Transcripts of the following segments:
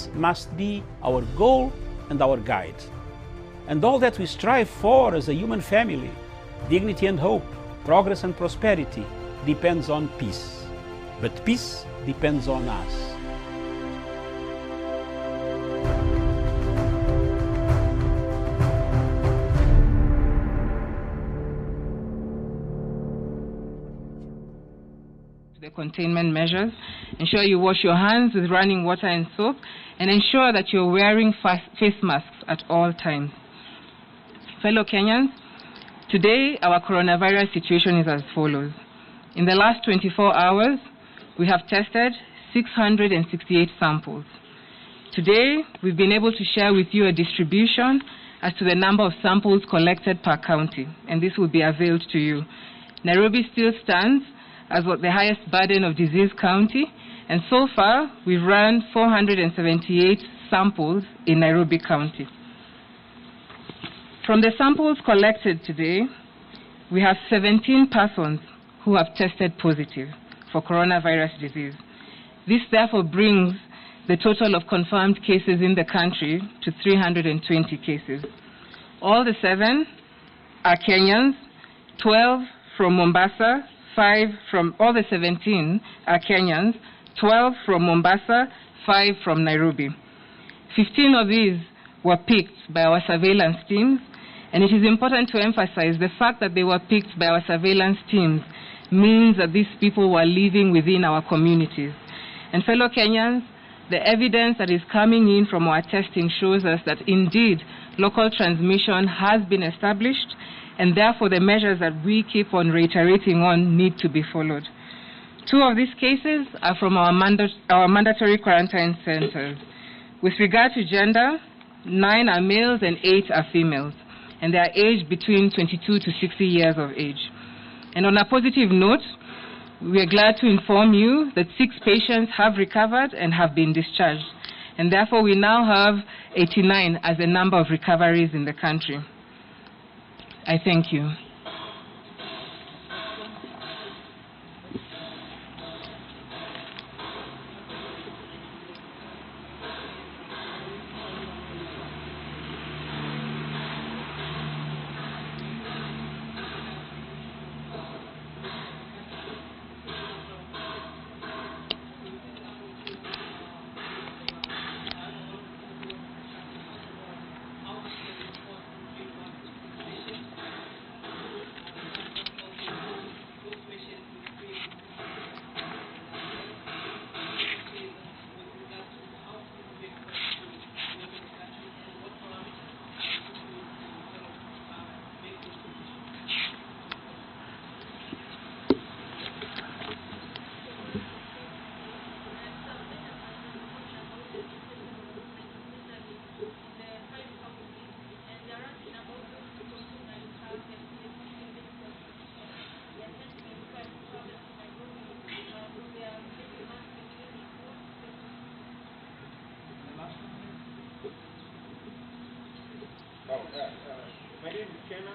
Peace must be our goal and our guide. And all that we strive for as a human family, dignity and hope, progress and prosperity, depends on peace. But peace depends on us. The containment measures. Ensure you wash your hands with running water and soap, and ensure that you're wearing face masks at all times. Fellow Kenyans, today our coronavirus situation is as follows. In the last 24 hours, we have tested 668 samples. Today, we've been able to share with you a distribution as to the number of samples collected per county, and this will be availed to you. Nairobi still stands as the highest burden of disease county, and so far we've run 478 samples in Nairobi County. From the samples collected today, we have 17 persons who have tested positive for coronavirus disease. This therefore brings the total of confirmed cases in the country to 320 cases. All the 7 are Kenyans, 12 from Mombasa, 5 from, all the 17 are Kenyans, 12 from Mombasa, 5 from Nairobi. 15 of these were picked by our surveillance teams, and it is important to emphasize the fact that they were picked by our surveillance teams means that these people were living within our communities. And fellow Kenyans, the evidence that is coming in from our testing shows us that indeed local transmission has been established, and therefore the measures that we keep on reiterating on need to be followed. 2 of these cases are from our mandatory quarantine centers. With regard to gender, 9 are males and 8 are females, and they are aged between 22 to 60 years of age. And on a positive note, we are glad to inform you that 6 patients have recovered and have been discharged, and therefore we now have 89 as the number of recoveries in the country. I thank you. My name is Kenna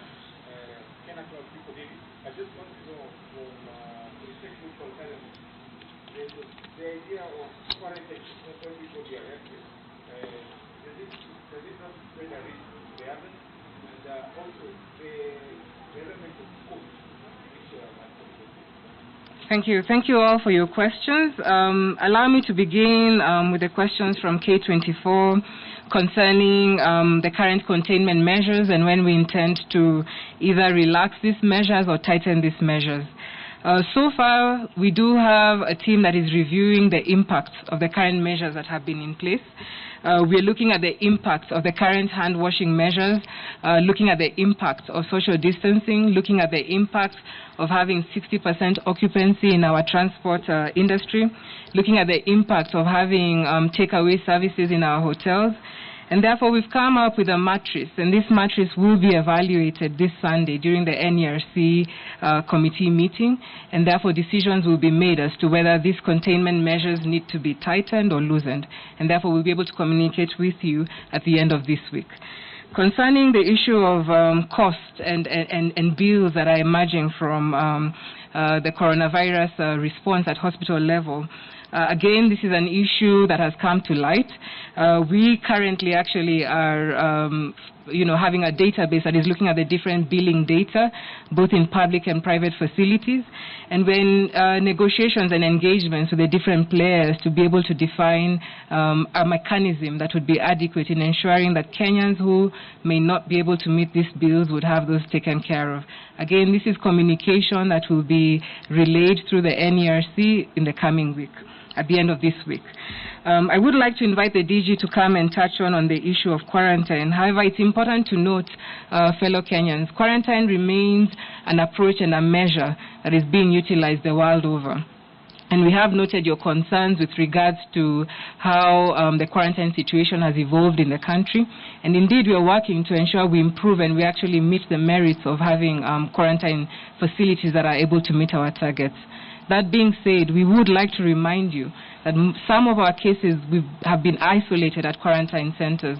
from People Daily. I just want to know from research for talent, the idea of quarantine when people be arrested, does it not spread a risk to the others? And also the element of school, Thank you. Thank you all for your questions. Allow me to begin with the questions from K24 concerning the current containment measures and when we intend to either relax these measures or tighten these measures. So far, we do have a team that is reviewing the impact of the current measures that have been in place. We are looking at the impact of the current hand washing measures, looking at the impact of social distancing, looking at the impact of having 60% occupancy in our transport industry, looking at the impact of having takeaway services in our hotels. And therefore, we've come up with a matrix, and this matrix will be evaluated this Sunday during the NERC committee meeting, and therefore decisions will be made as to whether these containment measures need to be tightened or loosened, and therefore we'll be able to communicate with you at the end of this week. Concerning the issue of cost and bills that are emerging from the coronavirus response at hospital level. Again, this is an issue that has come to light. We currently actually are having a database that is looking at the different billing data, both in public and private facilities. And when negotiations and engagements with the different players to be able to define a mechanism that would be adequate in ensuring that Kenyans who may not be able to meet these bills would have those taken care of. Again, this is communication that will be relayed through the NERC in the coming week, at the end of this week. I would like to invite the DG to come and touch on the issue of quarantine. However, it's important to note, fellow Kenyans, quarantine remains an approach and a measure that is being utilized the world over. And we have noted your concerns with regards to how the quarantine situation has evolved in the country. And indeed, we are working to ensure we improve and we actually meet the merits of having quarantine facilities that are able to meet our targets. That being said, we would like to remind you that some of our cases have been isolated at quarantine centers.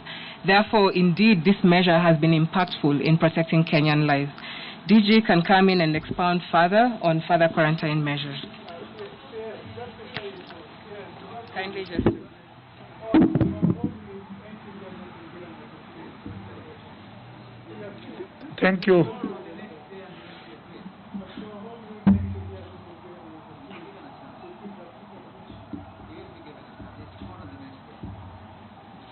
Therefore, indeed, this measure has been impactful in protecting Kenyan lives. DG can come in and expound further on further quarantine measures. Kindly just... Thank you.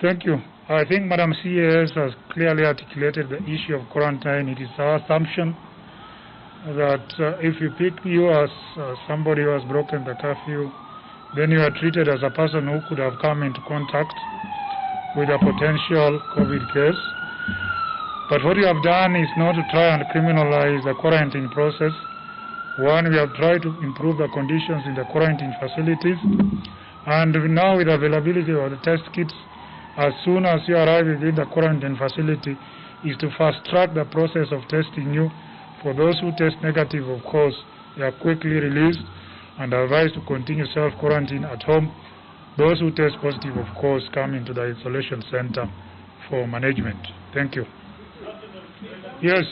Thank you. I think Madam CAS has clearly articulated the issue of quarantine. It is our assumption that if you pick you as somebody who has broken the curfew, then you are treated as a person who could have come into contact with a potential COVID case. But what we have done is not to try and criminalize the quarantine process. One, we have tried to improve the conditions in the quarantine facilities. And now with availability of the test kits, as soon as you arrive within the quarantine facility, is to fast-track the process of testing you. For those who test negative, of course, they are quickly released and are advised to continue self-quarantine at home. Those who test positive, of course, come into the isolation center for management. Thank you. Yes.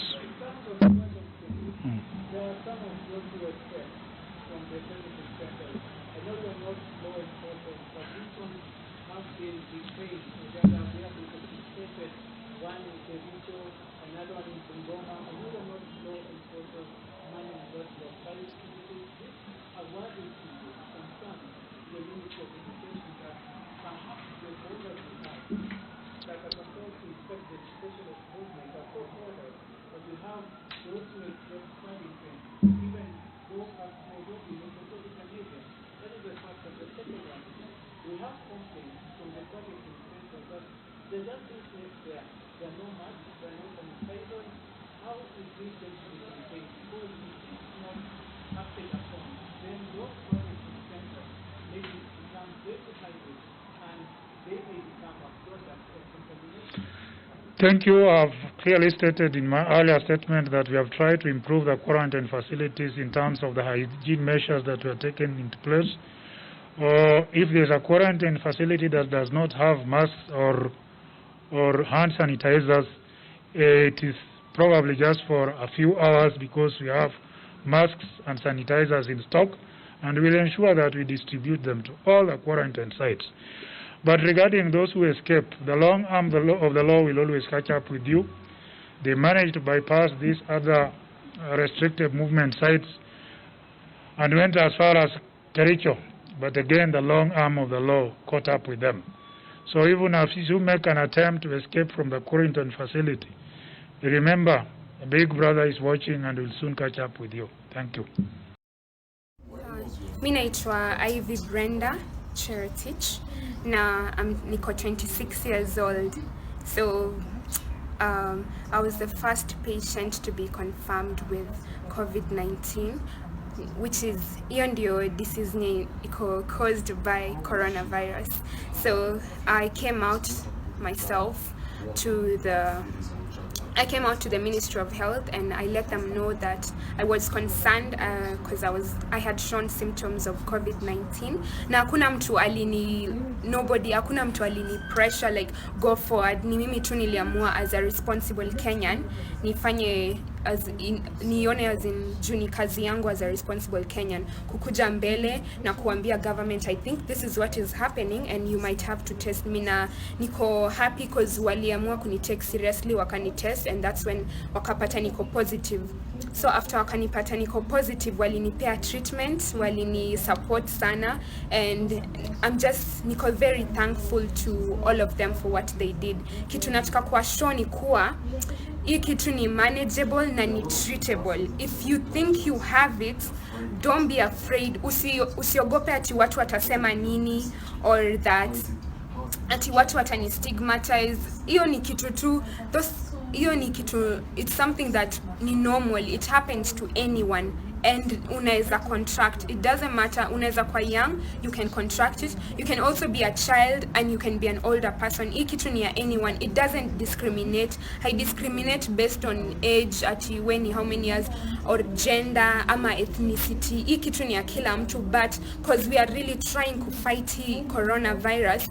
Thank you. I've clearly stated in my earlier statement that we have tried to improve the quarantine facilities in terms of the hygiene measures that were taken into place. If there's a quarantine facility that does not have masks or hand sanitizers, it is probably just for a few hours because we have masks and sanitizers in stock, and we'll ensure that we distribute them to all the quarantine sites. But regarding those who escape, the long arm of the law will always catch up with you. They managed to bypass these other restricted movement sites and went as far as Kericho. But again, the long arm of the law caught up with them. So even if you make an attempt to escape from the quarantine facility, remember, a big brother is watching and will soon catch up with you. Thank you. Mi naitwa Ivy Brenda Cheretich. Na niko 26 years old. So I was the first patient to be confirmed with COVID-19, which is hiyo ndio disease ni iko caused by coronavirus. So I came out to the Ministry of Health and I let them know that I was concerned because I had shown symptoms of COVID-19. Na hakuna mtu alini pressure like go forward. Ni mimi tu niliamua as a responsible Kenyan nifanye nione as in juni kazi yangu as a responsible Kenyan kukuja mbele na kuambia government, I think this is what is happening and you might have to test me. Na niko happy cause waliamua kunitake seriously, wakani test, and that's when wakapata niko positive. So after wakanipata niko positive, walinipea treatment, walini support sana, and I'm just niko very thankful to all of them for what they did. Kitu nataka kuwashow ni kuwa hii kitu ni manageable na ni treatable. If you think you have it, don't be afraid. Usiogope ati watu watasema nini, or that ati watu watani stigmatize. Hiyo ni kitu tu, hiyo ni kitu, it's something that ni normal, it happens to anyone, and unaweza contract. It doesn't matter, unaweza kwa young, you can contract it. You can also be a child and you can be an older person. Hii kitu ni ya anyone, it doesn't discriminate. I discriminate based on age, ati when ni how many years, or gender ama ethnicity. Hii kitu ni ya kila mtu, but because we are really trying to fight hii coronavirus,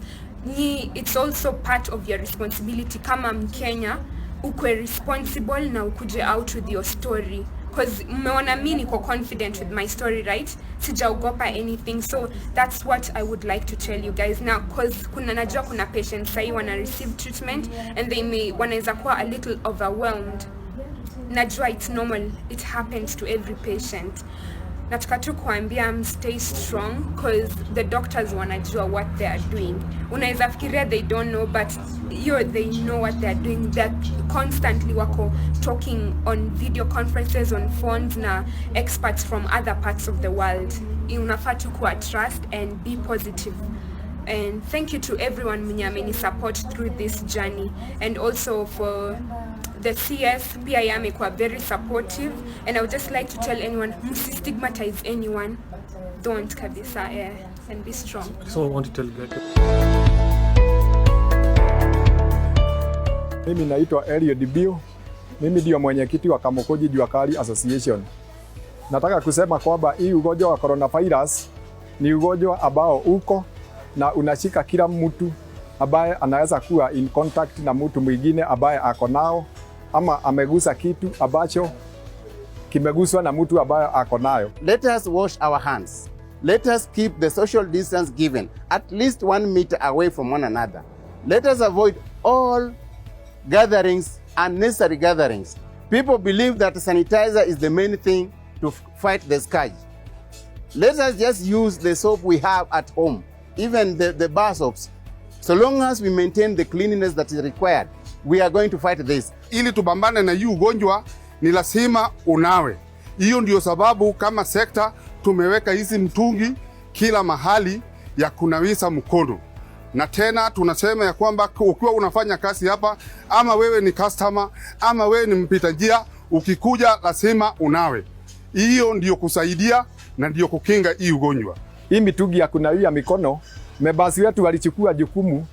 it's also part of your responsibility kama Mkenya, ukwe responsible na ukuje out with your story. Because umeona mimi niko confident with my story, right? Sijaogopa anything. So that's what I would like to tell you guys now, because najua kuna patients sahi wana receive treatment and they wanaweza kuwa a little overwhelmed. Najua it's normal, it happens to every patient. Nataka tu kuambia stay strong, because the doctors wanajua what they are doing. Unaweza fikiria they don't know, but they know what they are doing. They're constantly wako talking on video conferences, on phones na experts from other parts of the world. Unafaa tu kuwa trust and be positive. And thank you to everyone mwenye ameni support through this journey, and also for the CS pia yamekuwa very supportive, and I would just like to tell anyone, stigmatize anyone, don't kabisa, and be strong. So I want to tell you that mimi naitwa Eliud Bio, mimi ndio mwenyekiti wa Kamukunji Jua Kali Association. Nataka kusema kwamba hii ugonjwa wa coronavirus ni ugonjwa ambao uko na unashika kila mtu ambaye anaweza kuwa in contact na mtu mwingine ambaye ako nao, ama amegusa kitu ambacho kimeguswa na mtu ambaye ako nayo. Let us wash our hands. Let us keep the social distance given, at least 1 meter away from one another. Let us avoid all gatherings, unnecessary gatherings. People believe that sanitizer is the main thing to fight the scourge. Let us just use the soap we have at home, even the bar soaps. So long as we maintain the cleanliness that is required, we are going to fight this. Ili tubambane na hii ugonjwa ni lazima unawe. Hiyo ndio sababu kama sekta tumeweka hizi mtungi kila mahali ya kunawisa mkono. Na tena tunasema ya kwamba ukiwa unafanya kazi hapa, ama wewe ni customer, ama wewe ni mpita njia, ukikuja lazima unawe. Hiyo ndio kusaidia na ndio kukinga hii ugonjwa. Hii mitungi ya kunawia mikono, mebasi wetu walichukua jukumu,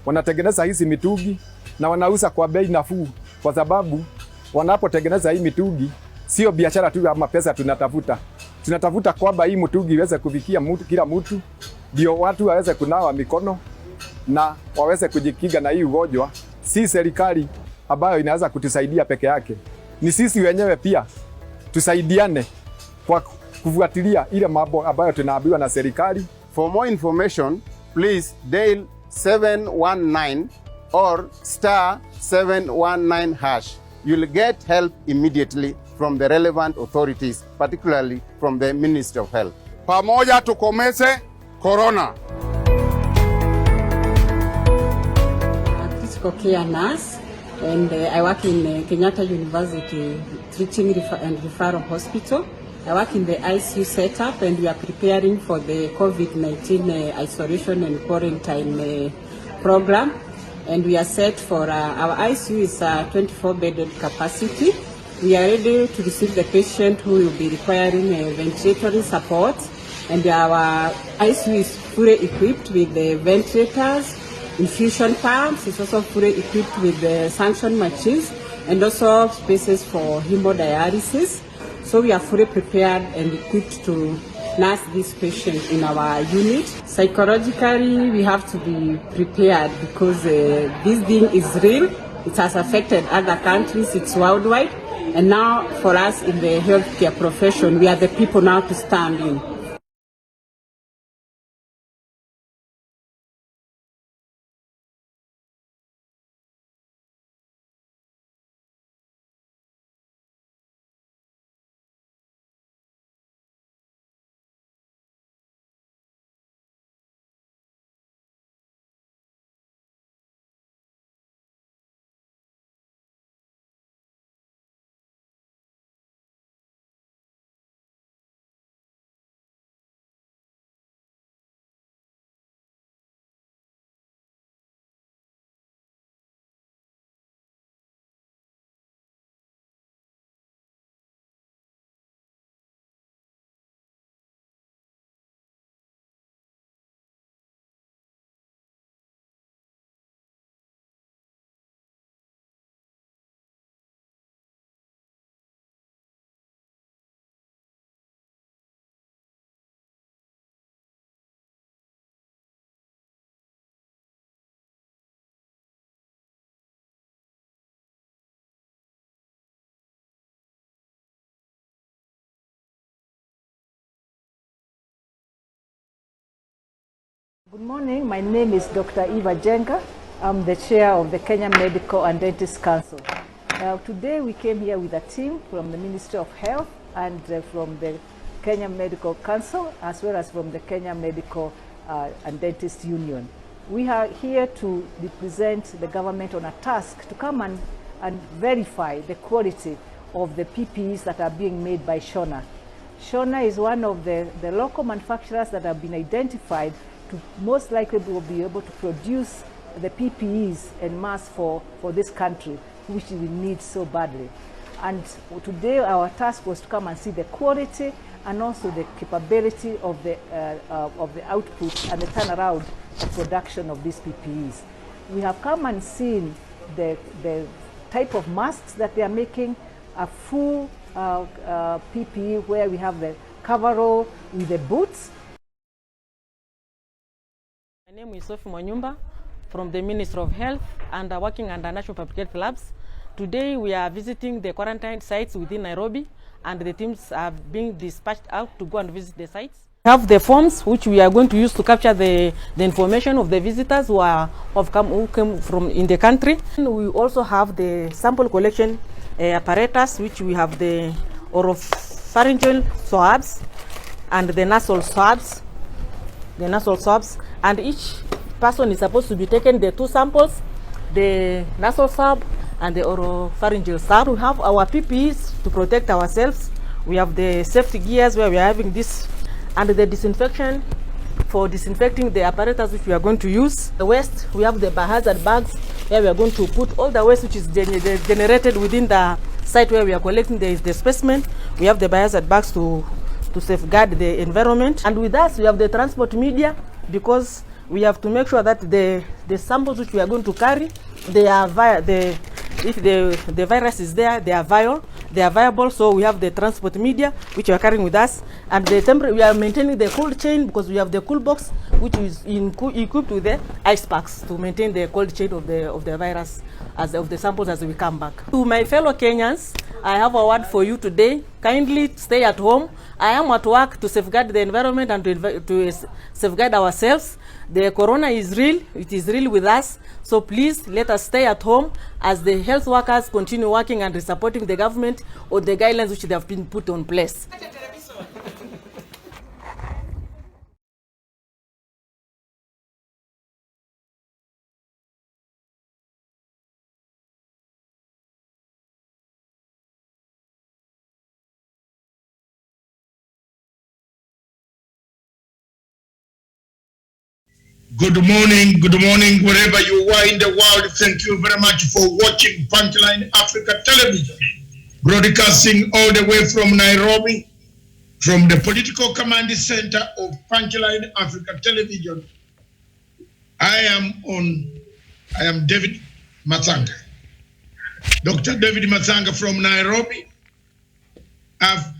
wanatengeneza hizi mitungi na wanauza kwa bei nafuu, kwa sababu wanapotengeneza hii mitungi sio biashara tu ama pesa tunatafuta. Tunatafuta kwamba hii mitungi iweze kufikia kila mtu, ndio watu waweze kunawa mikono na waweze kujikinga na hii ugonjwa. Si serikali ambayo inaweza kutusaidia peke yake, ni sisi wenyewe pia tusaidiane kwa kufuatilia ile mambo ambayo tunaambiwa na serikali. For more information, please dial 719 or *719#. You'll get help immediately from the relevant authorities, particularly from the Ministry of Health. Pamoja tukomeze corona. Critical care nurse, and I work in Kenyatta University Teaching and Referral Hospital. I work in the ICU setup, and we are preparing for the COVID-19 isolation and quarantine program. And we are set for our ICU is 24-bedded capacity. We are ready to receive the patient who will be requiring ventilatory support. And our ICU is fully equipped with the ventilators, infusion pumps. It's also fully equipped with the suction machines, and also spaces for hemodialysis. So we are fully prepared and equipped to nurse this patient in our unit. Psychologically, we have to be prepared because this thing is real. It has affected other countries. It's worldwide. And now for us in the healthcare profession, we are the people now to stand in. Good morning, my name is Dr. Eva Jenga. I'm the chair of the Kenya Medical and Dentist Council. Today we came here with a team from the Ministry of Health and from the Kenya Medical Council, as well as from the Kenya Medical and Dentist Union. We are here to represent the government on a task to come and verify the quality of the PPEs that are being made by Shona. Shona is one of the local manufacturers that have been identified to most likely will be able to produce the PPEs en masse for this country, which we need so badly. And today our task was to come and see the quality and also the capability of the output and the turnaround of production of these PPEs. We have come and seen the type of masks that they are making, a full PPE where we have the coverall with the boots. My name is Sophie Mwanyumba from the Ministry of Health and working under National Public Health Labs. Today we are visiting the quarantine sites within Nairobi, and the teams are being dispatched out to go and visit the sites. We have the forms which we are going to use to capture the information of the visitors who came from in the country. And we also have the sample collection apparatus, which we have the oropharyngeal swabs and the nasal swabs. And each person is supposed to be taken the two samples, the nasal swab and the oropharyngeal swab. We have our PPEs to protect ourselves. We have the safety gears where we are having this, and the disinfection for disinfecting the apparatus which we are going to use. The waste, we have the biohazard bags where we are going to put all the waste which is generated within the site where we are collecting the specimen. We have the biohazard bags to safeguard the environment. And with us we have the transport media, because we have to make sure that the samples which we are going to carry, they are if the virus is there, they are viable. So we have the transport media which we are carrying with us, and we are maintaining the cold chain, because we have the cool box which is equipped with the ice packs to maintain the cold chain of the virus of the samples as we come back. To my fellow Kenyans, I have a word for you today. Kindly stay at home. I am at work to safeguard the environment and to safeguard ourselves. The corona is real. It is real with us. So please let us stay at home as the health workers continue working and supporting the government on the guidelines which they have been put on place. Good morning, wherever you are in the world. Thank you very much for watching Punchline Africa Television, broadcasting all the way from Nairobi, from the Political Command Center of Punchline Africa Television. I am David Mathanga, Dr. David Mathanga from Nairobi.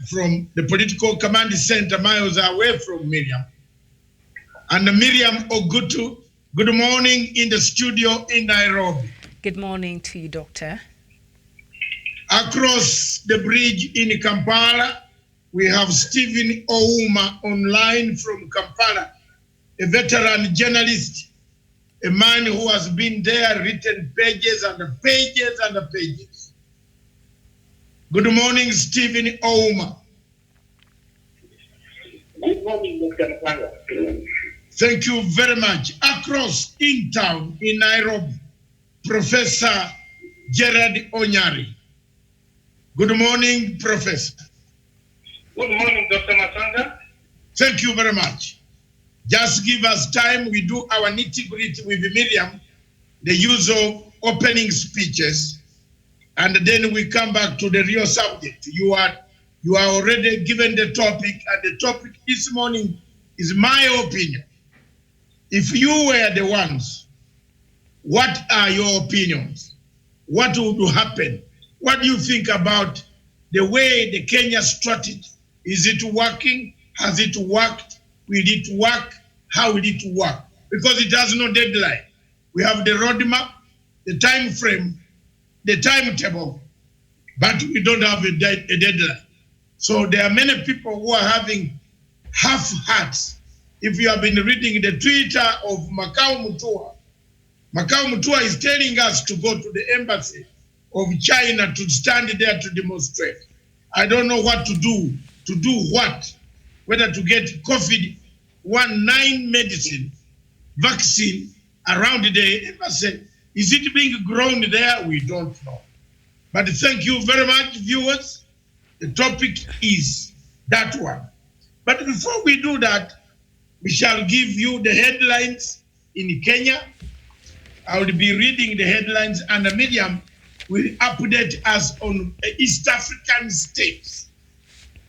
From the Political Command Center, miles away from Miriam. And Miriam Ogutu, good morning in the studio in Nairobi. Good morning to you, Doctor. Across the bridge in Kampala, we have Stephen Ouma online from Kampala, a veteran journalist, a man who has been there, written pages and pages and pages. Good morning, Stephen Ouma. Good morning, Dr. Mapanga. Thank you very much. Across in town in Nairobi, Professor Gerard Onyari. Good morning, Professor. Good morning, Dr. Mapanga. Thank you very much. Just give us time. We do our nitty-gritty with Miriam, the use of opening speeches, and then we come back to the real subject. You are already given the topic, and the topic this morning is my opinion. If you were the ones, what are your opinions? What would happen? What do you think about the way the Kenya strategy? Is it working? Has it worked? Will it work? How will it work? Because it has no deadline. We have the roadmap, the time frame, the timetable, but we don't have a deadline. So there are many people who are having half hearts. If you have been reading the Twitter of Makau Mutua is telling us to go to the embassy of China to stand there to demonstrate. I don't know what to do what? Whether to get COVID-19 medicine, vaccine around the embassy. Is it being grown there? We don't know. But thank you very much, viewers. The topic is that one. But before we do that, we shall give you the headlines in Kenya. I will be reading the headlines, and Miriam will update us on East African states,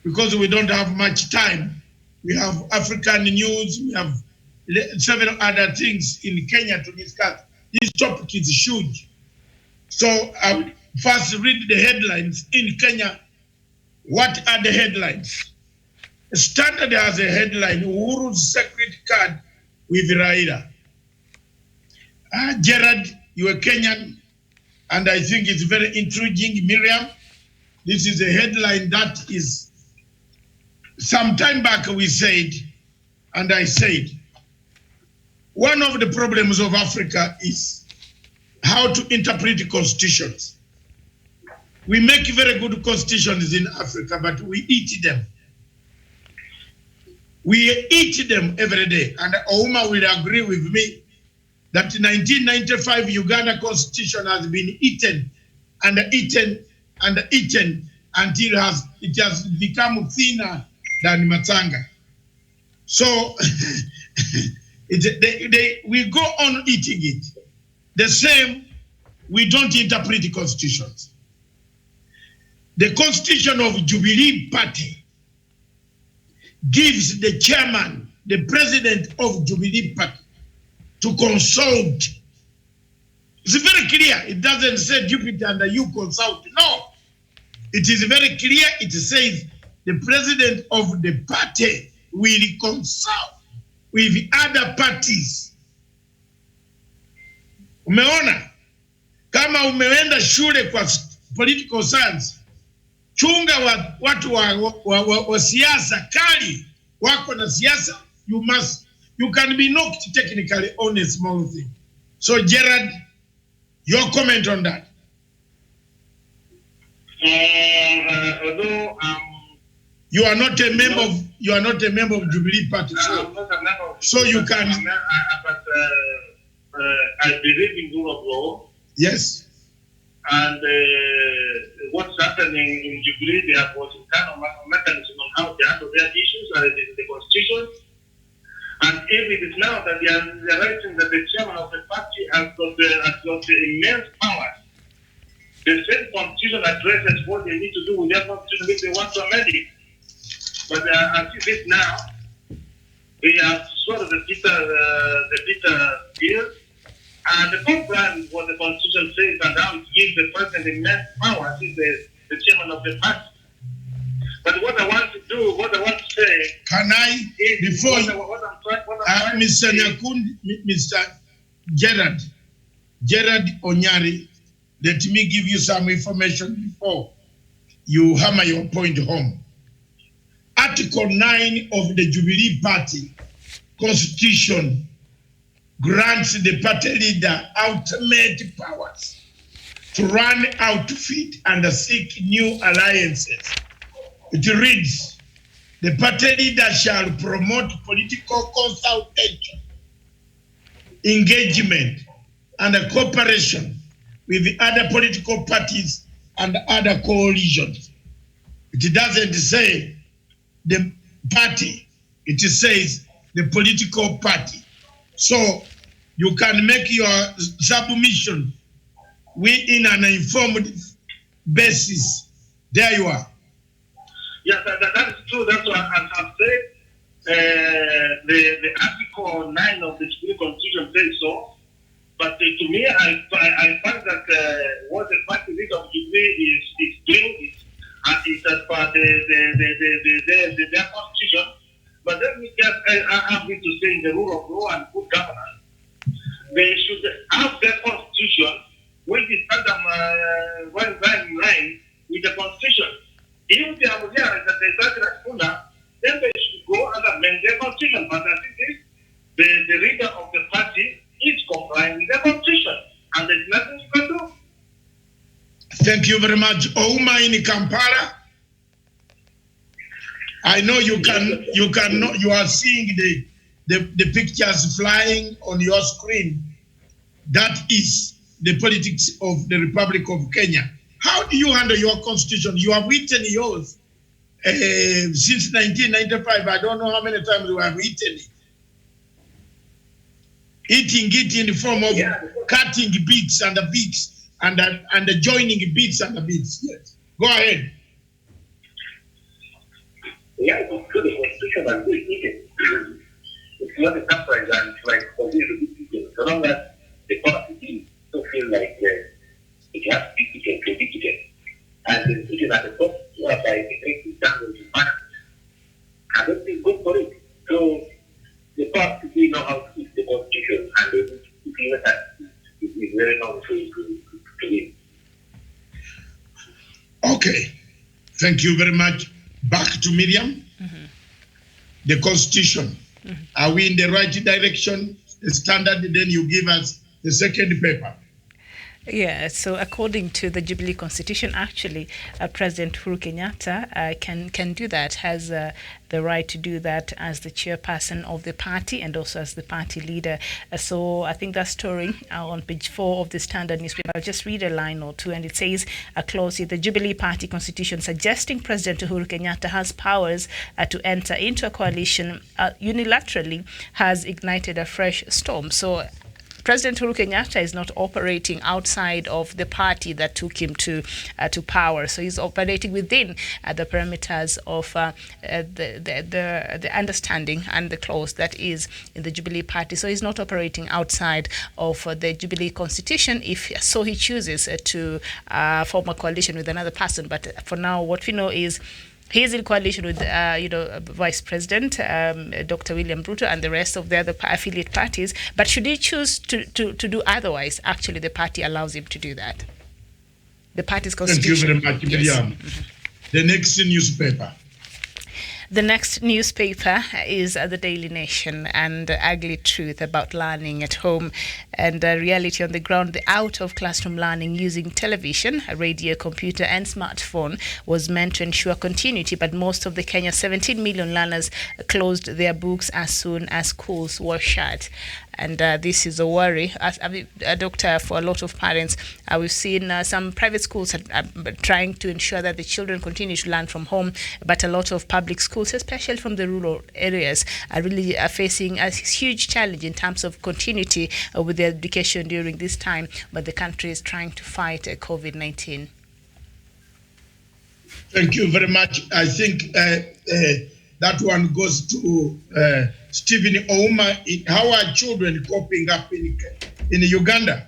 because we don't have much time. We have African news, we have several other things in Kenya to discuss. This topic is huge. So I will first read the headlines in Kenya. What are the headlines? Standard has a headline, Uhuru's secret card with Raila. Gerard, you are Kenyan, and I think it's very intriguing. Miriam, this is a headline that is, some time back we said, and I said, one of the problems of Africa is how to interpret constitutions. We make very good constitutions in Africa, but we eat them. We eat them every day, and Ouma will agree with me that 1995 Uganda constitution has been eaten and eaten and eaten until it has become thinner than Matanga. So we go on eating it. The same, we don't interpret the constitutions. The constitution of Jubilee Party gives the chairman, the president of Jubilee Party, to consult. It's very clear. It doesn't say Jupiter and you consult. No. It is very clear. It says the president of the party will consult with other parties. Umeona? Kama umeenda shule kwa political science, chunga watu wa siasa kali, wako na siasa, you can be knocked technically on a small thing. So Gerard, your comment on that? Although you are not a member of Jubilee Party, so you can. But I believe in rule of law. Yes. And what's happening in Jubilee, they have what kind of mechanism on how they handle their issues, and it is the constitution. And if it is now that they are realizing that the chairman of the party has got the immense power, the same constitution addresses what they need to do with their constitution if they want to amend it. But as it is now, we have sort of the bitter deal. And the compromise is what the constitution says, and now it gives the president immense power. He's the chairman of the party. But what I want to do, what I want to say, can I, before Mr. Nyakundi, Mr. Gerard Onyari, let me give you some information before you hammer your point home. Article 9 of the Jubilee Party Constitution grants the party leader ultimate powers to run, outfit, and seek new alliances. It reads, the party leader shall promote political consultation, engagement, and cooperation with the other political parties and other coalitions. It doesn't say the party, it says the political party. So you can make your submission within an informed basis. There you are. Yes, that is true. That's what I've said. The Article 9 of the Jubilee Constitution says so. But to me, I find that what the party leader of Jubilee is doing is as per their constitution. But let me just have me to say in the rule of law and good governance, they should have their constitution, which is under one line with the constitution. If they are realized that they started at Kuna, then they should go and amend their constitution. But as it is, the leader of the party is complying with the constitution, and there's nothing you can do. Thank you very much. Ouma in Kampala. I know you are seeing the pictures flying on your screen. That is the politics of the Republic of Kenya. How do you handle your constitution? You have written yours since 1995. I don't know how many times you have written it. Eating it in the form of cutting bits and the bits and joining bits and the bits. Yes. Go ahead. Yeah, it's good. The constitution and good eating. It's not a surprise, and it's like for me to be eating. So long as the party don't feel like it has to be eaten, to be eaten. And the eating at the top, by making standards in finance, I don't think good for it. So the party know how to eat the constitution, and they need to feel that it is very long to live. Okay. Thank you very much. Back to Miriam. The constitution. Are we in the right direction? The standard, then you give us the second paper. Yeah, so according to the Jubilee Constitution, actually, President Uhuru Kenyatta can do that, has the right to do that as the chairperson of the party and also as the party leader. So I think that story on page 4 of the Standard newspaper, I'll just read a line or two, and it says, a clause here, the Jubilee Party Constitution suggesting President Uhuru Kenyatta has powers to enter into a coalition unilaterally has ignited a fresh storm. So President Uhuru Kenyatta is not operating outside of the party that took him to power. So he's operating within the parameters of the understanding and the clause that is in the Jubilee Party. So he's not operating outside of the Jubilee Constitution if so he chooses to form a coalition with another person. But for now, what we know is he is in coalition with, Vice President Dr. William Ruto and the rest of the other affiliate parties. But should he choose to do otherwise, actually the party allows him to do that. The party's constitution. Thank you very much, Miriam. Yes. The next newspaper. The next newspaper is The Daily Nation, and ugly truth about learning at home and reality on the ground. The out-of-classroom learning using television, radio, computer and smartphone was meant to ensure continuity, but most of the Kenya's 17 million learners closed their books as soon as schools were shut. And this is a worry. As a doctor, for a lot of parents, we've seen some private schools trying to ensure that the children continue to learn from home, but a lot of public schools, especially from the rural areas, are really facing a huge challenge in terms of continuity with their education during this time, but the country is trying to fight COVID-19. Thank you very much. I think that one goes to Stephen Ouma. How are children coping up in Uganda?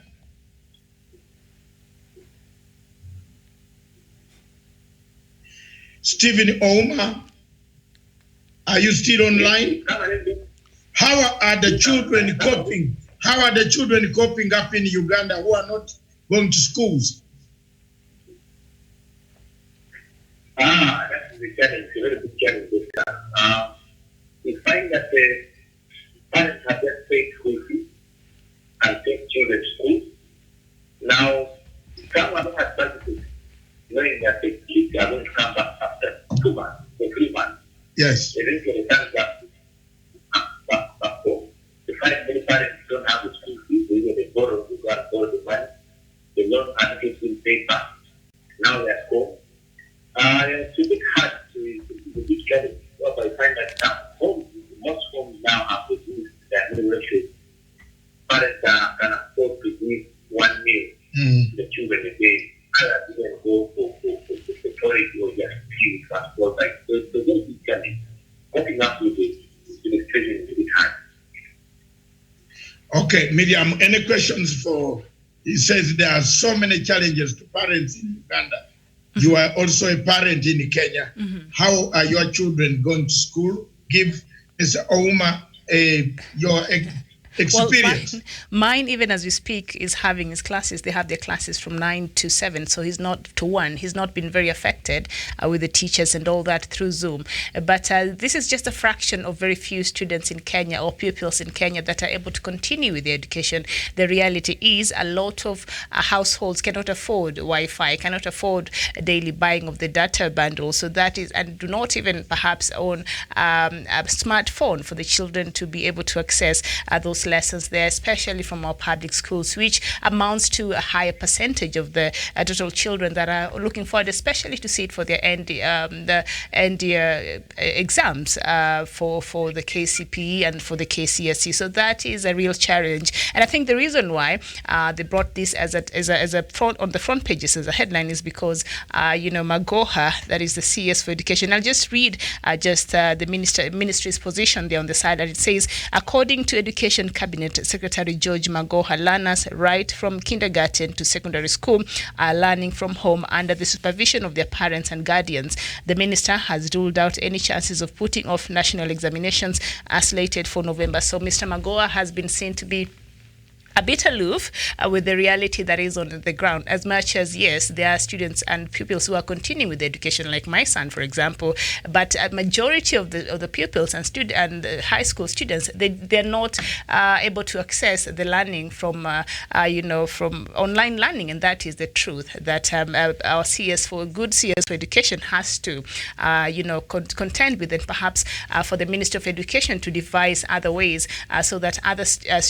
Stephen Ouma, are you still online? How are the children coping? How are the children coping up in Uganda who going to schools? That is a challenge, a very big challenge. We find that the parents have just paid school fees and take children to school. Now, some of them have budgeted, knowing that the kids are going to come back after 2 months or 3 months. Yes. They then get back home. They find many parents don't have the school fees, they borrow the money. The loan certificates will pay back. Now they're at home. It's a bit hard to be challenge. What I find that some homes, most homes now have reduced their meal ratio. Parents can afford to give 1 meal to the children a day. Others even go for storage or just fuel transport. Like the very big challenge. Coping up with the situation is a bit hard. Okay, Miriam, any questions for? He says there are so many challenges to parents in Uganda. You are also a parent in Kenya. How are your children going to school? Give Mr. Ouma your experience. Well, mine, even as we speak, is having his classes. They have their classes from 9 to 7, so he's not to 1. He's not been very affected with the teachers and all that through Zoom. But this is just a fraction of very few students in Kenya or pupils in Kenya that are able to continue with their education. The reality is a lot of households cannot afford Wi-Fi, cannot afford a daily buying of the data bundle. So that is, and do not even perhaps own a smartphone for the children to be able to access those lessons there, especially from our public schools, which amounts to a higher percentage of the total children that are looking forward, especially to sit for their end exams for the KCPE and for the KCSE. So that is a real challenge, and I think the reason why they brought this as a front on the front pages as a headline is because Magoha, that is the CS for Education. I'll just read the ministry's position there on the side, and it says, according to Education Cabinet Secretary George Magoha, learners right from kindergarten to secondary school are learning from home under the supervision of their parents and guardians. The minister has ruled out any chances of putting off national examinations as slated for November. So Mr. Magoha has been seen to be a bit aloof with the reality that is on the ground, as much as, yes, there are students and pupils who are continuing with education, like my son, for example, but a majority of the pupils and high school students, they're not able to access the learning from online learning, and that is the truth, that our CS for Education has to, contend with it, perhaps for the Ministry of Education to devise other ways so that other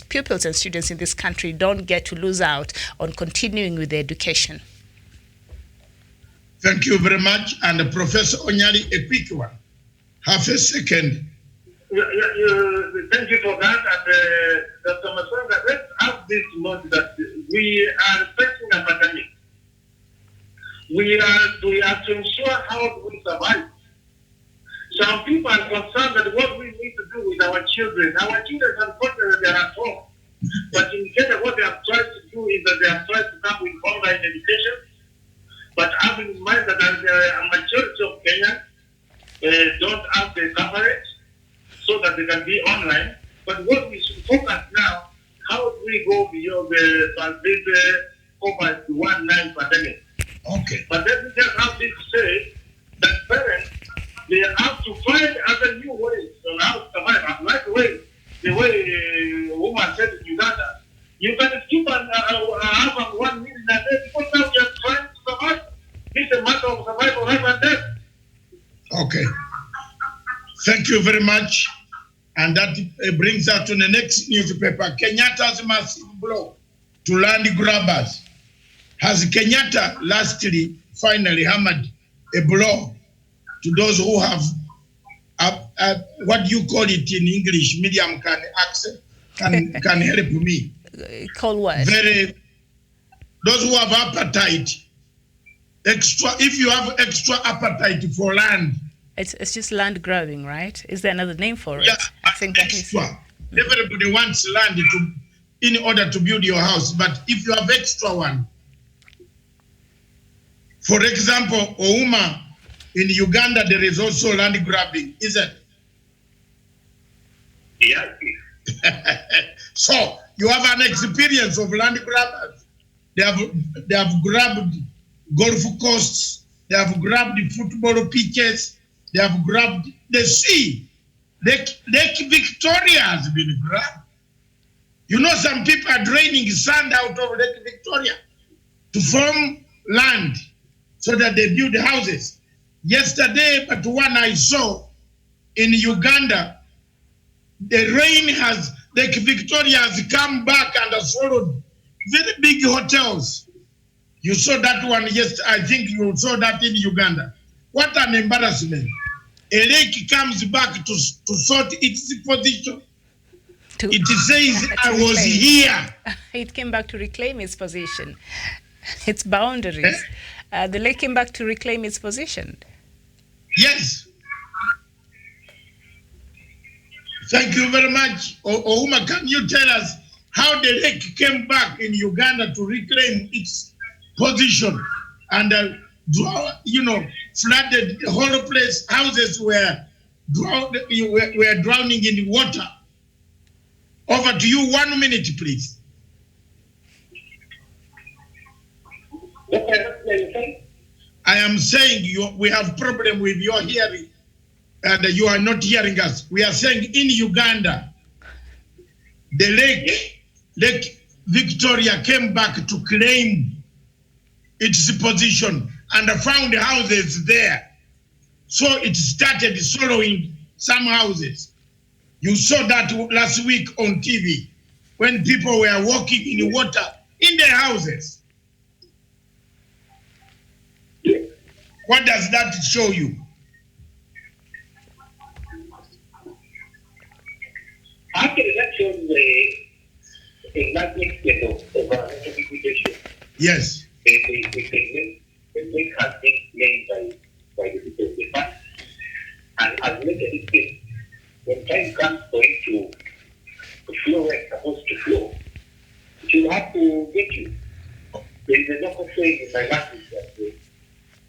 pupils and students in this country don't get to lose out on continuing with their education. Thank you very much. And Professor Onyali, a quick one. Half a second. Thank you for that. And Dr. Maswanga, let's have this note that we are facing a pandemic. We are to ensure how we survive. Some people are concerned that what we need to do with our children. Our children, unfortunately, they are at home. But in Kenya, what they have tried to do is that they have tried to come with online education. But having in mind that a majority of Kenyans don't have the coverage so that they can be online. But what we should focus now, how do we go beyond the COVID-19 pandemic? Okay. But let me just have this to say that parents, they have to find other new ways on how to survive. Like the way woman said in Uganda, you can keep have 1 million a day because now we are trying to survive. It's a matter of survival, life and death. Okay. Thank you very much. And that brings us to the next newspaper. Kenyatta's massive blow to land grabbers. Has Kenyatta lastly finally hammered a blow to those who have what do you call it in English? Medium can help me. Call what? Those who have appetite. If you have extra appetite for land. It's just land grabbing, right? Is there another name for it? Yeah, I think extra. That is. Everybody wants land in order to build your house, but if you have extra one, for example, Ouma, in Uganda, there is also land grabbing, isn't it? Yeah. So, you have an experience of land grabbers. They have grabbed golf courses. They have grabbed the football pitches. They have grabbed the sea. Lake Victoria has been grabbed. You know, some people are draining sand out of Lake Victoria to form land so that they build houses. Yesterday, but one I saw in Uganda, Lake Victoria has come back and has followed very big hotels. You saw that one yesterday. I think you saw that in Uganda. What an embarrassment. A lake comes back to sort its position. It says, I was here. It came back to reclaim its position, its boundaries. The lake came back to reclaim its position. Yes. Thank you very much. Ouma, can you tell us how the lake came back in Uganda to reclaim its position and, flooded the whole place? Houses were drowning in the water. Over to you, 1 minute, please. I am saying we have problem with your hearing and you are not hearing us. We are saying in Uganda, the Lake Victoria came back to claim its position and found houses there. So it started swallowing some houses. You saw that last week on TV when people were walking in the water in their houses. What does that show you? Actually, that shows a large extent of environmental degradation. Yes. The lake has been claimed by the people of the past. And as later it is, when time comes for it to flow where it's supposed to flow, it will have to get you. There is a local saying in my language that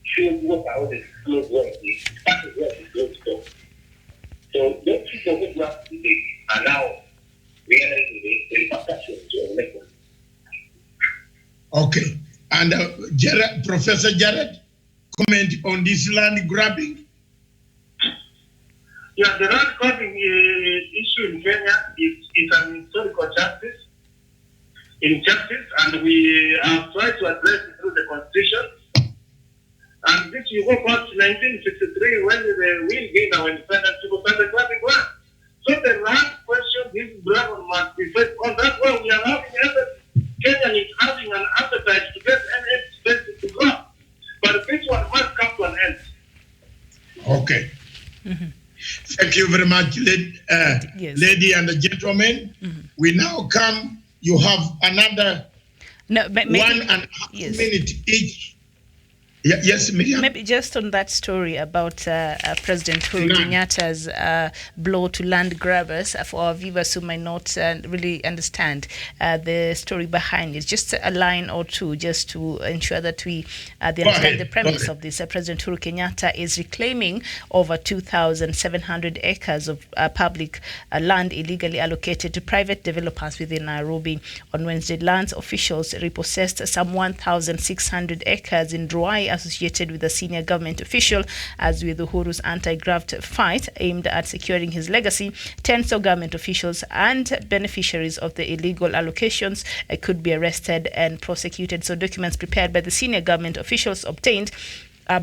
shows water always flows where it passes where it flows to. So those people who grasp the lake are now realizing the repercussions of the lake. Okay. And Professor Jared, comment on this land grabbing? Yeah, the land grabbing issue in Kenya is an historical injustice, and we have tried to address it through the Constitution. And this you go back to 1963 when we gained our independence, people started grabbing land. So the land question, this dragon must be faced on. That's why we are having Kenyan is having an appetite to get any space to grab. But this one must come to an end. Okay. Mm-hmm. Thank you very much, lady and gentlemen. Mm-hmm. We now come, you have another 1.5 minute each. Yes, Miriam. Maybe just on that story about President Uhuru Kenyatta's blow to land grabbers, for our viewers who might not really understand the story behind it, just a line or two just to ensure that they understand the premise of this. President Uhuru Kenyatta is reclaiming over 2,700 acres of public land illegally allocated to private developers within Nairobi. On Wednesday, lands officials repossessed some 1,600 acres in Ruai, associated with a senior government official. As with Uhuru's anti-graft fight aimed at securing his legacy, tens of government officials and beneficiaries of the illegal allocations could be arrested and prosecuted. So documents prepared by the senior government officials obtained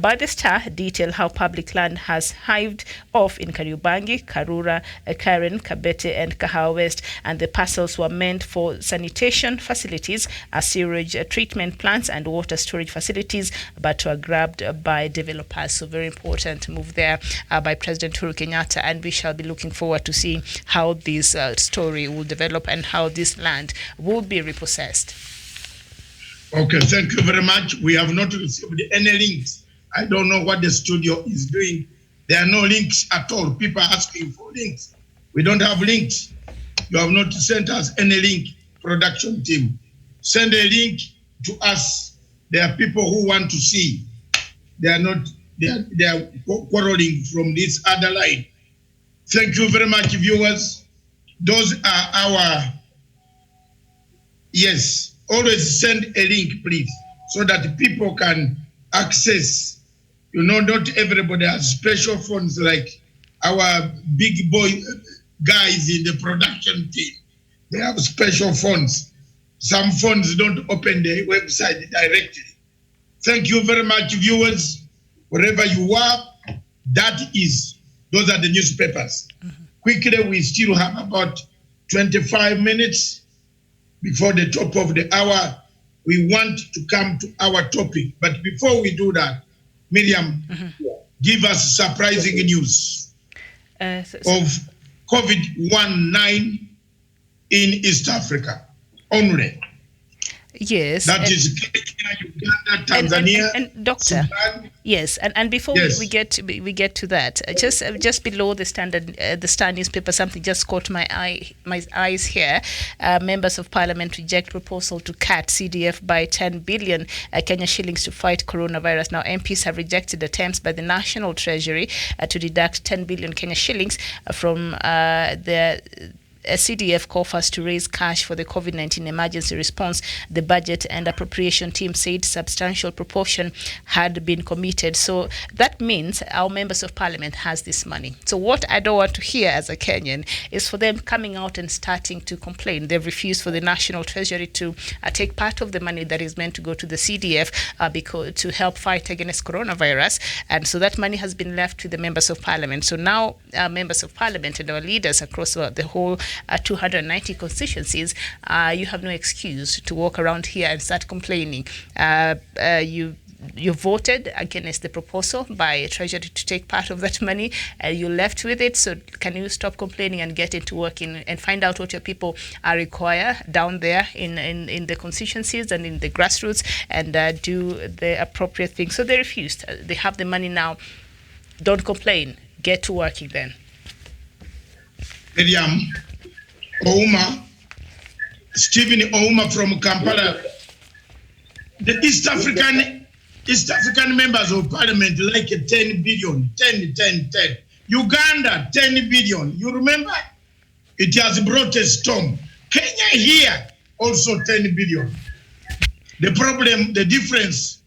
by the Star detail how public land has hived off in Kariobangi, Karura, Karen, Kabete and Kahawa West, and the parcels were meant for sanitation facilities, sewage treatment plants and water storage facilities, but were grabbed by developers. So very important move there by President Uhuru Kenyatta, and we shall be looking forward to see how this story will develop and how this land will be repossessed. Okay, thank you very much. We have not received any links. I don't know what the studio is doing. There are no links at all. People are asking for links. We don't have links. You have not sent us any link, production team. Send a link to us. There are people who want to see. They are not, they are quarreling from this other line. Thank you very much, viewers. Those are our, yes, always send a link, please, so that people can access. You know, not everybody has special phones like our big boy guys in the production team. They have special phones. Some phones don't open the website directly. Thank you very much, viewers. Wherever you are, those are the newspapers. Quickly, we still have about 25 minutes before the top of the hour. We want to come to our topic. But before we do that, Miriam, give us surprising news of COVID-19 in East Africa only. Yes. That is Kenya, Uganda, Tanzania, and Doctor. Sudan. Yes, and before we get to that, just below the Star newspaper, something just caught my eyes here. Members of Parliament reject proposal to cut CDF by 10 billion Kenya shillings to fight coronavirus. Now, MPs have rejected attempts by the National Treasury to deduct 10 billion Kenya shillings from the CDF coffers to raise cash for the COVID-19 emergency response. The budget and appropriation team said substantial proportion had been committed. So that means our members of parliament has this money. So what I don't want to hear as a Kenyan is for them coming out and starting to complain. They've refused for the National Treasury to take part of the money that is meant to go to the CDF because to help fight against coronavirus. And so that money has been left to the members of parliament. So now members of parliament and our leaders across the whole 290 constituencies, you have no excuse to walk around here and start complaining. You voted against the proposal by Treasury to take part of that money. You're left with it. So can you stop complaining and get into working and find out what your people are required down there in the constituencies and in the grassroots and do the appropriate thing? So they refused. They have the money now. Don't complain. Get to working then. Miriam Ouma, Stephen Ouma from Kampala. The East African members of parliament like a 10 billion, 10. Uganda, 10 billion. You remember? It has brought a storm. Kenya here, also 10 billion. The problem, the difference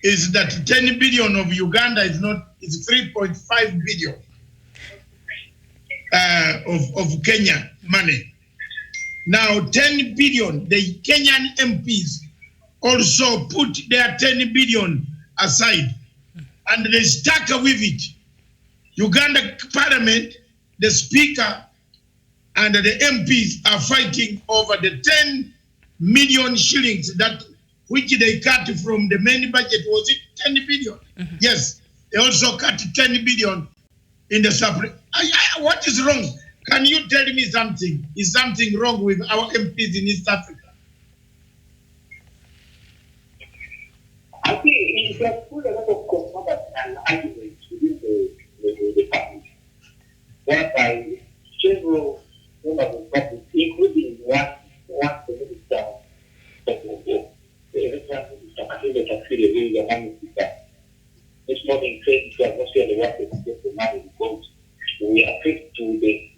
is that 10 billion of Uganda is 3.5 billion. Of Kenya money. Now 10 billion, the Kenyan MPs also put their 10 billion aside and they stuck with it. Uganda Parliament, the Speaker and the MPs are fighting over the 10 million shillings that which they cut from the main budget. Was it 10 billion? Yes, they also cut 10 billion in the separate. What is wrong? Can you tell me something? Is something wrong with our MPs in East Africa? I think it's a full lot of controversy and arguments within the party, whereby several members of the party, including one minister of the electoral minister, I think they can feel a very dynamic that this morning said it was not the work to get the money because we are faced to the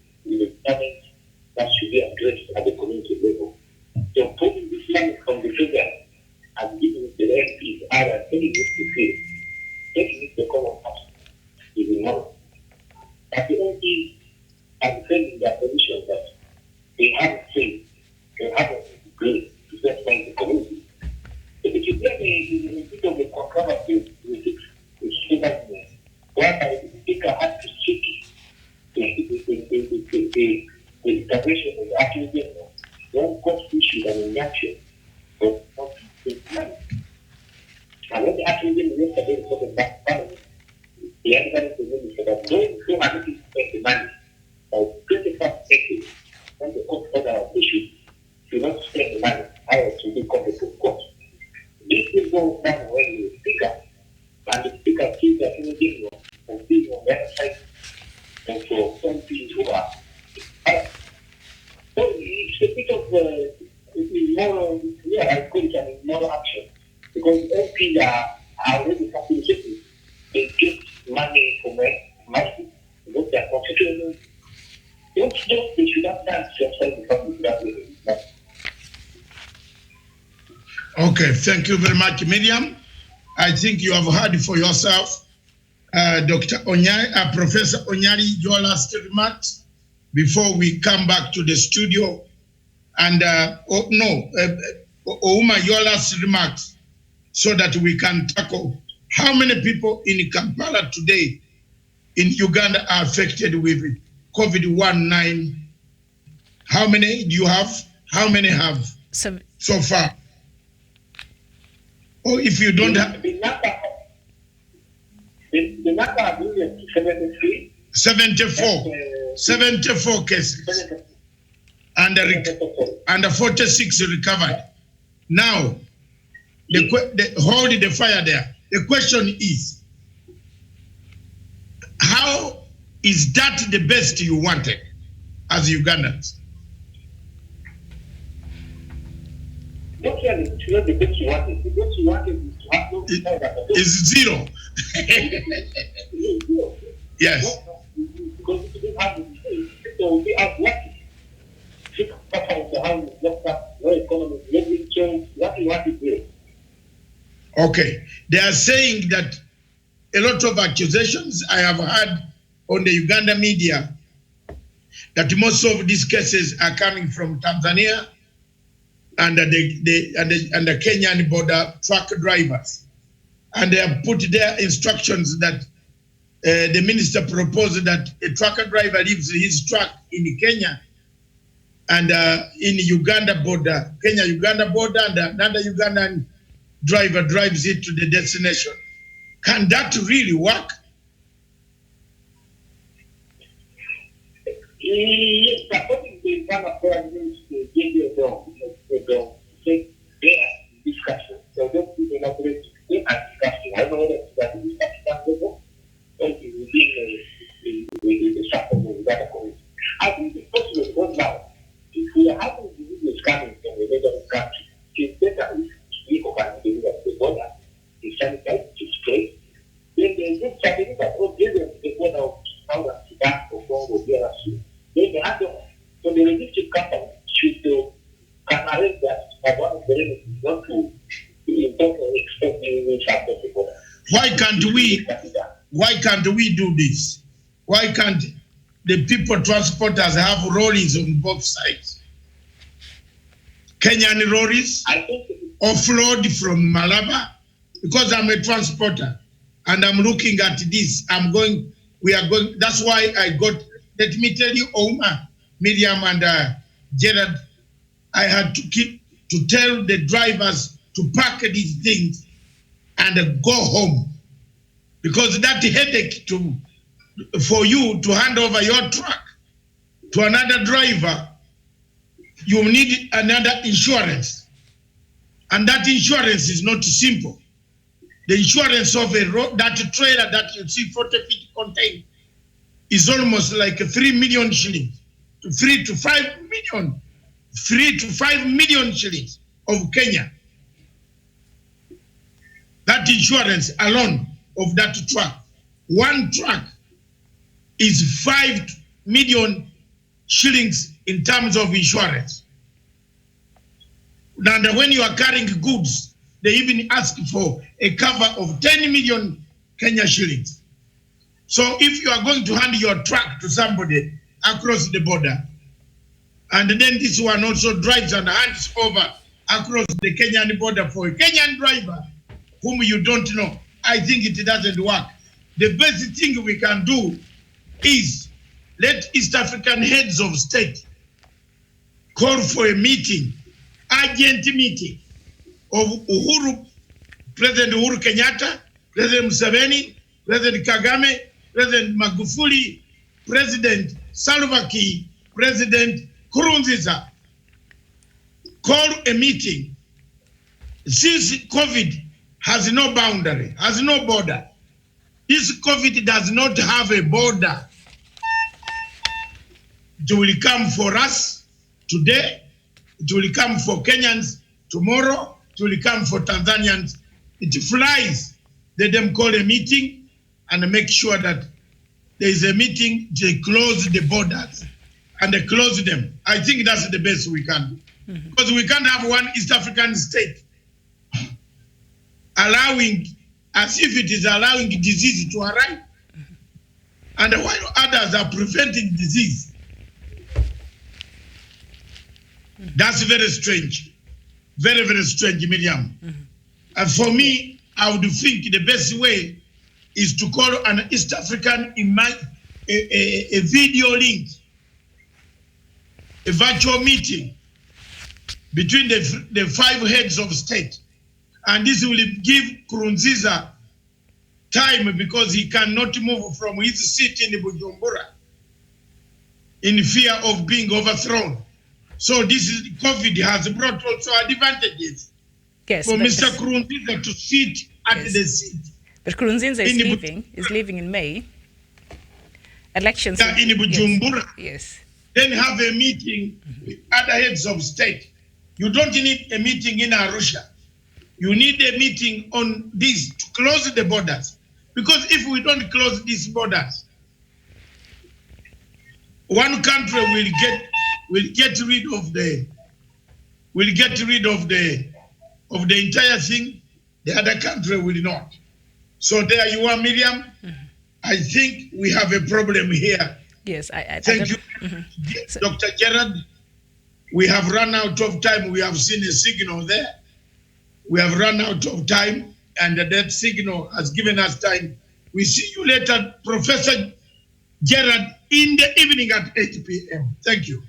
challenge that should be addressed at the community level. So putting this money from the federal and giving it to the MPs either taking it to field, taking it to common house is immoral. But the MPs are defending their position that they have faith, they have a grace to satisfy the community. So if you get a bit of a controversy with the government, whereby the speaker has to seek the intervention of the activity of one court issue and injunction for not money. And when the activity yesterday was talking about parliament, the advice to the minister that those who are looking to spend the money by 21st April, when the court order was issued, do not spend the money, however, to be competent court. This will go down when the speaker and the speaker keeps the activity of being on the other side. And for some people who are so it's a bit of moral, I call it an immoral action because MPs are already facilitating. They get money from money, what their constituents. They should have done just like the public that way. Okay, thank you very much, Miriam. I think you have heard for yourself, Dr. Onyari, Professor Onyari, your last remarks before we come back to the studio. And Ouma, your last remarks so that we can tackle how many people in Kampala today in Uganda are affected with COVID-19. How many do you have? How many have so far? Or if you don't have... The number of 73. 74 cases. And 46 recovered. Now, hold the fire there. The question is, how is that the best you wanted as Ugandans? Not really, it's not the best you wanted. The best you wanted is to have no It's zero. Yes. Because if you don't have the disease, people will be out working. People in the house, locked up, no economy, everything changed. What do you want to do? Okay. They are saying that a lot of accusations I have heard on the Uganda media that most of these cases are coming from Tanzania and the Kenyan border truck drivers. And they have put their instructions that the minister proposed that a trucker driver leaves his truck in Kenya and in Uganda border, Kenya-Uganda border, and another Ugandan driver drives it to the destination. Can that really work? Supporting the Uganda government to give you the take their discussion. So don't be elaborate and discussion. I know that that is discussion within the structure of the Uganda community. I think it's possible because now, if we are having diseases coming from the neighboring country, it's better if we can deliver the border, the sanitize, to spray. Then they just challenge that, oh, give them the border of Southern Sudan or Congo, DRC. Then they have them. So the logistic company should can arrange that, but one of the reasons is not to expect the chapter of the border. Why can't we do this? Why can't the people transporters have lorries on both sides? Kenyan lorries offload from Malaba, because I'm a transporter and I'm looking at this. We are going, that's why I got, let me tell you, Oma, Miriam and Gerard, I had to tell the drivers to pack these things and go home. Because that headache for you to hand over your truck to another driver, you need another insurance. And that insurance is not simple. The insurance of that trailer that you see 40 feet contained is almost like 3 million shillings, 3 to 5 million shillings of Kenya. That insurance alone of that truck, one truck is 5 million shillings in terms of insurance. And when you are carrying goods, they even ask for a cover of 10 million Kenya shillings. So if you are going to hand your truck to somebody across the border, and then this one also drives and hands over across the Kenyan border for a Kenyan driver whom you don't know, I think it doesn't work. The best thing we can do is let East African heads of state call for a meeting, urgent meeting of President Uhuru Kenyatta, President Museveni, President Kagame, President Magufuli, President Salva Kiir, President Nkurunziza. Call a meeting. Since COVID has no boundary, has no border, this COVID does not have a border. It will come for us today. It will come for Kenyans tomorrow. It will come for Tanzanians. It flies. Let them call a meeting and make sure that there is a meeting. They close the borders and they close them. I think that's the best we can do. Because we can't have one East African state allowing, as if it is allowing disease to arrive. And while others are preventing disease. That's very strange. Very, very strange, Miriam. And for me, I would think the best way is to call an East African a video link, a virtual meeting between the 5 heads of state. And this will give Nkurunziza time because he cannot move from his seat in Bujumbura in fear of being overthrown. So this is COVID has brought also advantages for Mr. Nkurunziza to sit at the seat. But Nkurunziza is leaving in May. Elections in Bujumbura. Yes. Then have a meeting with other heads of state. You don't need a meeting in Arusha. You need a meeting on this to close the borders. Because if we don't close these borders, one country will get rid of the entire thing. The other country will not. So there you are, Miriam. I think we have a problem here. Yes, thank you, Dr. Gerard. We have run out of time. We have seen a signal there. We have run out of time, and that signal has given us time. We see you later, Professor Gerard, in the evening at 8 p.m. Thank you.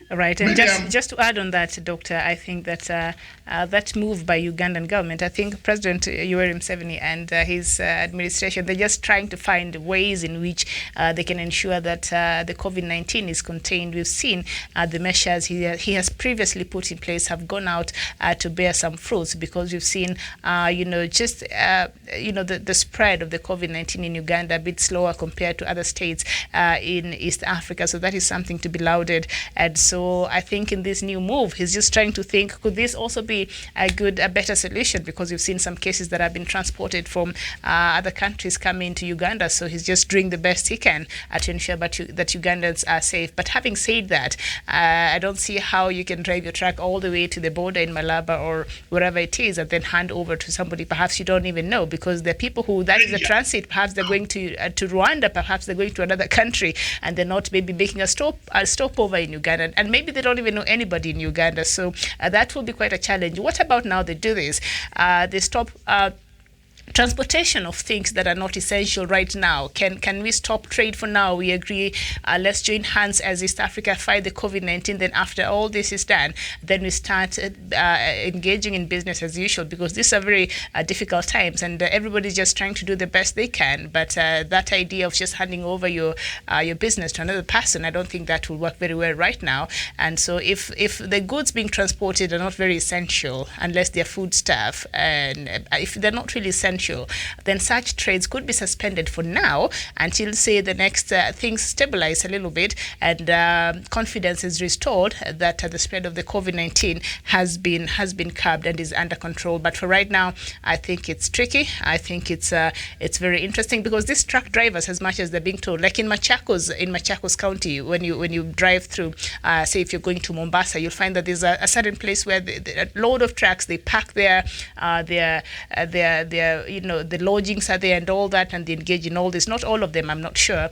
All right, and just to add on that, Doctor, I think that that move by Ugandan government, I think President Yoweri Museveni and his administration, they're just trying to find ways in which they can ensure that the COVID-19 is contained. We've seen the measures he has previously put in place have gone out to bear some fruits, because we've seen, the spread of the COVID-19 in Uganda a bit slower compared to other states in East Africa. So that is something to be lauded. And so I think in this new move, he's just trying to think, could this also be a better solution? Because we've seen some cases that have been transported from other countries coming to Uganda. So he's just doing the best he can to ensure that Ugandans are safe. But having said that, I don't see how you can drive your truck all the way to the border in Malaba or wherever it is and then hand over to somebody perhaps you don't even know, because there are people who, that is a transit, perhaps they're going to Rwanda, perhaps they're going to another country, and they're not maybe making a stopover in Uganda. And maybe they don't even know anybody in Uganda. So that will be quite a challenge. What about now they do this? They stop transportation of things that are not essential right now. Can we stop trade for now? We agree, let's join hands as East Africa fight the COVID-19. Then after all this is done, then we start engaging in business as usual, because these are very difficult times and everybody's just trying to do the best they can. But that idea of just handing over your business to another person, I don't think that will work very well right now. And so if the goods being transported are not very essential, unless they're foodstuff, and if they're not really essential, then such trades could be suspended for now until, say, the next things stabilize a little bit and confidence is restored that the spread of the COVID-19 has been curbed and is under control. But for right now, I think it's tricky. I think it's very interesting, because these truck drivers, as much as they're being told, like in Machakos County, when you drive through, say if you're going to Mombasa, you'll find that there's a certain place where a load of trucks, they park the lodgings are there and all that, and they engage in all this. Not all of them, I'm not sure.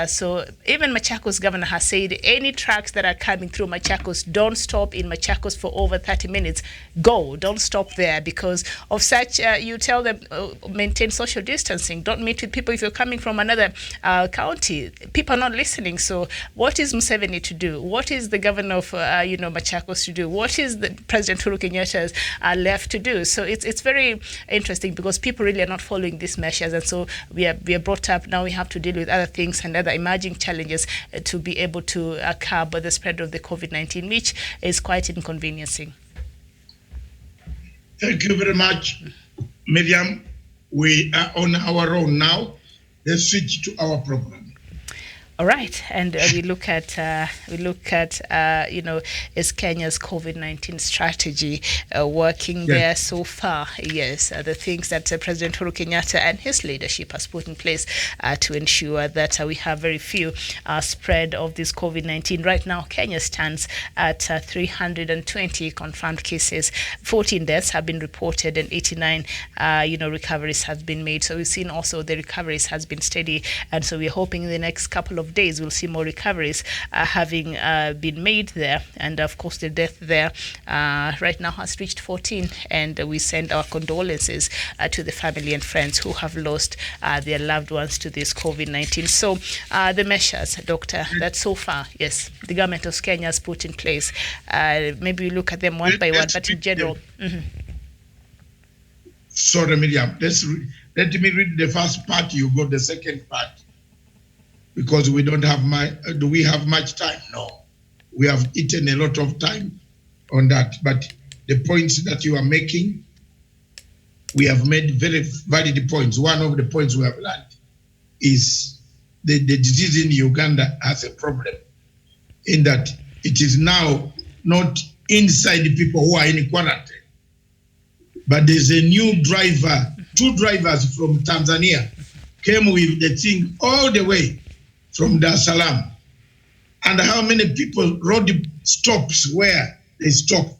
So even Machakos governor has said any trucks that are coming through Machakos, don't stop in Machakos for over 30 minutes. Go, don't stop there because of such. You tell them maintain social distancing. Don't meet with people if you're coming from another county. People are not listening. So what is Museveni to do? What is the governor of Machakos to do? What is the President Uhuru Kenyatta's left to do? So it's very interesting, because people really are not following these measures, and so we are brought up now. We have to deal with other things and other emerging challenges to be able to curb the spread of the COVID-19, which is quite inconveniencing. Thank you very much, Miriam. We are on our own now. Let's switch to our program. All right, and we look at is Kenya's COVID-19 strategy working there so far? Yes, the things that President Uhuru Kenyatta and his leadership has put in place to ensure that we have very few spread of this COVID-19. Right now, Kenya stands at 320 confirmed cases, 14 deaths have been reported, and 89 recoveries have been made. So we've seen also the recoveries has been steady, and so we're hoping in the next couple of days we'll see more recoveries having been made there. And of course the death there right now has reached 14, and we send our condolences to the family and friends who have lost their loved ones to this COVID-19. So the measures, Doctor, that so far, yes, the government of Kenya has put in place, maybe we look at them one by one, but in general. Sorry, Miriam, let me read the first part, you got the second part. Because we don't have do we have much time? No. We have eaten a lot of time on that. But the points that you are making, we have made very valid points. One of the points we have learned is the disease in Uganda has a problem in that it is now not inside the people who are in quarantine, but there's a new driver, 2 drivers from Tanzania came with the thing all the way from Dar es Salaam. And how many people road stops where they stopped.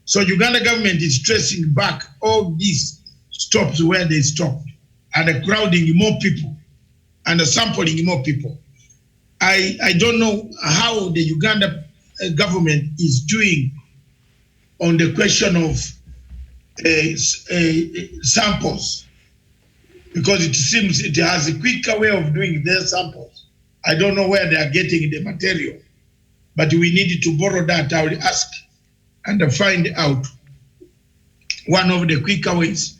So Uganda government is tracing back all these stops where they stopped and crowding more people and sampling more people. I don't know how the Uganda government is doing on the question of samples, because it seems it has a quicker way of doing their samples. I don't know where they are getting the material, but we need to borrow that. I will ask and find out one of the quicker ways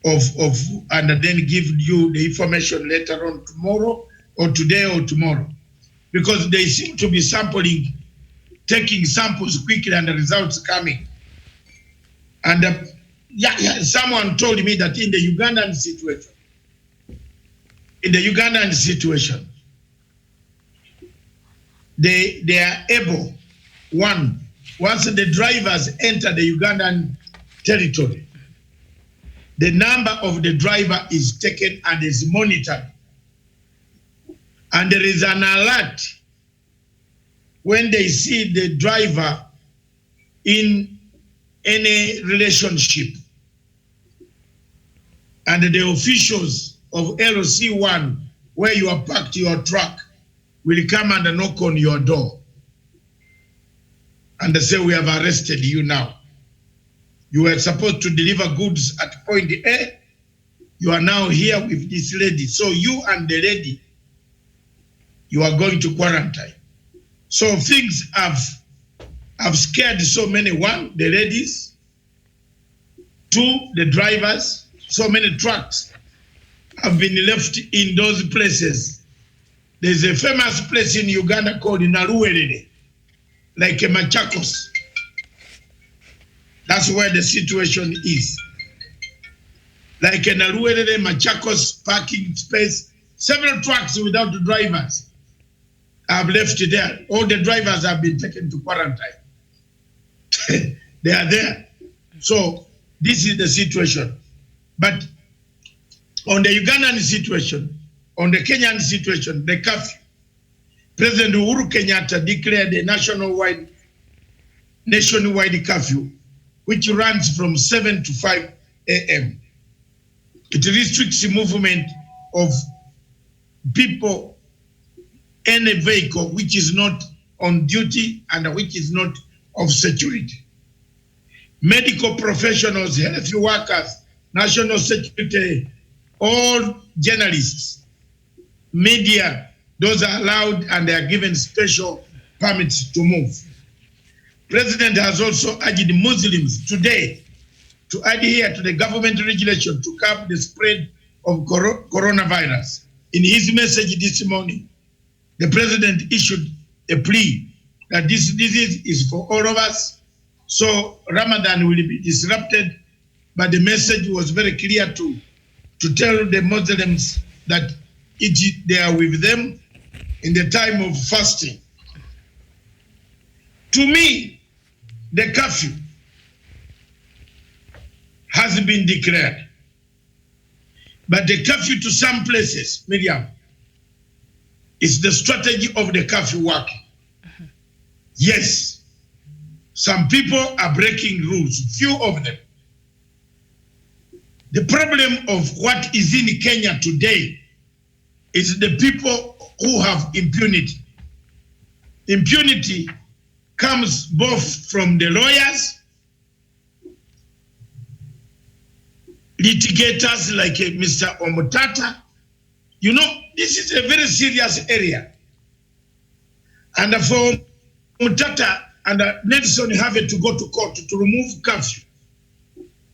of and then give you the information later on tomorrow or today or tomorrow, because they seem to be sampling, taking samples quickly and the results coming. And someone told me that in the Ugandan situation, they are able, once the drivers enter the Ugandan territory, the number of the driver is taken and is monitored. And there is an alert when they see the driver in any relationship. And the officials of LC1, where you have parked your truck, will come and knock on your door and they say, we have arrested you now. You were supposed to deliver goods at point A. You are now here with this lady. So you and the lady, you are going to quarantine. So things have scared so many. 1, the ladies. 2, the drivers. So many trucks have been left in those places. There's a famous place in Uganda called Naruwerere, like a Machakos. That's where the situation is. Like a Naruwerere, Machakos parking space, several trucks without drivers have left there. All the drivers have been taken to quarantine. They are there. So this is the situation. But on the Ugandan situation, on the Kenyan situation, the curfew, President Uhuru Kenyatta declared a nationwide curfew, which runs from 7 to 5 a.m. It restricts the movement of people in a vehicle which is not on duty and which is not of security. Medical professionals, health workers, national security, all journalists, media, those are allowed and they are given special permits to move. President has also urged Muslims today to adhere to the government regulation to curb the spread of coronavirus. In his message this morning, the president issued a plea that this disease is for all of us, so Ramadan will be disrupted, but the message was very clear to tell the Muslims that they are with them in the time of fasting. To me, the curfew has been declared. But the curfew to some places, Miriam, is the strategy of the curfew working. Yes, some people are breaking rules, few of them. The problem of what is in Kenya today is the people who have impunity. Impunity comes both from the lawyers, litigators like Mr. Omutata. You know, this is a very serious area. And for Omutata and Nelson have to go to court to remove curfew.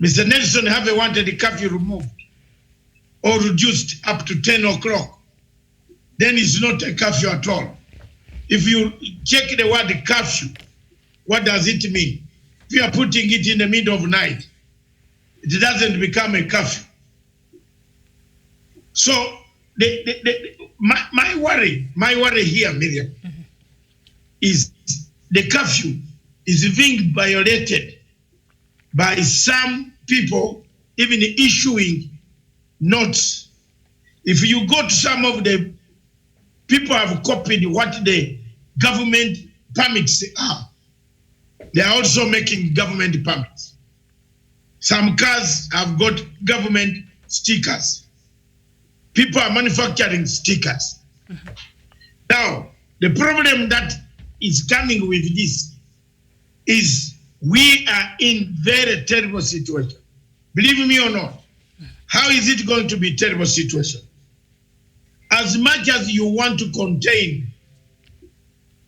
Mr. Nelson have wanted the curfew removed or reduced up to 10 o'clock. Then it's not a curfew at all. If you check the word curfew, what does it mean? If you are putting it in the middle of night, it doesn't become a curfew. So my worry here, Miriam, is the curfew is being violated by some people, even issuing notes. If you go to some of the people have copied what the government permits are, they are also making government permits. Some cars have got government stickers. People are manufacturing stickers. Now, the problem that is coming with this is we are in very terrible situation. Believe me or not, how is it going to be a terrible situation? As much as you want to contain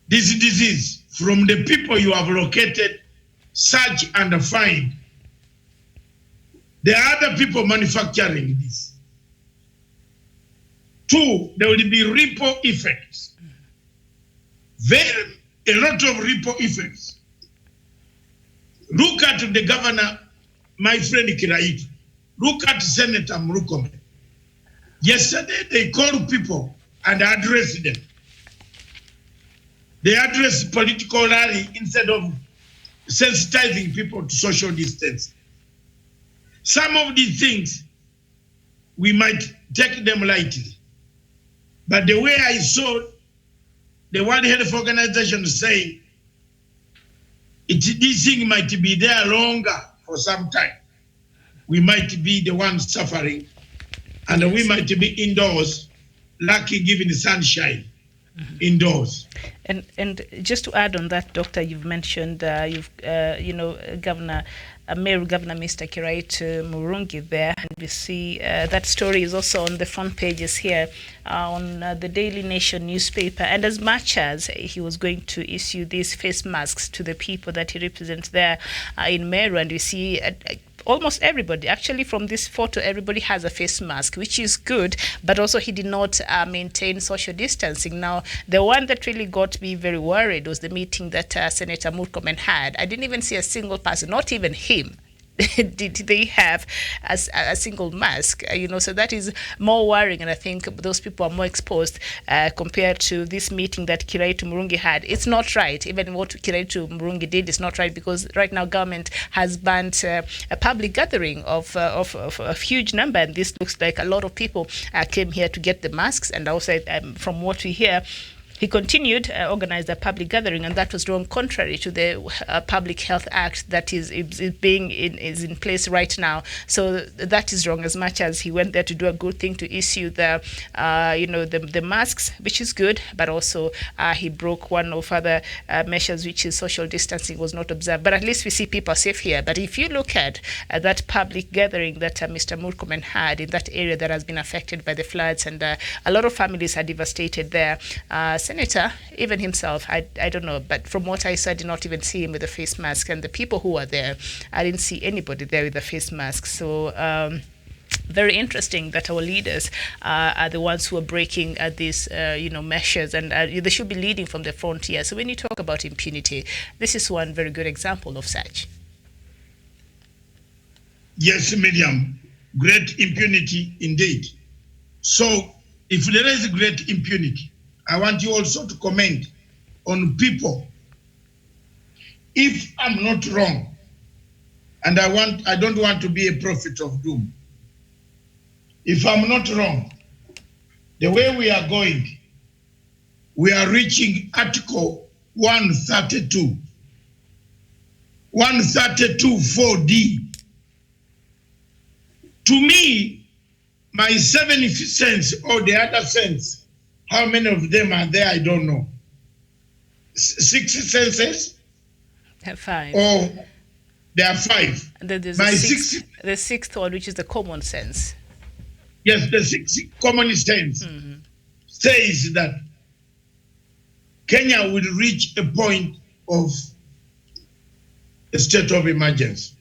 this disease from the people you have located, search and find, there are other people manufacturing this. Two, there will be ripple effects. A lot of ripple effects. Look at the governor, my friend Kiraitu. Look at Senator Murkomen. Yesterday, they called people and addressed them. They addressed political rally instead of sensitizing people to social distance. Some of these things, we might take them lightly. But the way I saw the World Health Organization saying, this thing might be there longer for some time. We might be the ones suffering, and we might be indoors, lucky given the sunshine indoors. And just to add on that, Doctor, you've mentioned Governor Mr. Kiraitu Murungi there, and we see that story is also on the front pages here on the Daily Nation newspaper. And as much as he was going to issue these face masks to the people that he represents there in Meru, and we see almost everybody, actually from this photo, everybody has a face mask, which is good, but also he did not maintain social distancing. Now, the one that really got me very worried was the meeting that Senator Murkomen had. I didn't even see a single person, not even him. Did they have a single mask? So that is more worrying, and I think those people are more exposed compared to this meeting that Kiraitu Murungi had. It's not right. Even what Kiraitu Murungi did is not right, because right now government has banned a public gathering of a huge number, and this looks like a lot of people came here to get the masks. And also, from what we hear, he continued, organized a public gathering, and that was wrong, contrary to the Public Health Act that is in place right now. So that is wrong. As much as he went there to do a good thing, to issue the masks, which is good, but also he broke one of other measures, which is social distancing was not observed. But at least we see people safe here. But if you look at that public gathering that Mr. Murkomen had in that area that has been affected by the floods, and a lot of families are devastated there. Senator, even himself, I don't know, but from what I saw, I did not even see him with a face mask. And the people who were there, I didn't see anybody there with a face mask. So very interesting that our leaders are the ones who are breaking these measures, and they should be leading from the frontier. So when you talk about impunity, this is one very good example of such. Yes, Miriam, great impunity indeed. So if there is great impunity, I want you also to comment on people. If I'm not wrong, and I don't want to be a prophet of doom. If I'm not wrong, the way we are going, we are reaching Article 132. 132 4D. To me, my 7th sense or the other sense, how many of them are there, I don't know. 6 senses? 5. Or there are 5. And then there's my the sixth one, which is the common sense. Yes, the 6th common sense says that Kenya will reach a point of a state of emergency.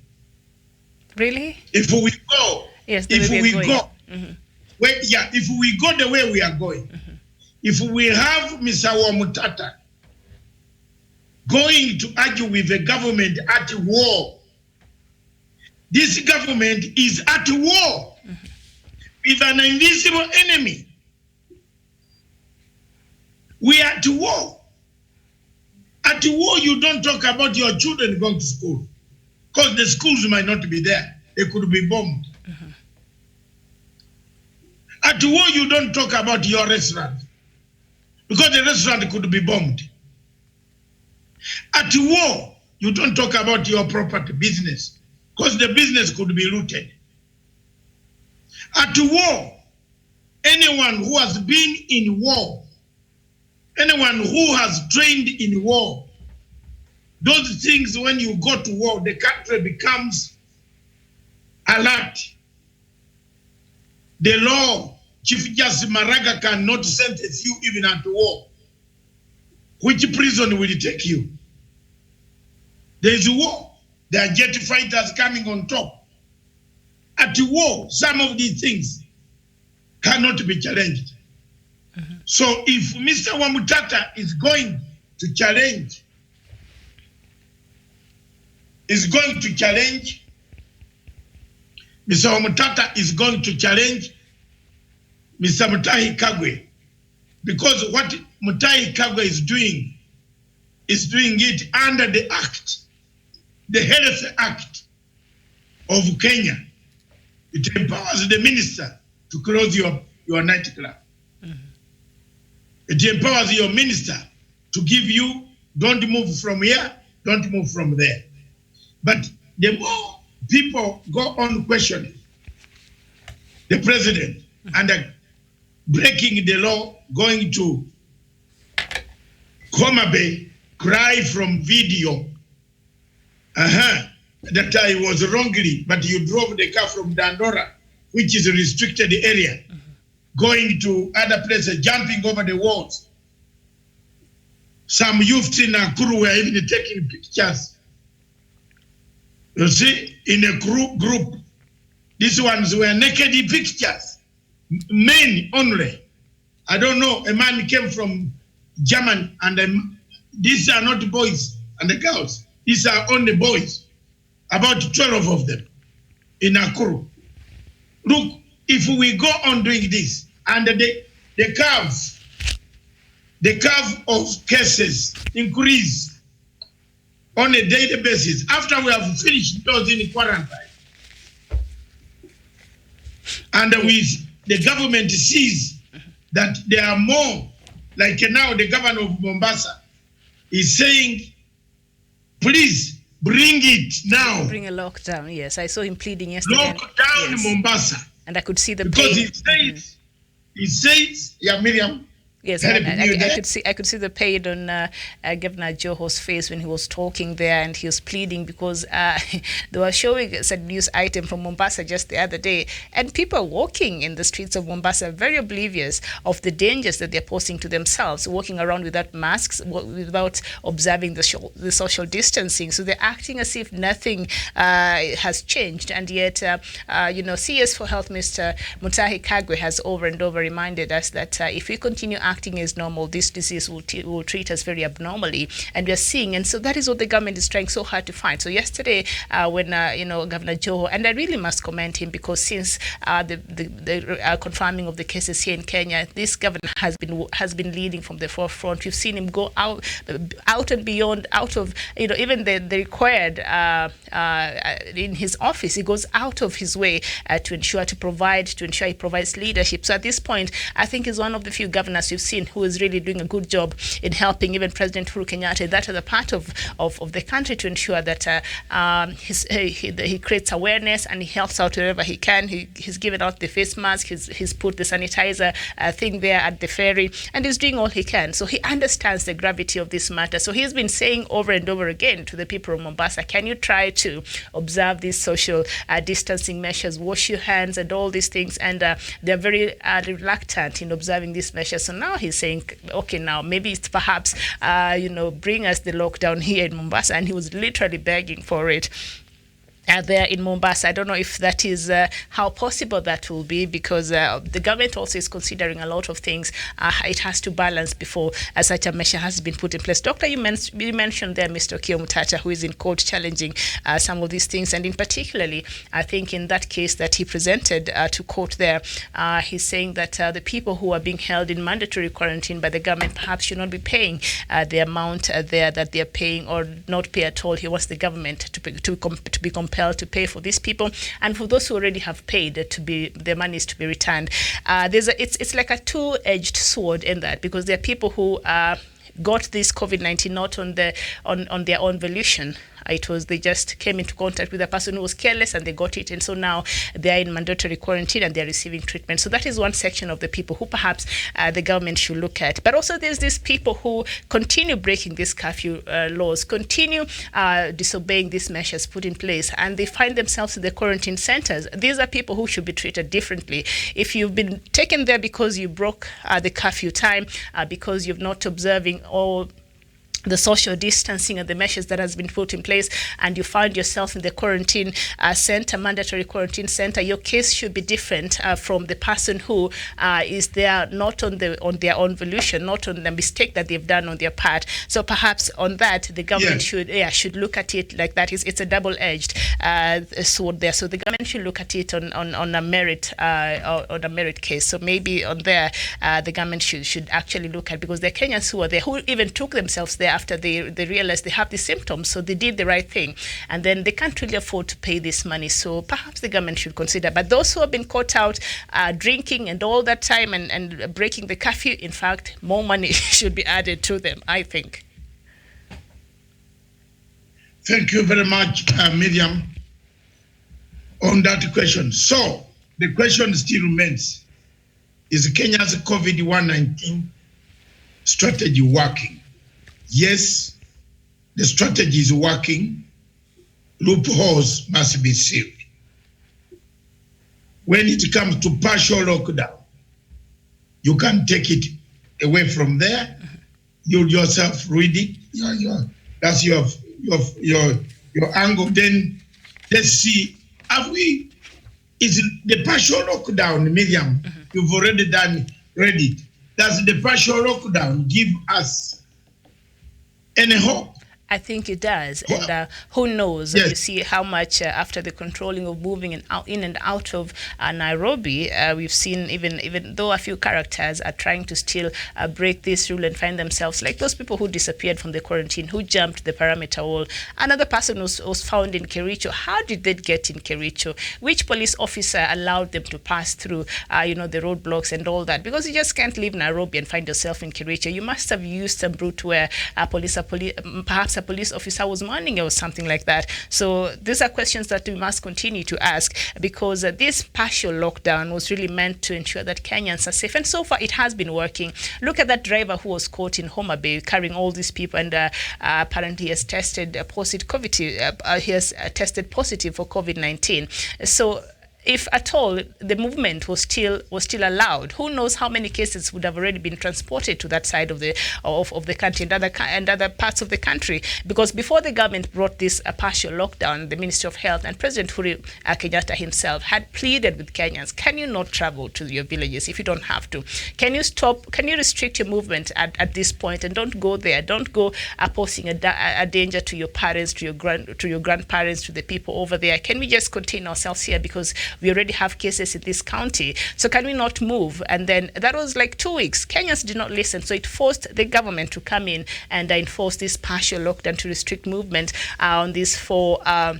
Really? If we go, yes, if we go, if we go the way we are going, if we have Mr. Wamutata going to argue with the government at war, this government is at war with an invisible enemy. We are at war. At war, you don't talk about your children going to school, because the schools might not be there. They could be bombed. At war, you don't talk about your restaurant, because the restaurant could be bombed. At war, you don't talk about your property business, because the business could be looted. At war, anyone who has been in war, anyone who has trained in war, those things, when you go to war, the country becomes alert. The law, Chief Justice Maraga cannot sentence you even at war. Which prison will it take you? There is war. There are jet fighters coming on top. At war, some of these things cannot be challenged. So if Mr. Wamutata is going to challenge, Mr. Wamutata is going to challenge Mr. Mutahi Kagwe, because what Mutahi Kagwe is doing it under the Act, the Health Act of Kenya. It empowers the minister to close your nightclub. It empowers your minister to give you, don't move from here, don't move from there. But the more people go on questioning the president and breaking the law, going to Homa Bay, cry from video, that I was wrongly, but you drove the car from Dandora, which is a restricted area, going to other places, jumping over the walls. Some youths in Nakuru were even taking pictures. You see, in a group, these ones were naked pictures, men only. I don't know, a man came from Germany, and these are not boys and the girls. These are only boys, about 12 of them in Nakuru. Look, if we go on doing this, and the curve of cases increase on a daily basis, after we have finished those in quarantine, and the government sees that there are more, like now the governor of Mombasa is saying, please bring it now. Bring a lockdown, yes. I saw him pleading yesterday. Lock down Mombasa. And I could see the because pain. He says, yeah, Miriam. Yes, I could see the pain on Governor Joho's face when he was talking there, and he was pleading because they were showing a news item from Mombasa just the other day, and people walking in the streets of Mombasa very oblivious of the dangers that they're posing to themselves, walking around without masks, without observing the social distancing. So they're acting as if nothing has changed, and yet, CS for Health Mr. Mutahi Kagwe has over and over reminded us that if we continue acting acting as normal, this disease will treat us very abnormally. And we are seeing, and so that is what the government is trying so hard to find. So yesterday, when Governor Joe, and I really must commend him, because since the confirming of the cases here in Kenya, this governor has been leading from the forefront. We've seen him go out and beyond, out of even the required in his office. He goes out of his way to ensure he provides leadership. So at this point, I think he's one of the few governors you've seen who is really doing a good job in helping even President Uhuru Kenyatta, that other part of the country, to ensure that he creates awareness and he helps out wherever he can. He's given out the face mask, he's put the sanitizer thing there at the ferry, and he's doing all he can. So he understands the gravity of this matter. So he's been saying over and over again to the people of Mombasa, can you try to observe these social distancing measures, wash your hands and all these things, and they're very reluctant in observing these measures. So now he's saying, okay, now maybe it's perhaps bring us the lockdown here in Mombasa, and he was literally begging for it. There in Mombasa. I don't know if that is how possible that will be, because the government also is considering a lot of things. It has to balance before such a measure has been put in place. Doctor, you mentioned there Mr. Kio Mutata, who is in court challenging some of these things, and in particularly, I think in that case that he presented to court there, he's saying that the people who are being held in mandatory quarantine by the government perhaps should not be paying the amount there that they're paying, or not pay at all. He wants the government to be compelled to pay for these people, and for those who already have paid, their money is to be returned. It's like a two-edged sword in that, because there are people who got this COVID-19 not on their own volition. They just came into contact with a person who was careless and they got it, and so now they're in mandatory quarantine and they're receiving treatment. So that is one section of the people who perhaps the government should look at. But also there's these people who continue breaking these curfew laws, continue disobeying these measures put in place, and they find themselves in the quarantine centers. These are people who should be treated differently. If you've been taken there because you broke the curfew time, because you're not observing all the social distancing and the measures that has been put in place, and you find yourself in the quarantine center, mandatory quarantine center, your case should be different from the person who is there not on their own volition, not on the mistake that they've done on their part. So perhaps on that, the government should look at it like that. It's a double-edged sword there. So the government should look at it on a merit case. So maybe on there, the government should actually look at, because there are Kenyans who are there who even took themselves there after they realized they have the symptoms, so they did the right thing, and then they can't really afford to pay this money. So perhaps the government should consider. But those who have been caught out drinking and all that time and breaking the curfew, in fact, more money should be added to them, I think. Thank you very much, Miriam, on that question. So the question still remains, is Kenya's COVID-19 strategy working? Yes, the strategy is working. Loopholes must be sealed. When it comes to partial lockdown, you can take it away from there. You yourself read it. That's your angle. Then let's see. Is the partial lockdown, Miriam? You've already read it. Does the partial lockdown give us any hope? I think it does, and who knows? Yes. You see how much after the controlling of moving in and out of Nairobi, we've seen even though a few characters are trying to still break this rule and find themselves like those people who disappeared from the quarantine, who jumped the perimeter wall. Another person was found in Kericho. How did they get in Kericho? Which police officer allowed them to pass through, the roadblocks and all that? Because you just can't leave Nairobi and find yourself in Kericho. You must have used some route where perhaps a police officer was manning or something like that. So these are questions that we must continue to ask, because this partial lockdown was really meant to ensure that Kenyans are safe, and so far it has been working. Look at that driver who was caught in Homa Bay carrying all these people, and apparently he has tested positive. He has tested positive for COVID-19. So if at all the movement was still allowed, who knows how many cases would have already been transported to that side of the country and other parts of the country. Because before the government brought this partial lockdown, the Ministry of Health and President Uhuru Kenyatta himself had pleaded with Kenyans, can you not travel to your villages if you don't have to? Can you restrict your movement at this point and don't go there? Don't go posing a danger to your parents, to your grandparents, to the people over there. Can we just contain ourselves here because we already have cases in this county? So can we not move? And then that was like 2 weeks. Kenyans did not listen, so it forced the government to come in and enforce this partial lockdown to restrict movement on these 4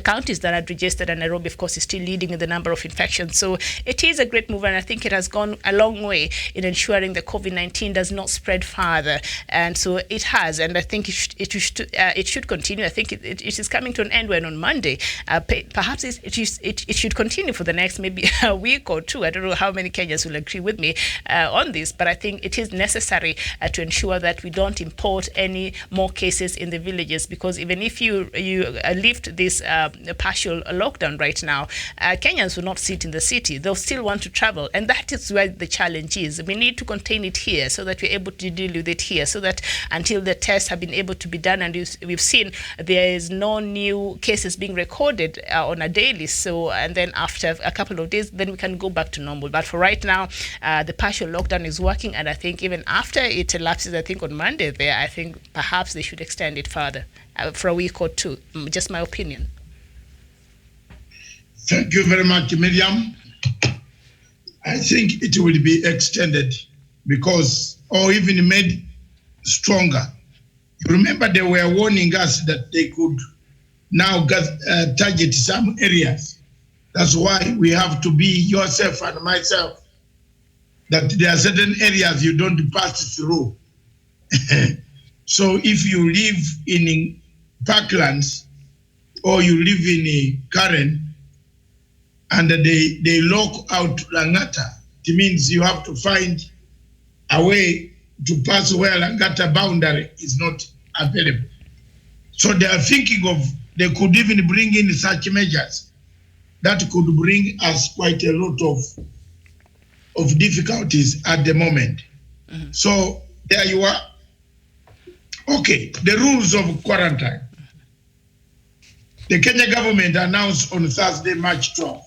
counties that had registered, and Nairobi, of course, is still leading in the number of infections. So it is a great move, and I think it has gone a long way in ensuring that COVID-19 does not spread further. And so it has, and I think it should continue. I think it is coming to an end when on Monday, perhaps it should continue for the next maybe a week or 2. I don't know how many Kenyans will agree with me on this, but I think it is necessary to ensure that we don't import any more cases in the villages, because even if you lift this partial lockdown right now, Kenyans will not sit in the city. They'll still want to travel, and that is where the challenge is. We need to contain it here so that we're able to deal with it here, so that until the tests have been able to be done, and we've seen there is no new cases being recorded on a daily, so and then after a couple of days, then we can go back to normal. But for right now, the partial lockdown is working, and I think even after it elapses, I think on Monday there, I think perhaps they should extend it further for a week or 2. Just my opinion. Thank you very much, Miriam. I think it will be extended because, or even made stronger. You remember they were warning us that they could now target some areas. That's why we have to be, yourself and myself, that there are certain areas you don't pass through. So if you live in Parklands or you live in Karen, and they lock out Langata, it means you have to find a way to pass where Langata boundary is not available. So they are thinking of, they could even bring in such measures that could bring us quite a lot of difficulties at the moment. Mm-hmm. So there you are. Okay, the rules of quarantine. The Kenya government announced on Thursday, March 12th,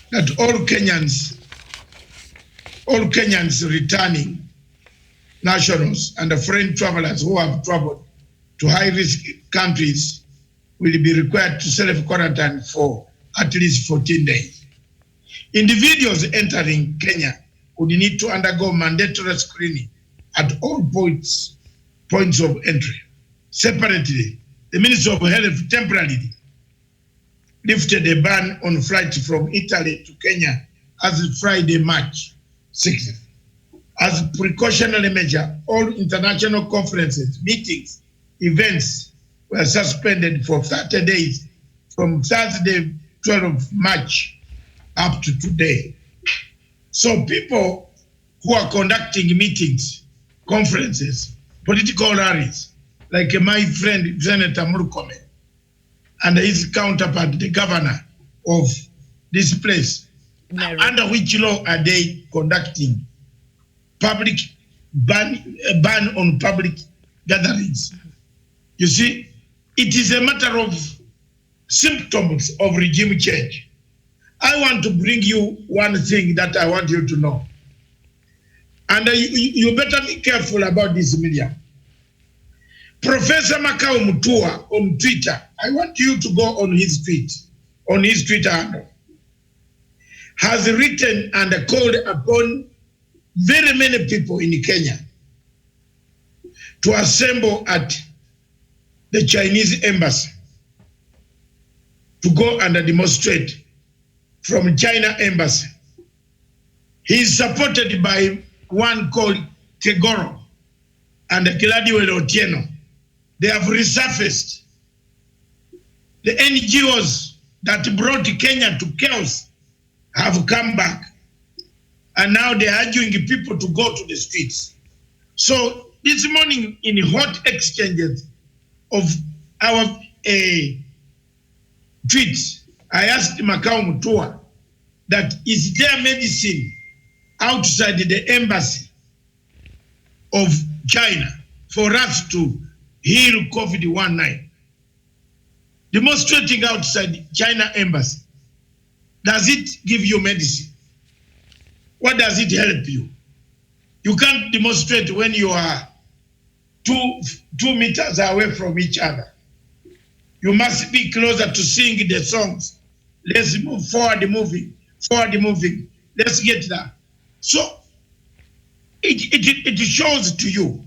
that all Kenyans returning nationals and foreign travelers who have traveled to high-risk countries will be required to self-quarantine for at least 14 days. Individuals entering Kenya would need to undergo mandatory screening at all points of entry. Separately, the Ministry of Health temporarily lifted a ban on flights from Italy to Kenya as of Friday, March 6th. As a precautionary measure, all international conferences, meetings, events were suspended for 30 days from Thursday, 12th March up to today. So people who are conducting meetings, conferences, political rallies, like my friend Senator Murkomen, and his counterpart, the governor of this place, under which law are they conducting public ban on public gatherings? You see, it is a matter of symptoms of regime change. I want to bring you one thing that I want you to know. And you better be careful about this media. Professor Makao Mutua on Twitter, I want you to go on his tweet, on his Twitter handle, has written and called upon very many people in Kenya to assemble at the Chinese embassy to go and demonstrate from China embassy. He is supported by one called Kegoro and Kiladiwele Otieno. They have resurfaced. The NGOs that brought Kenya to chaos have come back. And now they are urging people to go to the streets. So this morning, in hot exchanges of our tweets, I asked Makau Mutua that is there medicine outside the embassy of China for us to heal COVID-19? Demonstrating outside China embassy, does it give you medicine? What does it help you? You can't demonstrate when you are 2 meters away from each other. You must be closer to sing the songs. Let's move forward, moving. Let's get that. So it shows to you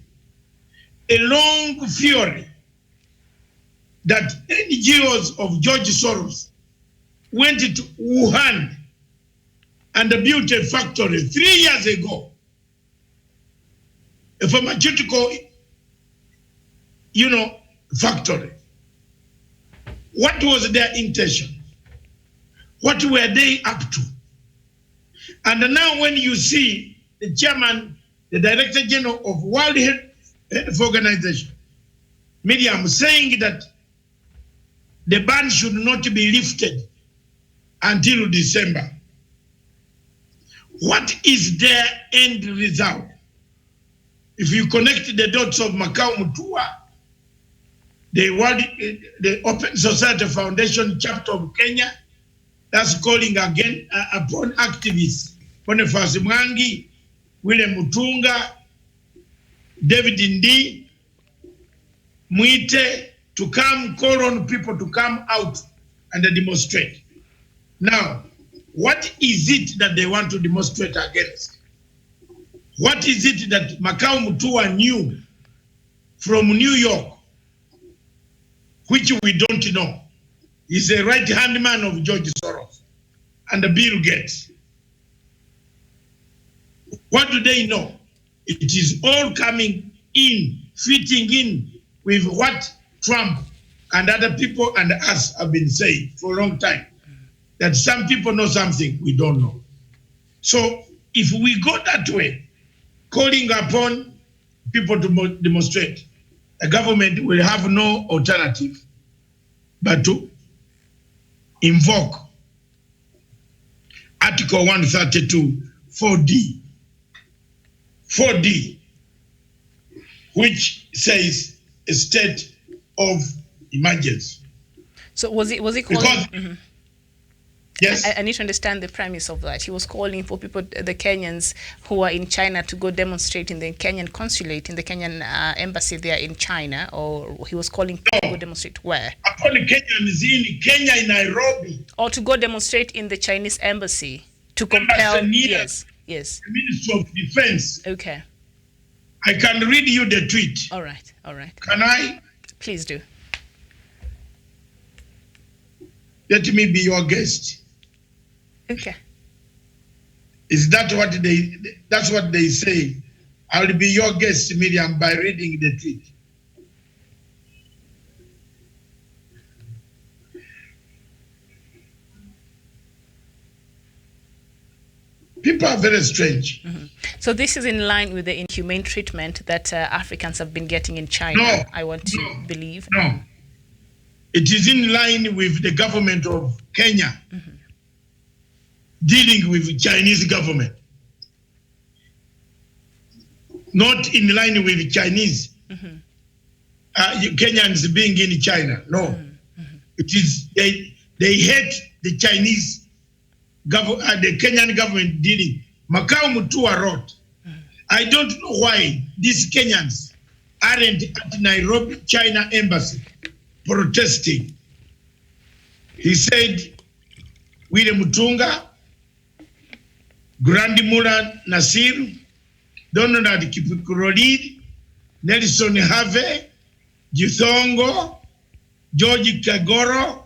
a long theory that NGOs of George Soros went to Wuhan and built a factory 3 years ago, a pharmaceutical, factory. What was their intention? What were they up to? And now when you see the chairman, the director general of World Health Organization, Miriam, saying that the ban should not be lifted until December. What is their end result? If you connect the dots of Makau Mutua, the Open Society Foundation chapter of Kenya, that's calling again upon activists, Boniface Mwangi, William Mutunga, David Ndi, Mwite, to come, call on people to come out and demonstrate. Now, what is it that they want to demonstrate against? What is it that Makau Mutua knew from New York, which we don't know? He's a right-hand man of George Soros and Bill Gates. What do they know? It is all coming in, fitting in with what Trump and other people and us have been saying for a long time. That some people know something we don't know. So if we go that way, calling upon people to demonstrate, the government will have no alternative but to invoke Article 132 4D, which says a state of emergency. So was he calling? Because, yes. I need to understand the premise of that. He was calling for people, the Kenyans who are in China, to go demonstrate in the Kenyan consulate, in the Kenyan embassy there in China, or he was calling people to go demonstrate where? Upon the Kenyans in Kenya, in Nairobi. Or to go demonstrate in the Chinese embassy to compel. Yes. The Ministry of Defense. Okay. I can read you the tweet. All right. Can I? Please do. Let me be your guest. Okay. Is that what that's what they say? I'll be your guest, Miriam, by reading the tweet. People are very strange. Mm-hmm. So this is in line with the inhumane treatment that Africans have been getting in China, No, I want to believe. No. It is in line with the government of Kenya dealing with the Chinese government. Not in line with the Chinese. Kenyans being in China. No. It is, they hate the Chinese the Kenyan government dealing. Makau Mutua wrote, I don't know why these Kenyans aren't at Nairobi, China embassy protesting. He said, William Mutunga, Grandi Mula Nasir, Donald Kipikurolid, Nelson Have, Jithongo, George Kagoro,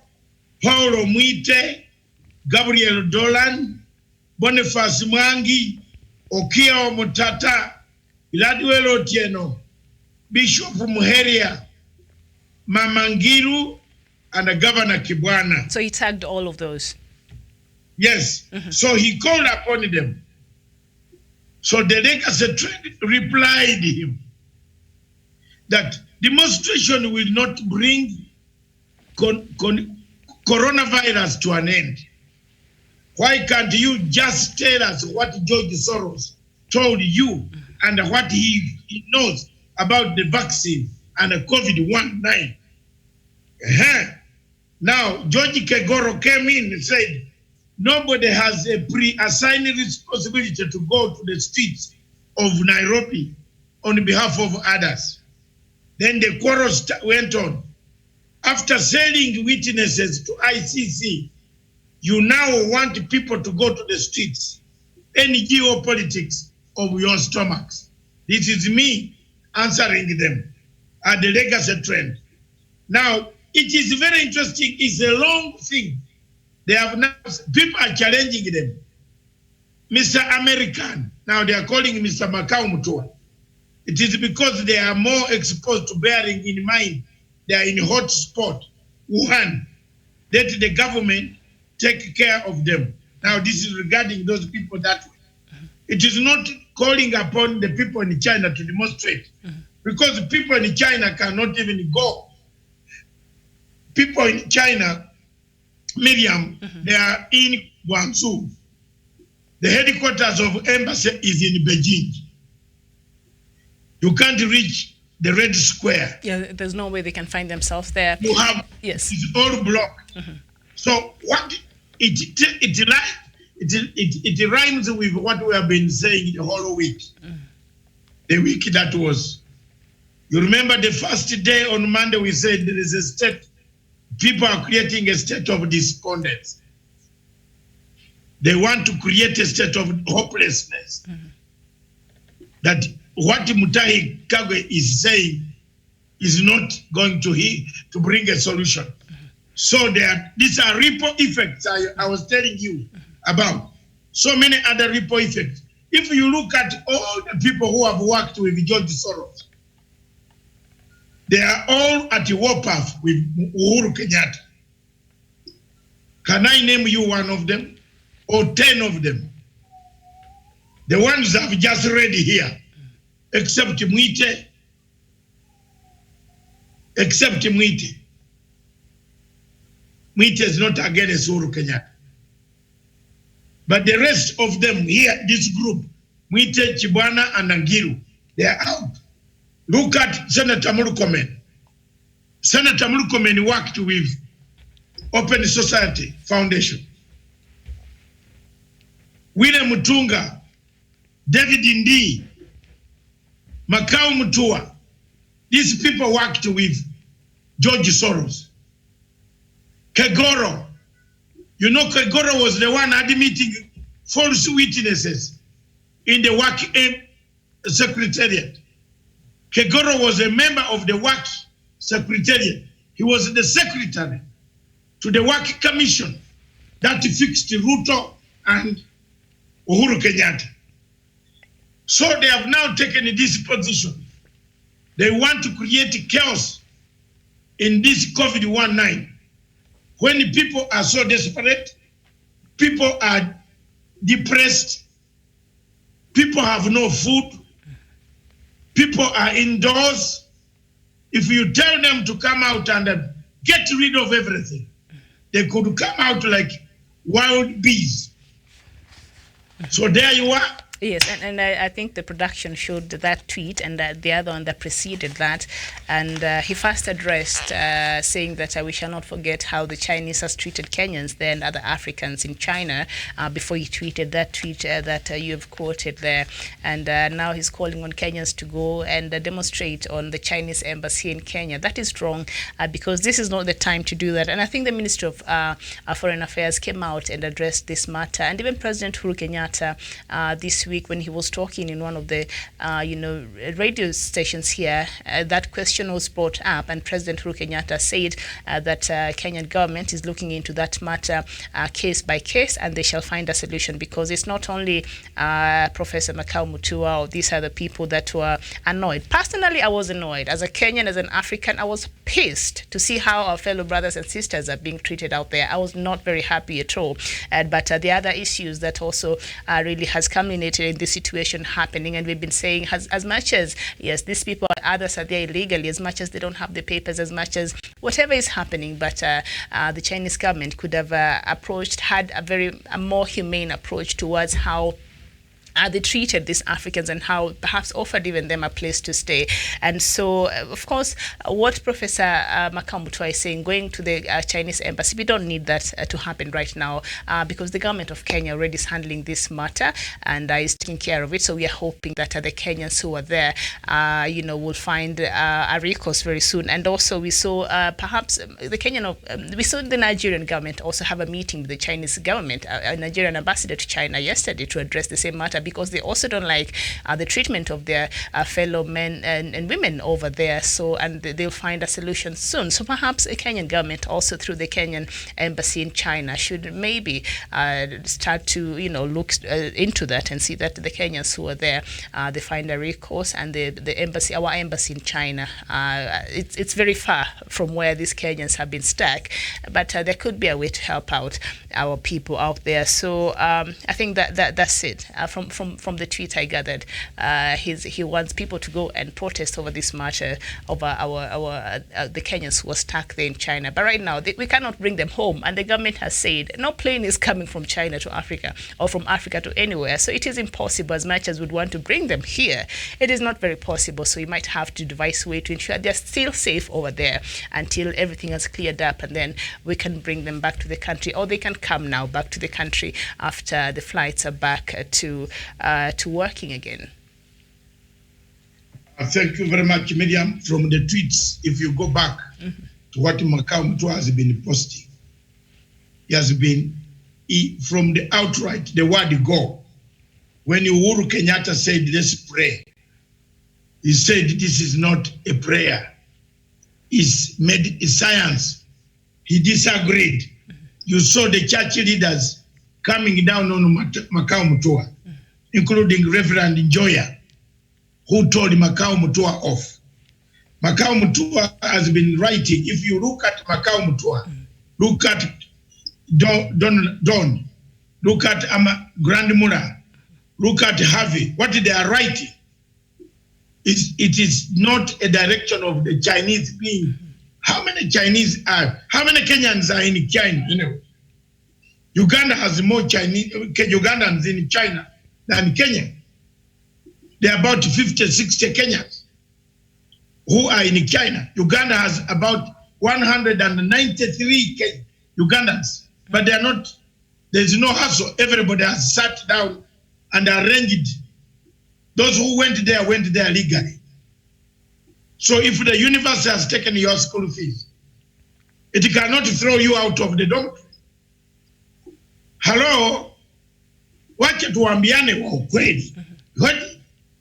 Paulo Mwite, Gabriel Dolan, Boniface Mwangi, Okia Mutata, Iladuelo Otieno, Bishop Muheria, Mamangiru, and Governor Kibwana. So he tagged all of those? Yes. So he called upon them. So the legacy replied him that demonstration will not bring coronavirus to an end? Why can't you just tell us what George Soros told you and what he knows about the vaccine and the COVID-19? Now, George Kegoro came in and said, nobody has a pre-assigned responsibility to go to the streets of Nairobi on behalf of others. Then the quarrel went on. After selling witnesses to ICC, you now want people to go to the streets. Any geopolitics of your stomachs. This is me answering them at the legacy trend. Now, it is very interesting. It's a long thing. They have now, people are challenging them. Mr. American, now they are calling Mr. Makau Mutua. It is because they are more exposed to bearing in mind they are in hot spot, Wuhan, that the government take care of them. Now this is regarding those people that way. It is not calling upon the people in China to demonstrate because people in China cannot even go. People in China, Miriam, they are in Guangzhou. The headquarters of embassy is in Beijing. You can't reach the Red Square. Yeah, there's no way they can find themselves there. You have, yes, it's all blocked. So what it rhymes with what we have been saying the whole week. The week that was. You remember the first day on Monday we said there is a state, people are creating a state of despondence. They want to create a state of hopelessness. That what Mutahi Kagwe is saying is not going to bring a solution. So these are ripple effects I was telling you about. So many other ripple effects. If you look at all the people who have worked with George Soros, they are all at the warpath with Uhuru Kenyatta. Can I name you one of them? Or 10 of them? The ones I've just read here. Except Mwite. Mwite is not against Uhuru Kenyatta. But the rest of them here, this group, Mwite, Chibwana, and Angiru, they are out. Look at Senator Murkomen. Senator Murkomen worked with Open Society Foundation. William Mutunga, David Indi, Makau Mutua. These people worked with George Soros. Kegoro. You know, Kegoro was the one admitting false witnesses in the work secretariat. Kegoro was a member of the work secretariat. He was the secretary to the work commission that fixed Ruto and Uhuru Kenyatta. So they have now taken this position. They want to create chaos in this COVID-19. When people are so desperate, people are depressed, people have no food, people are indoors. If you tell them to come out and get rid of everything, they could come out like wild bees. So there you are. Yes, and I think the production showed that tweet and the other one that preceded that. And he first addressed saying that we shall not forget how the Chinese has treated Kenyans there and other Africans in China before he tweeted that tweet that you have quoted there. And now he's calling on Kenyans to go and demonstrate on the Chinese embassy in Kenya. That is wrong because this is not the time to do that. And I think the Minister of Foreign Affairs came out and addressed this matter. And even President Uhuru Kenyatta this week when he was talking in one of the radio stations here, that question was brought up, and President Uhuru Kenyatta said that Kenyan government is looking into that matter case by case, and they shall find a solution, because it's not only Professor Makau Mutua or these other people that were annoyed. Personally, I was annoyed. As a Kenyan, as an African, I was pissed to see how our fellow brothers and sisters are being treated out there. I was not very happy at all. But the other issues that also really has come in it disappointed in this situation happening, and we've been saying as much as, yes, these people, others are there illegally, as much as they don't have the papers, as much as whatever is happening, but the Chinese government could have had a more humane approach towards how they treated these Africans and how perhaps offered even them a place to stay. And so, of course, what Professor Makau Mutua is saying, going to the Chinese embassy, we don't need that to happen right now because the government of Kenya already is handling this matter and is taking care of it. So we are hoping that the Kenyans who are there, will find a recourse very soon. And also we saw perhaps we saw the Nigerian government also have a meeting with the Chinese government, a Nigerian ambassador to China yesterday, to address the same matter, because they also don't like the treatment of their fellow men and women over there. So, and they'll find a solution soon. So perhaps a Kenyan government, also through the Kenyan embassy in China, should maybe start to, look into that and see that the Kenyans who are there, they find a recourse, and the embassy, our embassy in China, it's very far from where these Kenyans have been stuck, but there could be a way to help out our people out there. So I think that's it. From the tweet I gathered, he wants people to go and protest over this matter, over the Kenyans who are stuck there in China. But right now, we cannot bring them home, and the government has said no plane is coming from China to Africa or from Africa to anywhere. So it is impossible. As much as we'd want to bring them here, it is not very possible. So we might have to devise a way to ensure they're still safe over there until everything has cleared up, and then we can bring them back to the country, or they can come now back to the country after the flights are back to working again. Thank you very much, Miriam. From the tweets, if you go back to what Makau Mutua has been posting, he has been, from the outright, the word go. When Uhuru Kenyatta said, let's pray, he said this is not a prayer. It's science. He disagreed. You saw the church leaders coming down on Makau Mutua, including Reverend Njoya, who told Makau Mutua off. Makau Mutua has been writing. If you look at Makau Mutua, look at Don, look at Grand Mura, look at Harvey, what they are writing, it is not a direction of the Chinese being. How many Kenyans are in China? Uganda has more Ugandans in China than Kenya. There are about 50, 60 Kenyans who are in China. Uganda has about 193 Ugandans, but they are not. There's no hassle. Everybody has sat down and arranged. Those who went there legally. So if the university has taken your school fees, it cannot throw you out of the dormitory. Hello? Wacha tuambiane wa ukweli.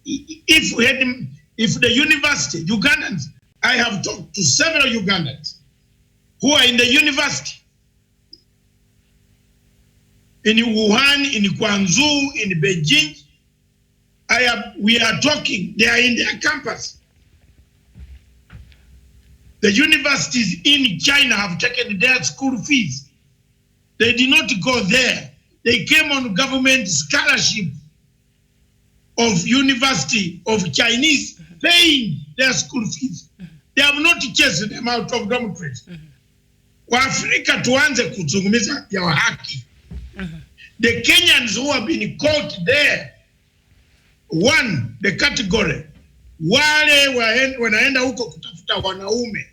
If the university, Ugandans, I have talked to several Ugandans who are in the university, in Wuhan, in Guangzhou, in Beijing. We are talking, they are in their campus. The universities in China have taken their school fees. They did not go there. They came on government scholarship of university of Chinese paying their school fees. They have not chased them out of dormitories. Waafrika tuanze kuzungumza ya haki. The Kenyans who have been caught there, one, the category, wale wanaenda huko kutafuta wanaume,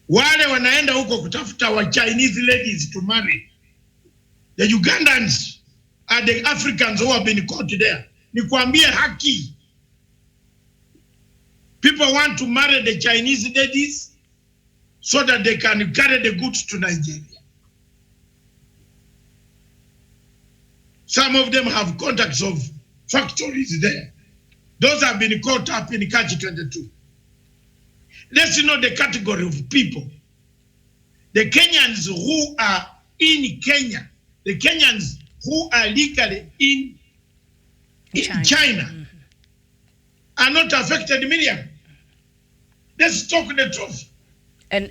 wale wanaenda huko kutafuta wa Chinese ladies to marry. The Ugandans are the Africans who have been caught there. Nikwambie haki. People want to marry the Chinese ladies so that they can carry the goods to Nigeria. Some of them have contacts of factories there. Those have been caught up in Catch-22. Let's know the category of people. The Kenyans who are in Kenya, the Kenyans who are legally in China are not affected, Miriam. Let's talk the truth. I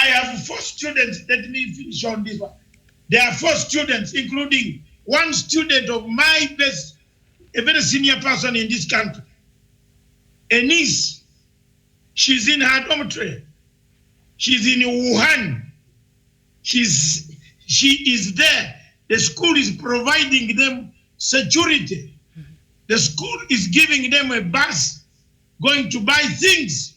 have 4 students. Let me finish on this one. There are 4 students, including one student of my best, a very senior person in this country, a niece, she's in her dormitory. She's in Wuhan. She is there. The school is providing them security. The school is giving them a bus, going to buy things.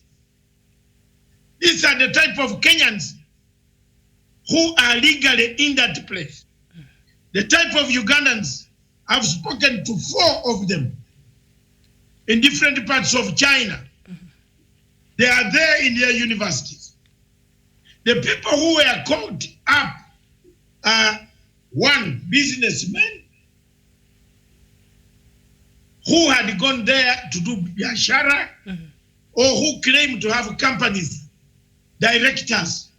These are the type of Kenyans who are legally in that place. The type of Ugandans, I've spoken to 4 of them in different parts of China. They are there in their universities. The people who were caught up are one, businessmen who had gone there to do biashara, or who claimed to have companies, directors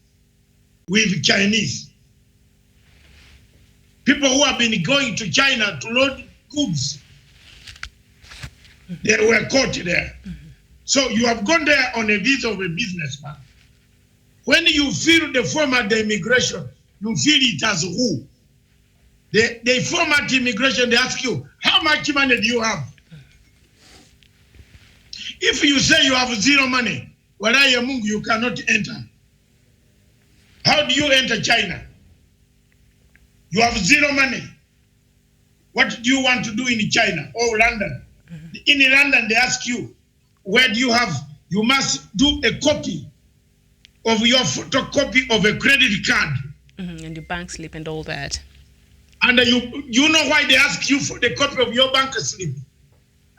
with Chinese. People who have been going to China to load goods, they were caught there. So you have gone there on a visa of a businessman. When you fill the form at the immigration, you fill it as who? They format immigration, they ask you, how much money do you have? If you say you have 0 money, you cannot enter. How do you enter China? You have 0 money. What do you want to do in China or London? In London, they ask you, where do you have? You must do a copy of your photocopy of a credit card. And your bank slip and all that. And you know why they ask you for the copy of your bank slip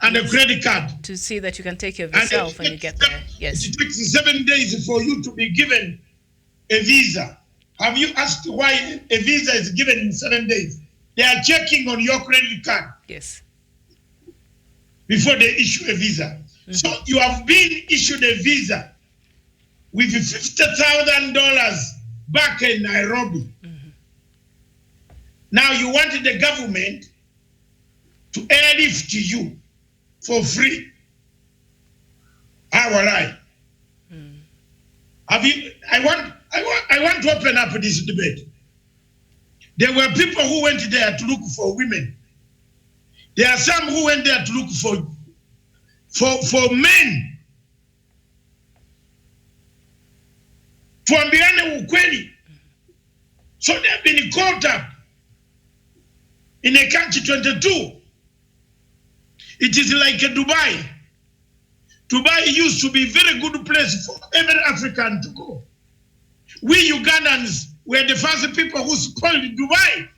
and a credit card? To see that you can take care of yourself when you get there. Yes. It takes 7 days for you to be given a visa. Have you asked why a visa is given in 7 days? They are checking on your credit card. Yes. Before they issue a visa. So you have been issued a visa with $50,000 back in Nairobi. Now you want the government to airlift you for free. How will I? Have you? I want to open up this debate. There were people who went there to look for women. There are some who went there to look for men. Tuambiane ukweli. So they have been caught up in a country 22. It is like a Dubai. Dubai used to be a very good place for every African to go. We Ugandans were the first people who spoiled Dubai.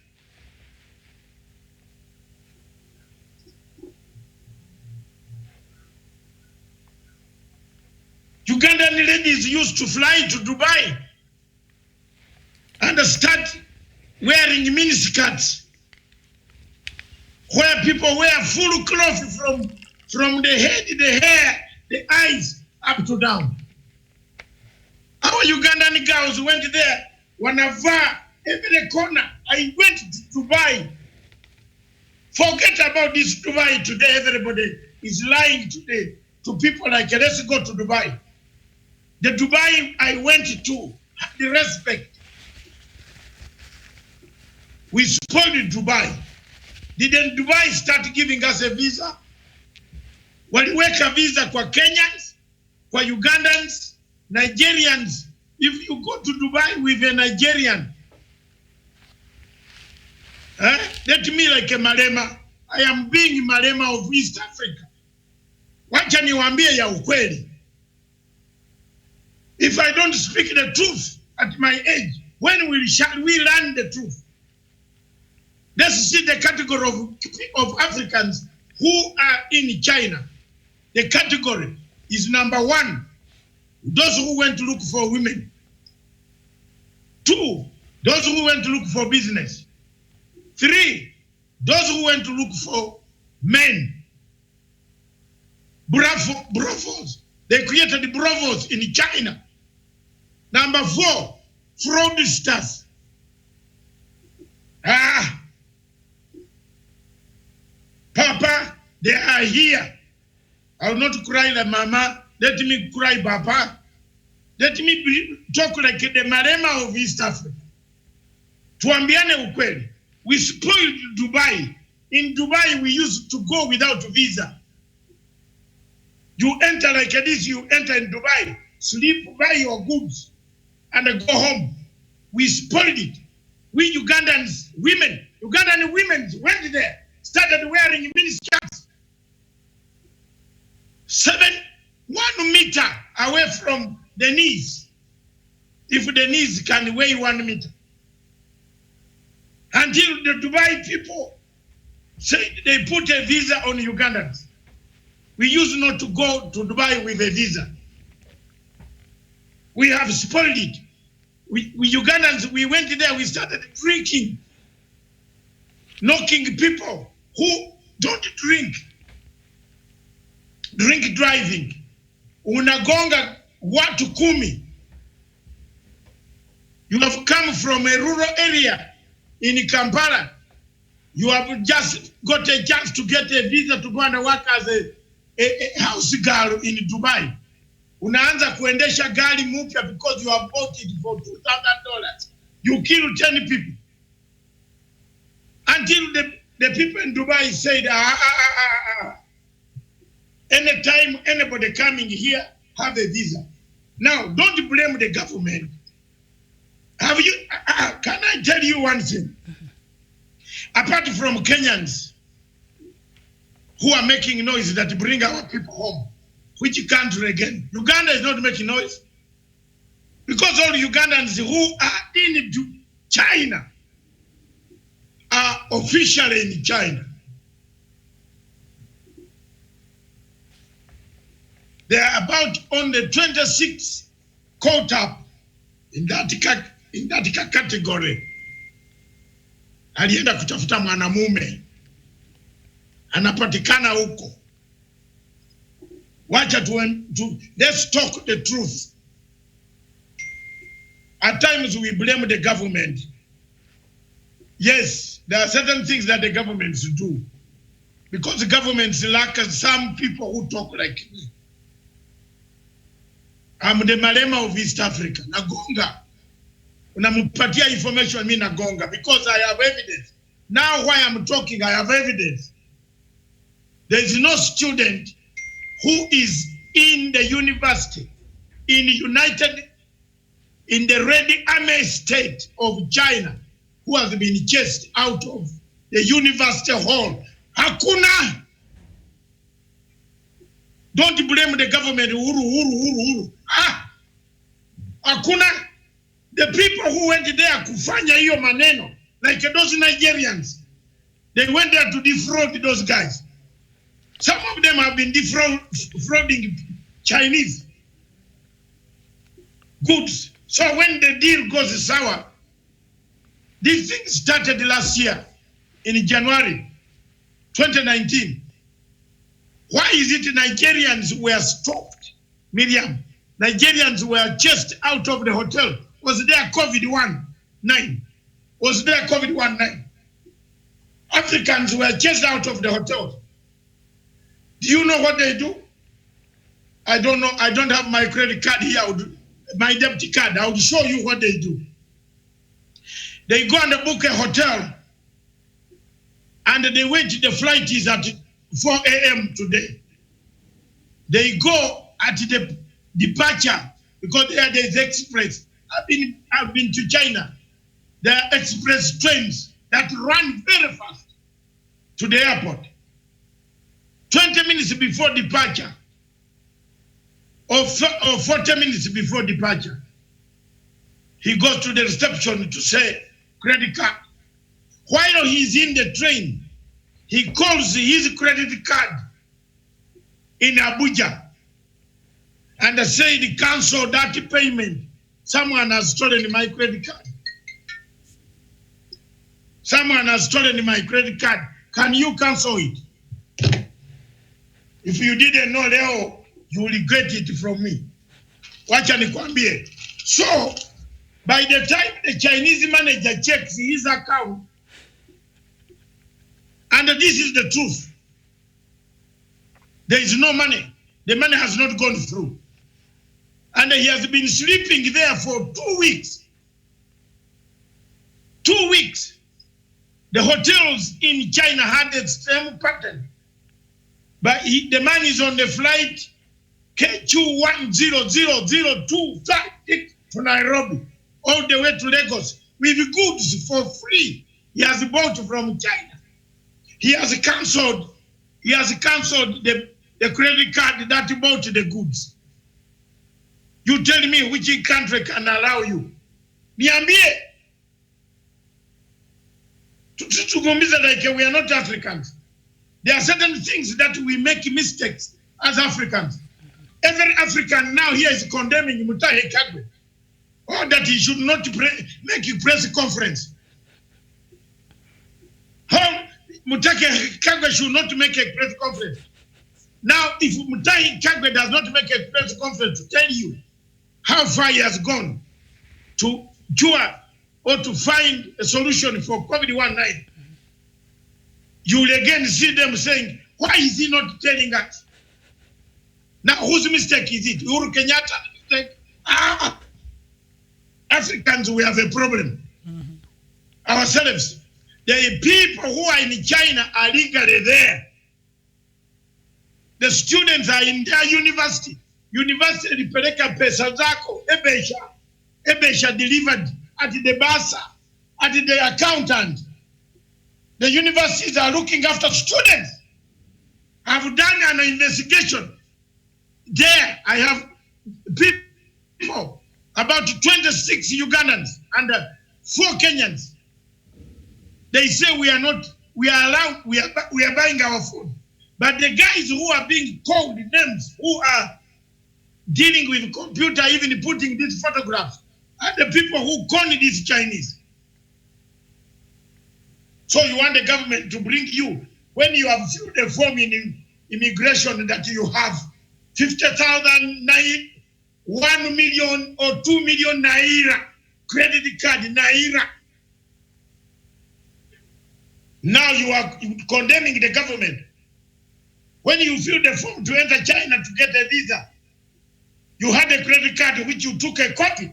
Ugandan ladies used to fly to Dubai and start wearing miniskirts, where people wear full clothes from the head, the hair, the eyes, up to down. Our Ugandan girls went there, wanavaa every corner. I went to Dubai. Forget about this Dubai today. Everybody is lying today to people like, let's go to Dubai. The Dubai I went to had the respect. We spoiled Dubai. Didn't Dubai start giving us a visa? Waliweka visa kwa Kenyans, kwa Ugandans, Nigerians. If you go to Dubai with a Nigerian, let me like a Malema. I am being Malema of East Africa. Wacha niwaambie ya ukweli. If I don't speak the truth at my age, when shall we learn the truth? Let's see the category of Africans who are in China. The category is number 1, those who went to look for women. 2, those who went to look for business. 3, those who went to look for men. Bravos. They created bravos in China. Number 4, fraudsters. Papa, they are here. I will not cry like mama. Let me cry, Papa. Let me talk like the Malema of East Africa. Tuambiane ukweli. We spoiled Dubai. In Dubai, we used to go without visa. You enter like this, you enter in Dubai, sleep, buy your goods, and go home. We spoiled it. We Ugandan women went there, started wearing miniskirts. 1 meter away from the knees. If the knees can weigh 1 meter. Until the Dubai people say they put a visa on Ugandans. We used not to go to Dubai with a visa. We have spoiled it. We Ugandans, we went there, we started drinking, knocking people who don't drink driving. Unagonga watu 10. You have come from a rural area in Kampala. You have just got a chance to get a visa to go and work as a house girl in Dubai. Unaanza kuendesha gari mpya because you have bought it for $2,000. You kill 10 people. Until the people in Dubai said, anytime anybody coming here, have a visa. Now, don't blame the government. Have you? Can I tell you one thing? Apart from Kenyans who are making noise that bring our people home, which country again? Uganda is not making noise. Because all Ugandans who are in China are officially in China. They are about on the 26th caught up in that category. Alienda kutafuta mwanamume, anapatikana huko. Wacha let's talk the truth. At times we blame the government. Yes, there are certain things that the governments do. Because the governments lack some people who talk like me. I'm the Malema of East Africa. Nagonga. Unamupatia information me nagonga because I have evidence. Now why I'm talking, I have evidence. There is no student who is in the university in the Red Army state of China who has been chased out of the university hall. Hakuna. Don't blame the government. Hakuna. The people who went there kufanya hiyo maneno, like those Nigerians, they went there to defraud those guys. Some of them have been defrauding Chinese goods. So when the deal goes sour, this thing started last year in January 2019. Why is it Nigerians were stopped, Miriam? Nigerians were chased out of the hotel. Was there COVID-19? Was there COVID-19? Africans were chased out of the hotel. Do you know what they do? I don't know. I don't have my credit card here. My debit card. I will show you what they do. They go and book a hotel. And they wait. The flight is at 4 a.m. today. They go at the departure because there is express. I've been to China. There are express trains that run very fast to the airport. 20 minutes before departure or 40 minutes before departure, he goes to the reception to say credit card. While he's in the train, he calls his credit card in Abuja and said, cancel that payment. Someone has stolen my credit card. Someone has stolen my credit card. Can you cancel it? If you didn't know, Leo, you will regret it from me. Wacha nikwambie. So, by the time the Chinese manager checks his account, and this is the truth, there is no money. The money has not gone through. And he has been sleeping there for 2 weeks. 2 weeks. The hotels in China had the same pattern. But the man is on the flight KQ10002 to Nairobi, all the way to Lagos, with goods for free. He has bought from China. He has cancelled the credit card that bought the goods. You tell me which country can allow you? Niambie. Like we are not Africans. There are certain things that we make mistakes as Africans. Every African now here is condemning Mutahi Kagwe. Or that he should not make a press conference. How Mutahi Kagwe should not make a press conference. Now, if Mutahi Kagwe does not make a press conference to tell you how far he has gone to cure or to find a solution for COVID-19, you will again see them saying, why is he not telling us? Now, whose mistake is it? Uhuru Kenyatta's mistake? Africans, we have a problem. Ourselves. The people who are in China are legally there. The students are in their university. University lipeleka pesa zako, Ebesha delivered at the bursar, at the accountant. The universities are looking after students. I've done an investigation. There, I have people, about 26 Ugandans and 4 Kenyans. They say we are buying our food. But the guys who are being called names, who are dealing with computer, even putting these photographs, are the people who con these Chinese. So you want the government to bring you, when you have filled a form in immigration that you have 50,000 naira, 1 million or 2 million naira, credit card naira. Now you are condemning the government. When you fill the form to enter China to get a visa, you had a credit card which you took a copy.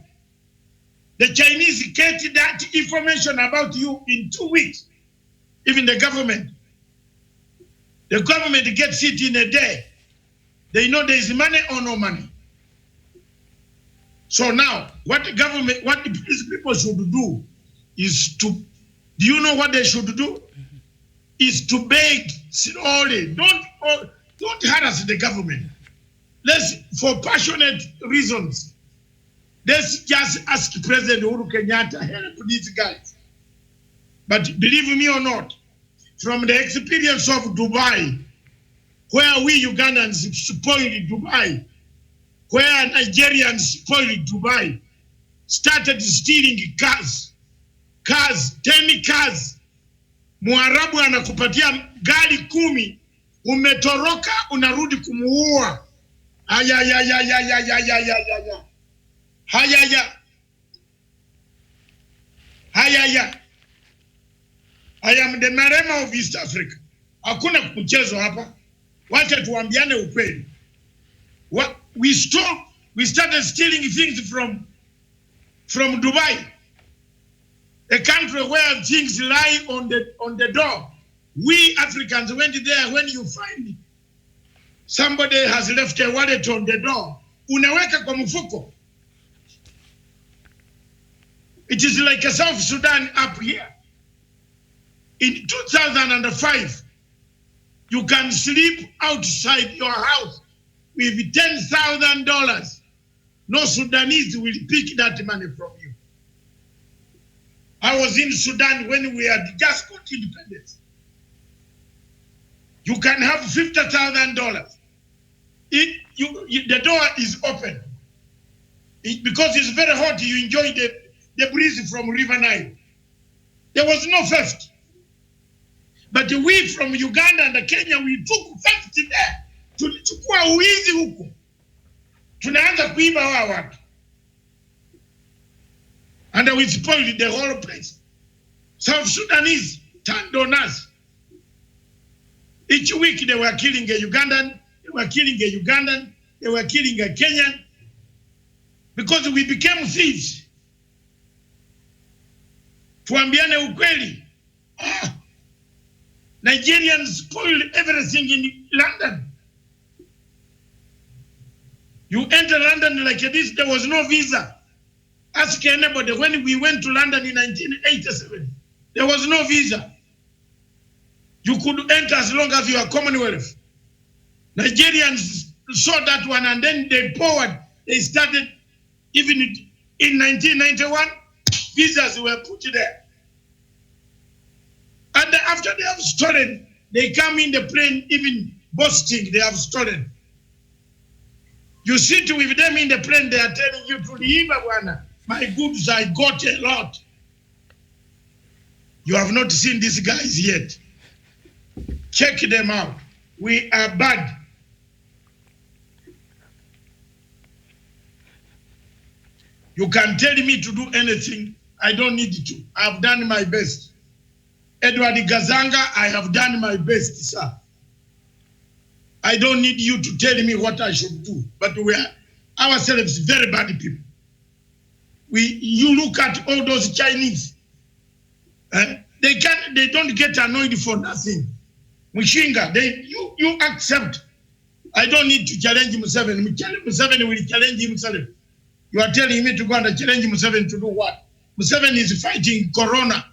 The Chinese get that information about you in 2 weeks. Even the government. The government gets it in a day. They know there is money or no money. So now, what these people should do is to, do you know what they should do? Is to beg slowly. Don't harass the government. For passionate reasons, let's just ask President Uhuru Kenyatta, help these guys. But believe me or not, from the experience of Dubai, where we Ugandans spoiled Dubai, where Nigerians spoiled Dubai, started stealing cars, 10 cars. Muarabu anakupatia gari 10, umetoroka unarudi kumuua. I am the Marema of East Africa. Hakuna mchezo hapa. Wacha tuambiane ukweli. We started stealing things from Dubai, a country where things lie on the door. We Africans went there. When you find somebody has left a wallet on the door, unaweka kwa mfuko. It is like a South Sudan up here. In 2005, you can sleep outside your house with $10,000. No Sudanese will pick that money from you. I was in Sudan when we had just got independence. You can have $50,000. The door is open. Because it's very hot, you enjoy the breeze from River Nile. There was no theft. But we from Uganda and Kenya, we took theft there. Tulichukua uizi huku. Tunaanza kuiba wa watu. And we spoiled the whole place. South Sudanese turned on us. Each week they were killing a Ugandan, they were killing a Ugandan, they were killing a Kenyan. Because we became thieves. Tuambiane ukweli. Nigerians spoiled everything in London. You enter London like this, there was no visa. Ask anybody, when we went to London in 1987, there was no visa. You could enter as long as you are Commonwealth. Nigerians saw that one and then they forward. They started, even in 1991, visas were put there. And after they have stolen, they come in the plane, even boasting they have stolen. You sit with them in the plane, they are telling you, to my goods, I got a lot. You have not seen these guys yet. Check them out. We are bad. You can tell me to do anything. I don't need to. I've done my best. Edward Gazanga, I have done my best, sir. I don't need you to tell me what I should do. But we are ourselves very bad people. You look at all those Chinese. They don't get annoyed for nothing. Mushinga, you accept. I don't need to challenge Museveni. Museveni will challenge himself. You are telling me to go and challenge Museveni to do what? Museveni is fighting Corona.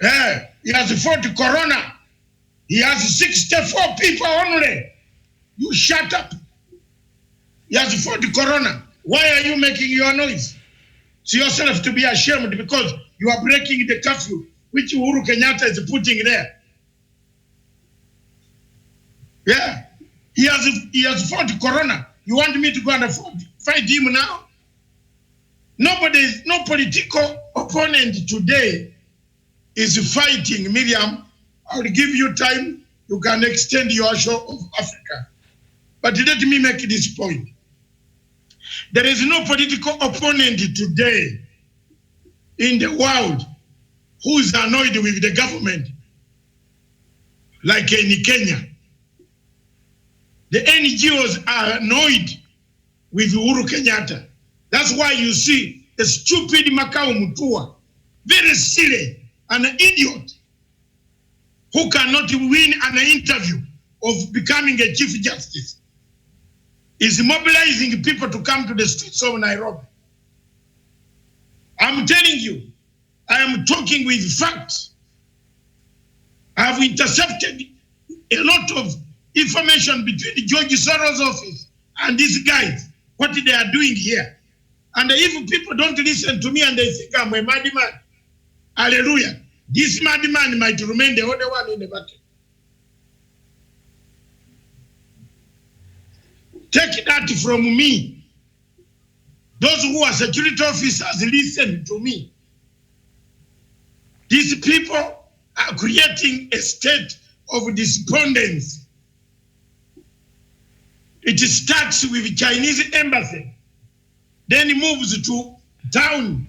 He has fought Corona. He has 64 people only. You shut up. He has fought Corona. Why are you making your noise? See yourself to be ashamed because you are breaking the curfew which Uhuru Kenyatta is putting there. Yeah. He has fought Corona. You want me to go and fight him now? No political opponent today is fighting. Miriam, I'll give you time. You can extend your show of Africa. But let me make this point. There is no political opponent today in the world who is annoyed with the government like in Kenya. The NGOs are annoyed with Uhuru Kenyatta. That's why you see the stupid Makau Mutua, very silly, an idiot, who cannot win an interview of becoming a Chief Justice, is mobilizing people to come to the streets of Nairobi. I'm telling you, I am talking with facts. I have intercepted a lot of information between George Soros' office and these guys, what they are doing here. And if people don't listen to me and they think I'm a madman, hallelujah, this madman might remain the only one in the battle. Take that from me. Those who are security officers, listen to me. These people are creating a state of despondence. It starts with Chinese embassy, then it moves to town,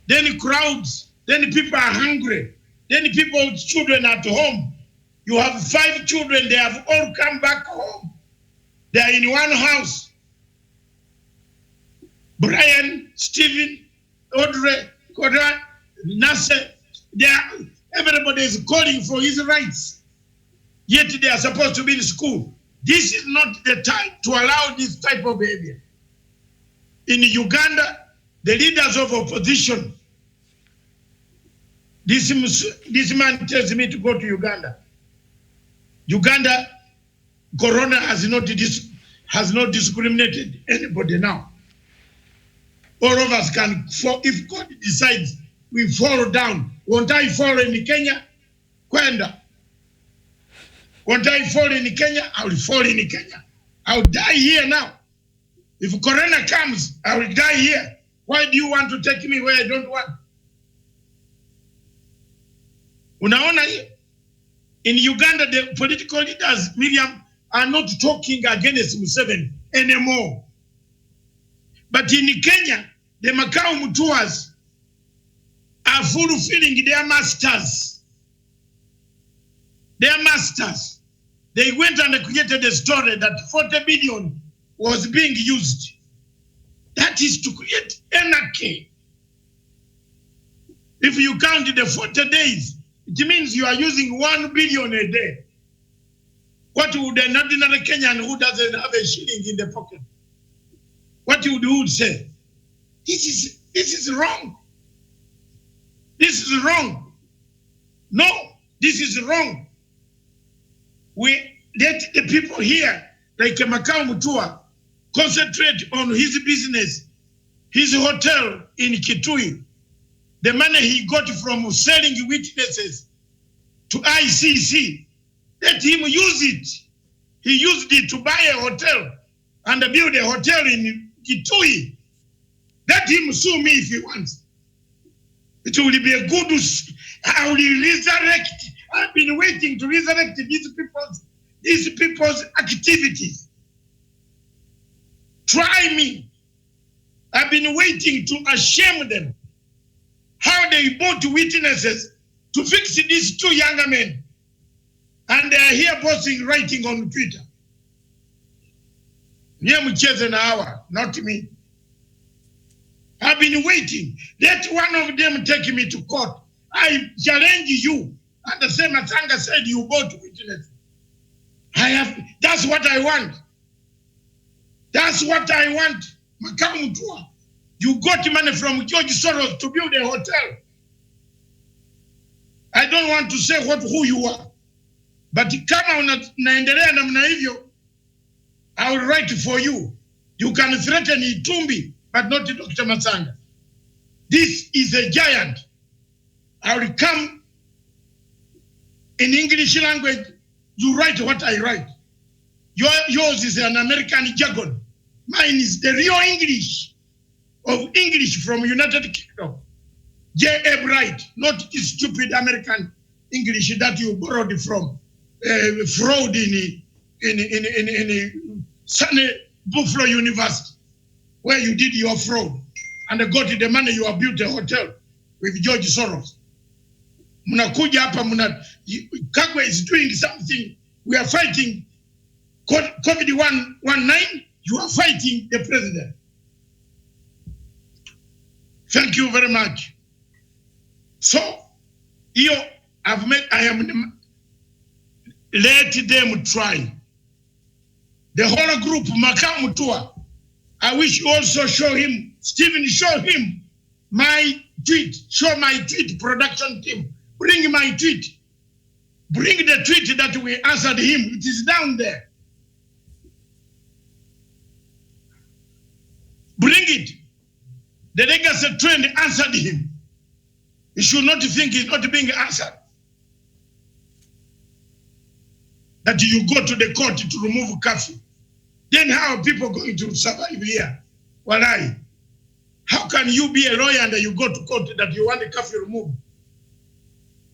then it crowds, then people are hungry, then people with children at home. You have 5 children, they have all come back home. They are in one house. Brian, Stephen, Audrey, Koda, Nasser, everybody is calling for his rights. Yet they are supposed to be in school. This is not the time to allow this type of behavior. In Uganda, the leaders of opposition, this man tells me to go to Uganda. Uganda, Corona has not discriminated anybody now. All of us can fall. If God decides we fall down, won't I fall in Kenya? Kwenda. Won't I fall in Kenya? I will fall in Kenya. I will die here now. If Corona comes, I will die here. Why do you want to take me where I don't want? Unaona here? In Uganda, the political leaders, Miriam, are not talking against Museveni anymore. But in Kenya, the Makau Mutuas are fulfilling their masters. Their masters. They went and created a story that 40 billion was being used. That is to create anarchy. If you count the 40 days, it means you are using 1 billion a day. What would an ordinary Kenyan who doesn't have a shilling in the pocket, what would you say? This is wrong. This is wrong. No, this is wrong. We let the people here, like Makau Mutua, concentrate on his business, his hotel in Kitui, the money he got from selling witnesses to ICC. Let him use it. He used it to buy a hotel and build a hotel in Kitui. Let him sue me if he wants. It will be a good. I will resurrect. I've been waiting to resurrect these people's activities. Try me. I've been waiting to shame them. How they bought witnesses to fix these 2 younger men. And they are here posting, writing on Twitter. An hour, not me. I've been waiting. Let one of them take me to court. I challenge you. And the same Matanga said you bought witnesses. That's what I want. That's what I want. Makamu Tua. You got money from George Soros to build a hotel. I don't want to say who you are. But kama unaendelea namna hivyo, I will write for you. You can threaten Itumbi, but not Dr. Masanga. This is a giant. I will come in English language. You write what I write. Yours is an American jargon. Mine is the real English of English from United Kingdom. J.A. Bright, not this stupid American English that you borrowed from fraud in Sunny Buffalo University, where you did your fraud and got the money you have built a hotel with George Soros. Mnakuja hapa Kagwe is doing something. We are fighting COVID-19. You are fighting the president. Thank you very much. So, let them try. The whole group, Makamu Tua, I wish you also show him, Stephen, show him my tweet, show my tweet production team. Bring my tweet. Bring the tweet that we answered him. It is down there. Bring it. The legacy trend answered him. You should not think he's not being answered. That you go to the court to remove curfew. Then how are people going to survive here? Walai. How can you be a lawyer and you go to court that you want the curfew removed?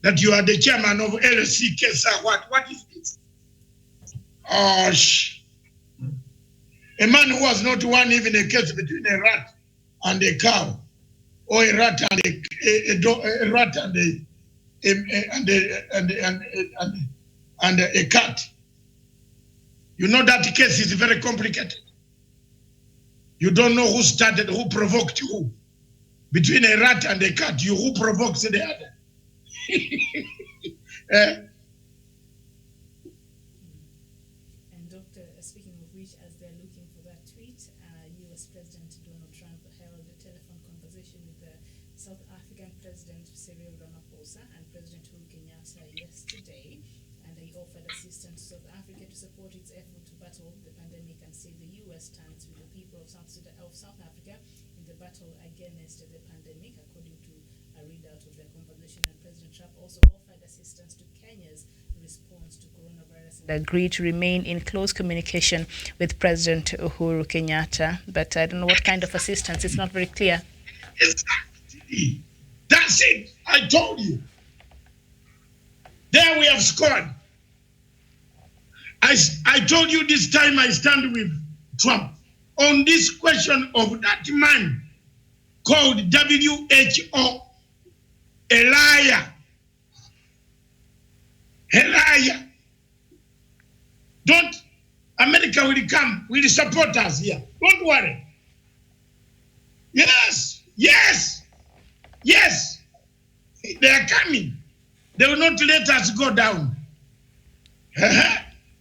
That you are the chairman of LSC case? What is this? Oh, a man who has not won even a case between a rat and a cow, or a rat and a rat and a cat. You know that case is very complicated. You don't know who started, who provoked who. Between a rat and a cat, who provokes the other. And Doctor, speaking of which, as they're looking for that tweet, US President Donald Trump held a telephone conversation with the South African President Cyril Ramaphosa and President Uhuru Kenyatta yesterday, and they offered assistance to South Africa to support its effort to battle the pandemic and say the US stands with the people of South Africa in the battle against the pandemic, according to a readout of their conversation. And President Trump also offered assistance to Kenya's response to coronavirus and agreed to remain in close communication with President Uhuru Kenyatta. But I don't know what kind of assistance. It's not very clear. Exactly. That's it. I told you. There we have scored. I told you this time I stand with Trump on this question of that man called WHO, a liar. A liar. Don't, America will come, will support us here. Don't worry. Yes, yes, yes. They are coming. They will not let us go down.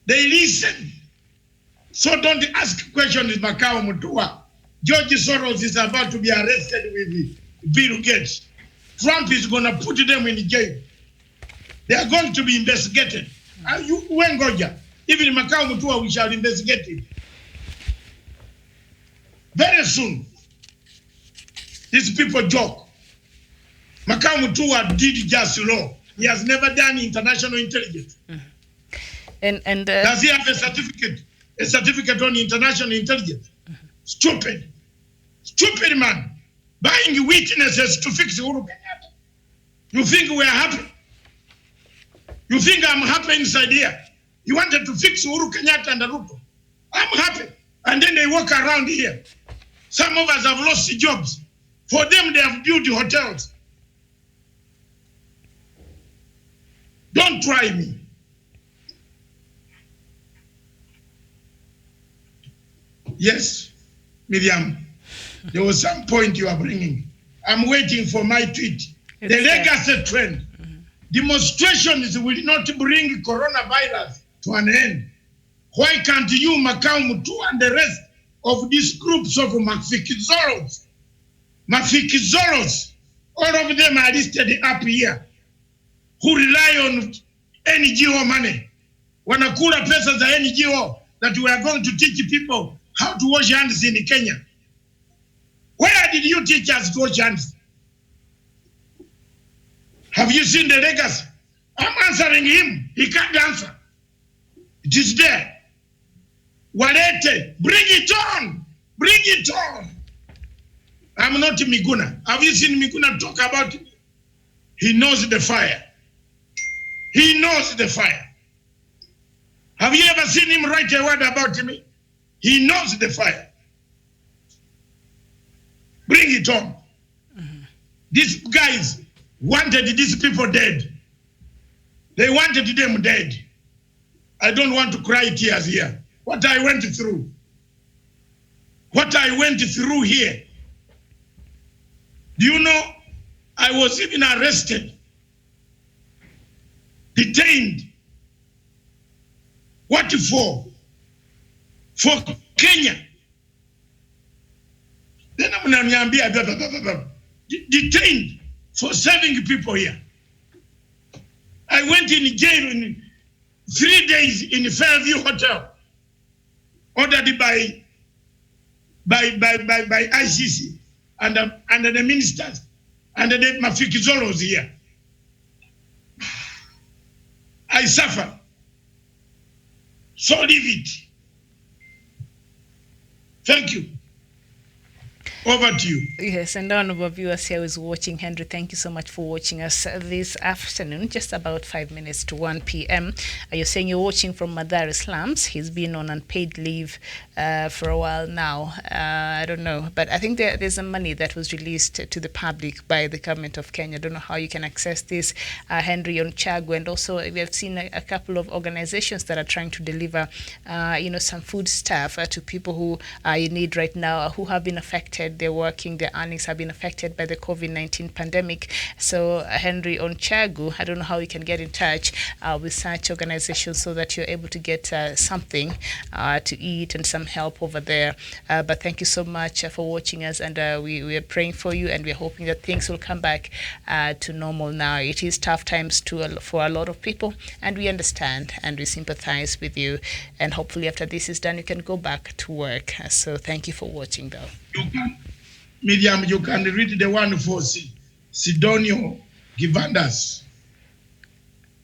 They listen. So don't ask questions, Macau Mutua. George Soros is about to be arrested with Bill Gates. Trump is going to put them in jail. They are going to be investigated. Even in Macau Mutua, we shall investigate it. Very soon. These people joke. Macau Mutua did just law. He has never done international intelligence. Does he have a certificate? A certificate on international intelligence? Stupid. Stupid man. Buying witnesses to fix Uhuru Kenyatta. You think we are happy? You think I'm happy inside here? You wanted to fix Uhuru Kenyatta and Ruto. I'm happy. And then they walk around here. Some of us have lost jobs. For them, they have built hotels. Don't try me. Yes, Miriam, there was some point you are bringing. I'm waiting for my tweet. The legacy trend. Demonstrations will not bring coronavirus to an end. Why can't you, Macau Mutu, and the rest of these groups of Mafikizoros, all of them are listed up here, who rely on NGO money. Wanakula pesa za NGO that we are going to teach people how to wash hands in Kenya. Where did you teach us to wash hands? Have you seen the legacy? I'm answering him. He can't answer. It is there. Walete, bring it on. Bring it on. I'm not Miguna. Have you seen Miguna talk about me? He knows the fire. He knows the fire. Have you ever seen him write a word about me? He knows the fire. Bring it on. These guys wanted these people dead. They wanted them dead. I don't want to cry tears here. What I went through. What I went through here. Do you know, I was even arrested, detained. What for? For Kenya. Then I'm detained for saving people here. I went in jail in 3 days in Fairview Hotel, ordered by ICC and the ministers and the Mafikizoros here. I suffer. So leave it. Thank you. Over to you. Yes, and one of our viewers here is watching. Henry, thank you so much for watching us this afternoon, just about 5 minutes to 1 p.m. You're saying you're watching from Madari slums. He's been on unpaid leave for a while now. I don't know, but I think there's some money that was released to the public by the government of Kenya. I don't know how you can access this, Henry, on Chagu. And also, we have seen a couple of organizations that are trying to deliver, some food stuff to people who are in need right now, who have been affected. They're working, their earnings have been affected by the COVID-19 pandemic. So, Henry, on Chagu, I don't know how you can get in touch with such organizations so that you're able to get something to eat and some help over there. But thank you so much for watching us, and we are praying for you, and we're hoping that things will come back to normal now. It is tough times for a lot of people, and we understand and we sympathize with you. And hopefully after this is done, you can go back to work. So thank you for watching, though. Miriam, you can read the one for Sidonio Givandas.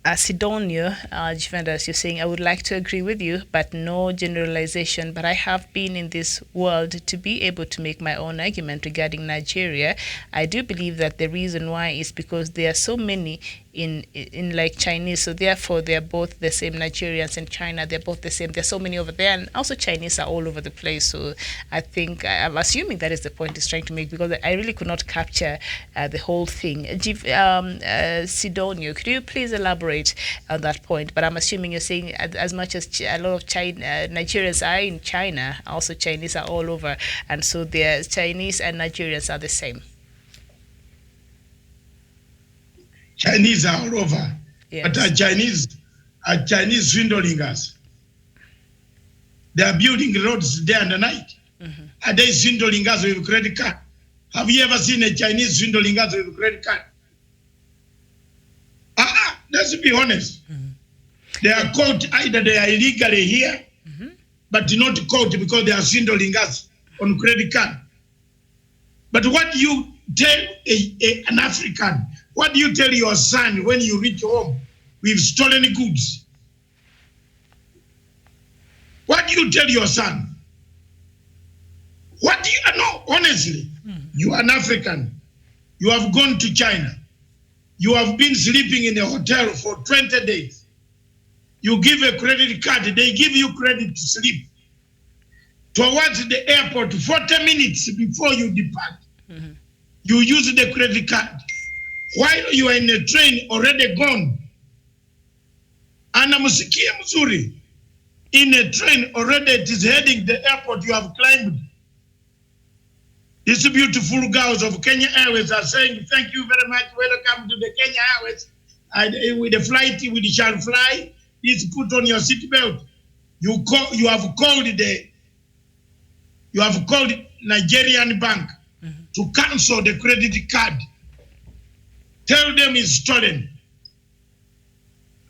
Sidonio Givandas, you're saying, I would like to agree with you, but no generalization. But I have been in this world to be able to make my own argument regarding Nigeria. I do believe that the reason why is because there are so many in like Chinese, so therefore they're both the same. Nigerians and China, they're both the same. There's so many over there, and also Chinese are all over the place. So I think I'm assuming that is the point he's trying to make, because I really could not capture the whole thing. Sidonio, could you please elaborate on that point? But I'm assuming you're saying as much as a lot of Nigerians are in China, also Chinese are all over, and so the Chinese and Nigerians are the same. Chinese are all over. Yes. But are Chinese swindling us? They are building roads day and night. Are they swindling us with credit card? Have you ever seen a Chinese swindling us with credit card? Let's be honest. They are caught, either they are illegally here, but not caught because they are swindling us on credit card. But what do you tell an African? What do you tell your son when you reach home with stolen goods? What do you tell your son? What do you know? Honestly, you are an African. You have gone to China. You have been sleeping in a hotel for 20 days. You give a credit card. They give you credit to sleep. Towards the airport, 40 minutes before you depart, you use the credit card. While you are in a train already gone, anamusikia mzuri, in a train already it is heading the airport you have climbed. These beautiful girls of Kenya Airways are saying, thank you very much, welcome to the Kenya Airways. With the flight, we shall fly. Please put on your seatbelt. You have called Nigerian bank to cancel the credit card. Tell them it's stolen.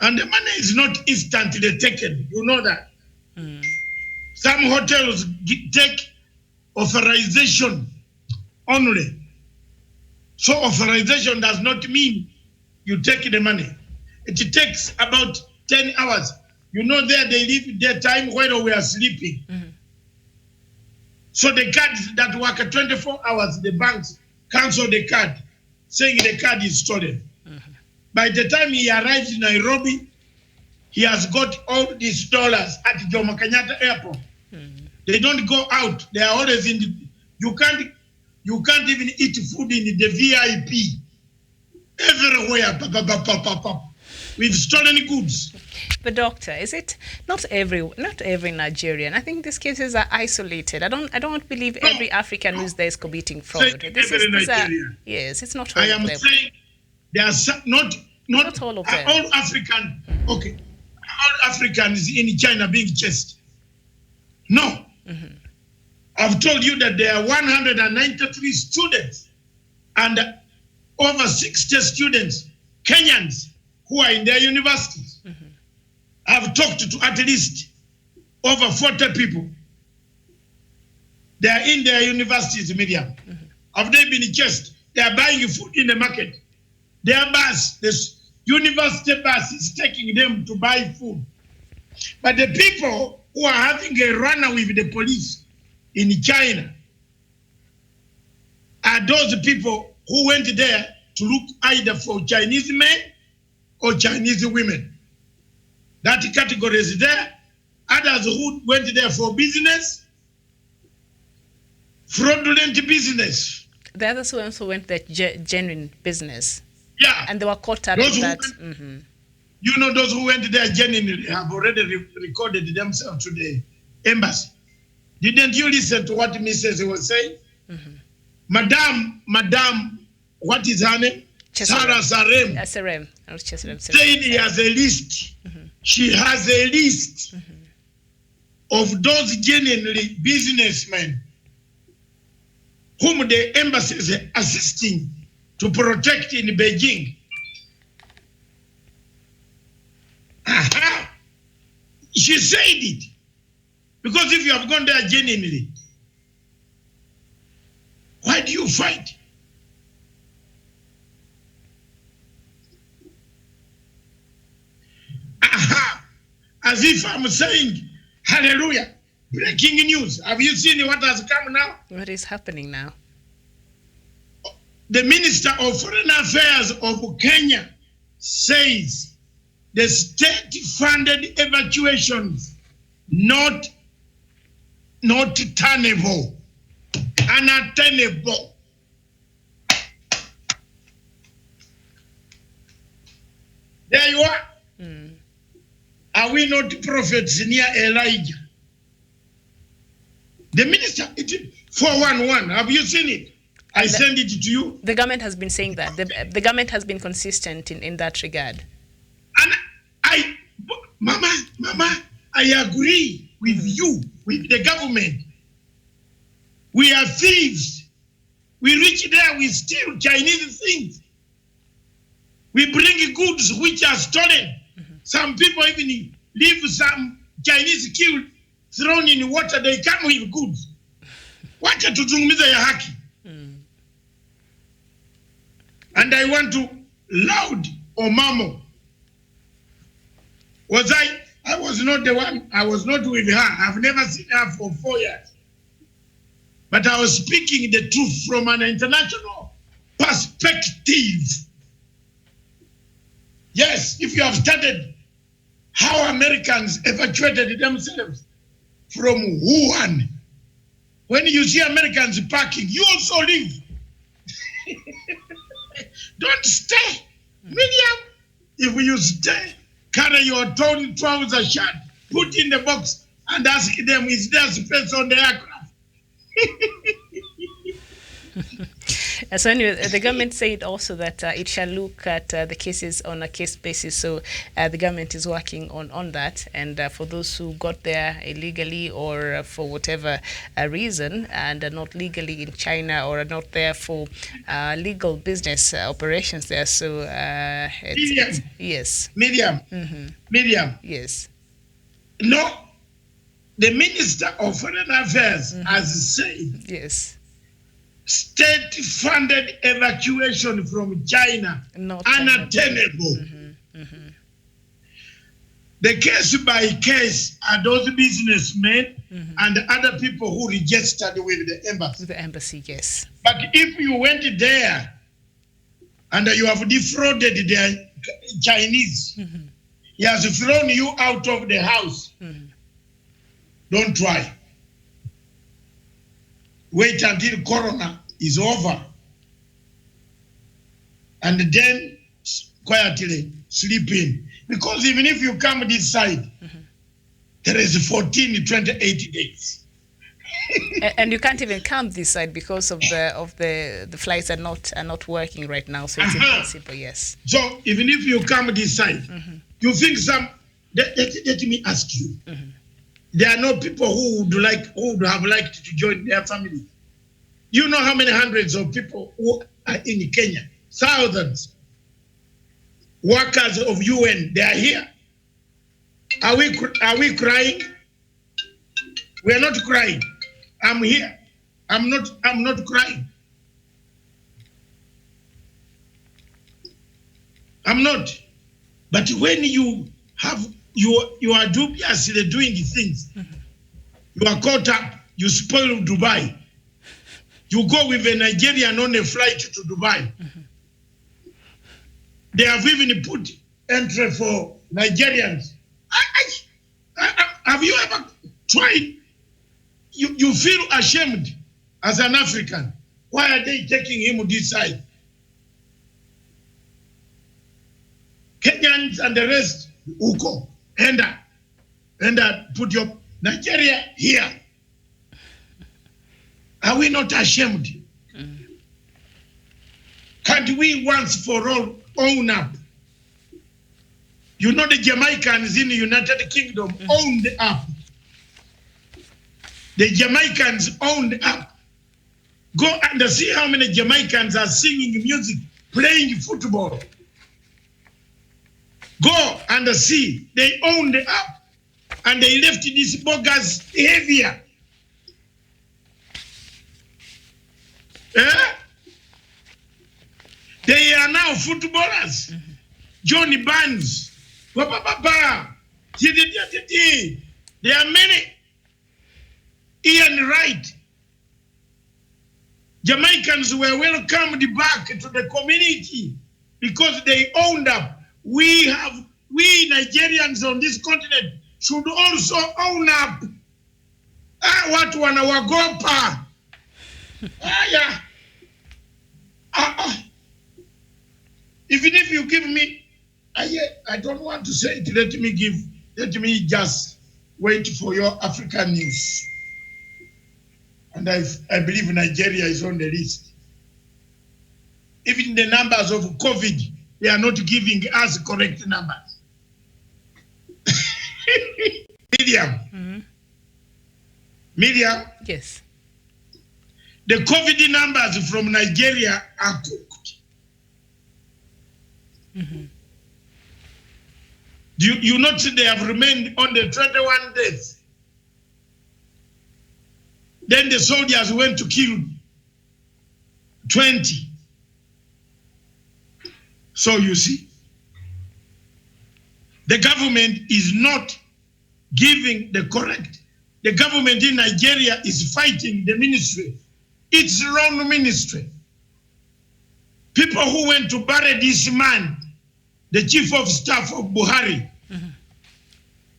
And the money is not instantly taken. You know that. Some hotels take authorization only. So authorization does not mean you take the money. It takes about 10 hours. You know there they leave their time while we are sleeping. So the cards that work 24 hours, the banks cancel the card, saying the card is stolen. By the time he arrives in Nairobi, he has got all these dollars at Jomo Kenyatta Airport. They don't go out. They are always in the, you can't even eat food in the VIP. Everywhere, with stolen goods. But doctor, is it not every Nigerian? I think these cases are isolated. I don't believe every African who's there is committing fraud. Yes, it's not all I am of them. saying there are not all of them. All African, okay, all Africans in China being chased. No. I've told you that there are 193 students and over 60 students, Kenyans, who are in their universities. I've talked to at least over 40 people. They are in their universities, Miriam. Have they been chased? They are buying food in the market. Their bus, this university bus is taking them to buy food. But the people who are having a run with the police in China are those people who went there to look either for Chinese men or Chinese women. That category is there. Others who went there for business, fraudulent business. The others who also went there genuine business. Yeah. And they were caught up Those in that. You know, those who went there genuinely have already recorded themselves to the embassy. Didn't you listen to what Mrs. was saying? Madam, what is her name? Sarah Sarem. Sarem. Said he has a list. She has a list of those genuinely businessmen whom the embassy is assisting to protect in Beijing. She said it. Because if you have gone there genuinely, why do you fight? As if I'm saying, hallelujah, breaking news. Have you seen what has come now? What is happening now? The Minister of Foreign Affairs of Kenya says the state-funded evacuations not tenable, unattainable. There you are. Are we not prophets near Elijah? The minister, 411, have you seen it? I send it to you. The government has been saying that. The government has been consistent in that regard. And Mama, I agree with you, with the government. We are thieves. We reach there, we steal Chinese things. We bring goods which are stolen. Some people even leave some Chinese killed, thrown in water, they come with goods. Wacha tuzungumza ya haki. And I want to loud Omamo. I was not the one, I was not with her. I've never seen her for 4 years. But I was speaking the truth from an international perspective. Yes, if you have studied how Americans evacuated themselves from Wuhan, when you see Americans parking, you also leave. Don't stay. Medium, if you stay, carry your trouser shirt, put in the box, and ask them, is there space on the aircraft? So anyway, the government said also that it shall look at the cases on a case basis. So the government is working on that. And for those who got there illegally or for whatever reason and are not legally in China or are not there for legal business operations there. So yes. Miriam. Yes. No, the Minister of Foreign Affairs has said. Yes. State-funded evacuation from China, unattainable. The case by case are those businessmen and other people who registered with the embassy. With the embassy, yes. But if you went there and you have defrauded the Chinese, he has thrown you out of the house. Don't try. Wait until Corona is over. And then quietly sleep in. Because even if you come this side, there is 14, 28 days. And you can't even come this side because of the flights are not working right now. So it's impossible, yes. So even if you come this side, you think let me ask you. There are no people who would have liked to join their family. You know how many hundreds of people who are in Kenya? Thousands. Workers of UN, they are here. Are we crying? We are not crying. I'm here. I'm not crying. I'm not. But when you are dubiously doing things, you are caught up, you spoil Dubai. You go with a Nigerian on a flight to Dubai. They have even put entry for Nigerians. Have you ever tried? You feel ashamed as an African. Why are they taking him this side? Kenyans and the rest, Uko, and put your Nigeria here. Are we not ashamed? Can't we once for all own up? You know the Jamaicans in the United Kingdom owned up. The Jamaicans owned up. Go and see how many Jamaicans are singing music, playing football. Go and see. They owned up. And they left this bogus behavior. They are now footballers. Johnny Barnes. There are many. Ian Wright. Jamaicans were welcomed back to the community because they owned up. We Nigerians on this continent should also own up. What wanawagopa? Even if you give me, I don't want to say it. Let me just wait for your African news. And I believe Nigeria is on the list. Even the numbers of COVID, they are not giving us correct numbers. Miriam. Miriam. Yes. The COVID numbers from Nigeria are cooked. You notice they have remained on the 21 days. Then the soldiers went to kill 20. So you see, the government is not giving the correct. The government in Nigeria is fighting the ministry. It's wrong ministry. People who went to bury this man, the chief of staff of Buhari,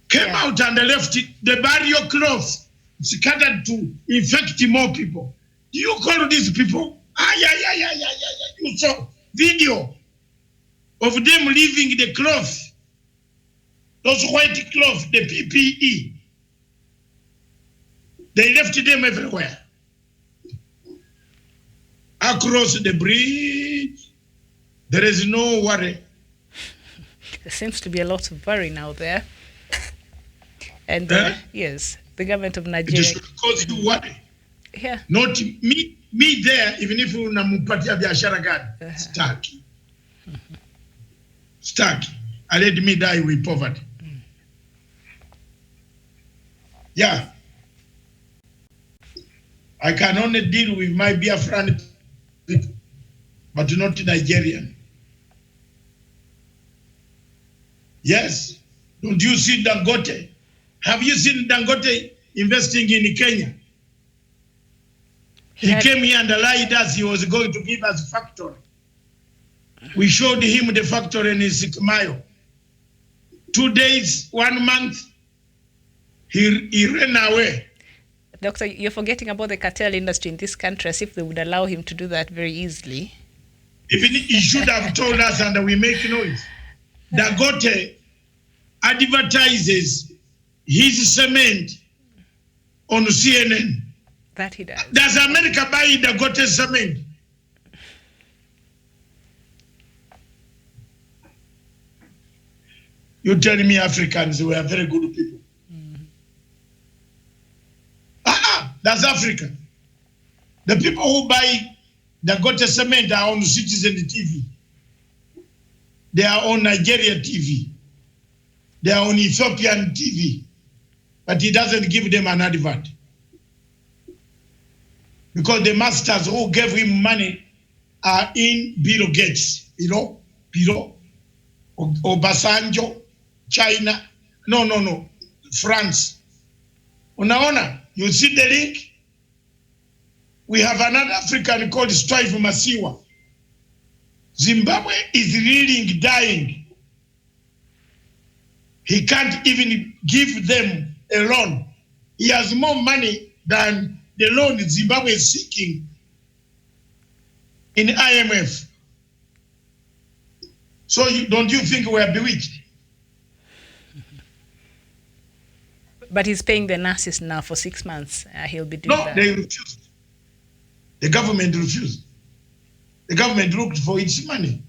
came out and left the burial cloth scattered to infect more people. Do you call these people? You saw video of them leaving the cloth, those white cloth, the PPE. They left them everywhere. Across the bridge, there is no worry. There seems to be a lot of worry now there. And yes, the government of Nigeria. It should cause you worry. Yeah. Not me there, even if you namupatia biashara gani, stuck. I let me die with poverty. Yeah. I can only deal with my Biafran people, but not Nigerian. Yes. Don't you see Dangote? Have you seen Dangote investing in Kenya? He came here and lied us he was going to give us a factory. We showed him the factory in Sikmayo. 2 days, 1 month, he ran away. Doctor, you're forgetting about the cartel industry in this country, as if they would allow him to do that very easily. Even he should have told us and we make noise. Dangote advertises his cement on CNN. That he does. Does America buy Dangote cement? You tell me Africans were very good people. That's Africa. The people who buy Dangote cement are on Citizen TV. They are on Nigeria TV. They are on Ethiopian TV. But he doesn't give them an advert. Because the masters who gave him money are in Bill Gates, Obasanjo, China, no, France. Unaona, you see the link? We have another African called Strive Masiwa. Zimbabwe is reeling, dying. He can't even give them a loan. He has more money than the loan Zimbabwe is seeking in IMF. So don't you think we are bewitched? But he's paying the nurses now for 6 months. He'll be doing that. No, they refused. The government refused. The government looked for its money.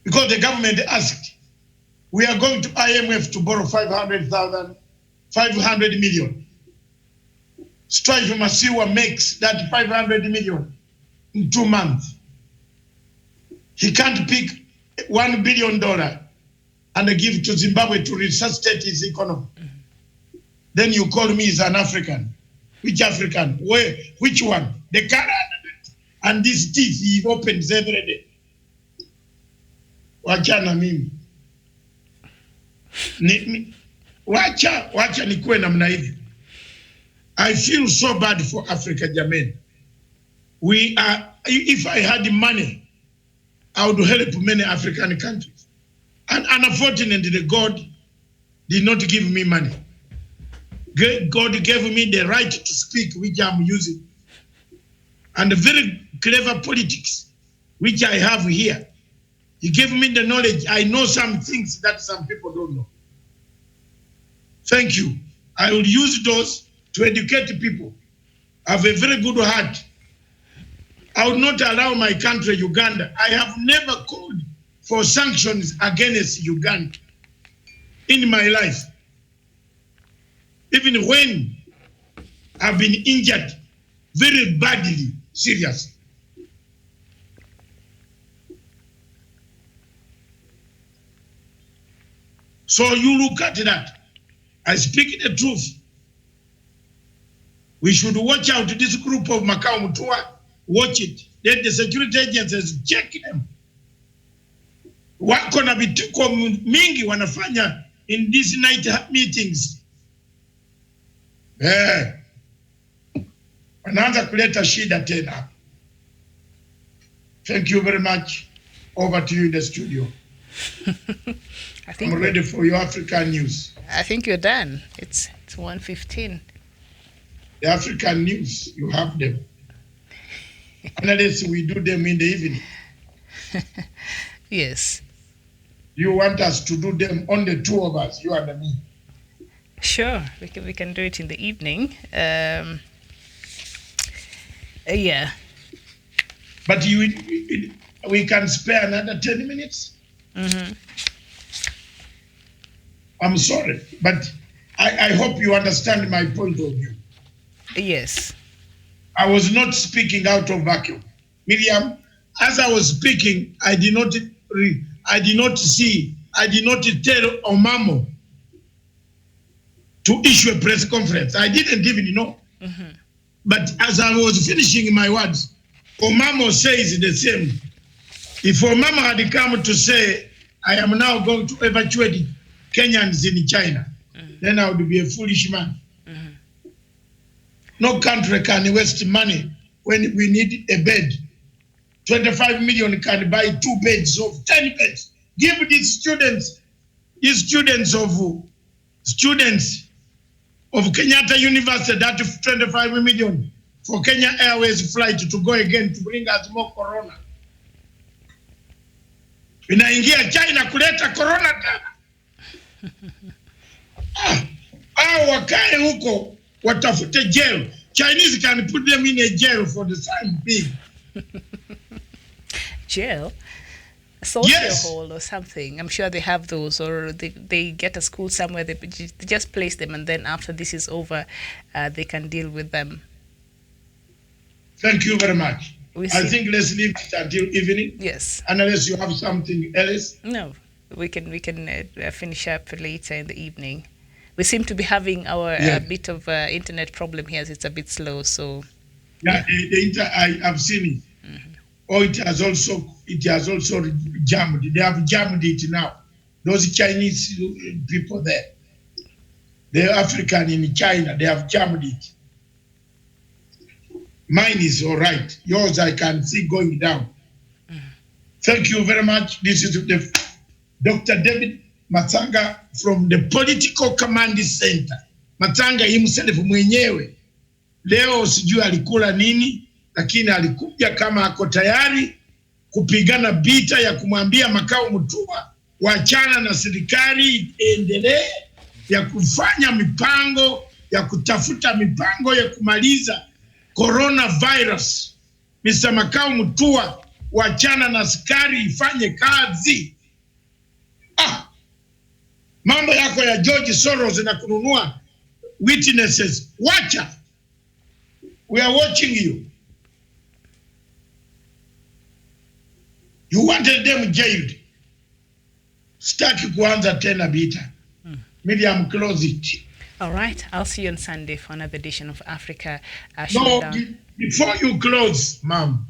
Because the government asked, we are going to IMF to borrow 500 million. Strive Masiwa makes that 500 million in 2 months. He can't pick $1 billion and give to Zimbabwe to resuscitate his economy. Then you call me as an African. Which African? Where? Which one? The carrot and this teeth he opens every day. Wachana mimi. Wacha nikuwe namna hivi. I feel so bad for Africa, Jamaica. If I had money, I would help many African countries. And unfortunately, God did not give me money. God gave me the right to speak, which I'm using. And very clever politics, which I have here. He gave me the knowledge. I know some things that some people don't know. Thank you. I will use those to educate people. I have a very good heart. I would not allow my country, Uganda. I have never called for sanctions against Uganda in my life. Even when I've been injured very badly, serious. So you look at that. I speak the truth. We should watch out this group of Makao Mutua. Watch it. Let the security agencies check them. Wako na vituko mingi wanafanya in these night meetings. Wanaanza kuleta shida tena. Thank you very much. Over to you in the studio. I'm ready for your African news. I think you're done. It's 1:15. The African news, you have them. Unless we do them in the evening. Yes. You want us to do them, only two of us, you and me. Sure, we can do it in the evening. Yeah. But we can spare another 10 minutes? Mm-hmm. I'm sorry, but I hope you understand my point of view. Yes. I was not speaking out of vacuum. Miriam, as I was speaking, I did not tell Omamo to issue a press conference. I didn't even know. Mm-hmm. But as I was finishing my words, Omamo says the same. If Omamo had come to say, I am now going to evacuate Kenyans in China, then I would be a foolish man. Mm-hmm. No country can waste money when we need a bed. 25 million can buy 2 beds of 10 beds. Give these students of Kenyatta University that 25 million for Kenya Airways flight to go again to bring us more corona. Inaingia China kuleta corona tena. Wakae huko watafute jail. Chinese can put them in a jail for the time being. Jail? A social Yes. hall or something. I'm sure they have those, or they get a school somewhere, they just place them, and then after this is over, they can deal with them. Thank you very much. I think let's leave it until evening. Yes. Unless you have something else. No, we can finish up later in the evening. We seem to be having our bit of internet problem here. It's a bit slow, so. Yeah, I have seen it. Mm-hmm. Oh, it has also jammed. They have jammed it now. Those Chinese people there, they're African in China. They have jammed it. Mine is all right. Yours I can see going down. Thank you very much. This is Dr. David Matanga from the Political Command Center. Matanga himself mwenyewe. Leo sijui alikula nini, lakini alikuja kama ako tayari kupigana vita ya kumwambia Makao Mutua wachana na serikali endelee ya kufanya mipango ya kutafuta mipango ya kumaliza coronavirus. Mr. Makao Mutua wachana na askari ifanye kazi. Mambo yako ya George Soros na kununua witnesses, wacha. We are watching you. You wanted them jailed. Staki kuanza tena vita. Medium, close it. All right. I'll see you on Sunday for another edition of Africa No, Showdown. before you close, ma'am.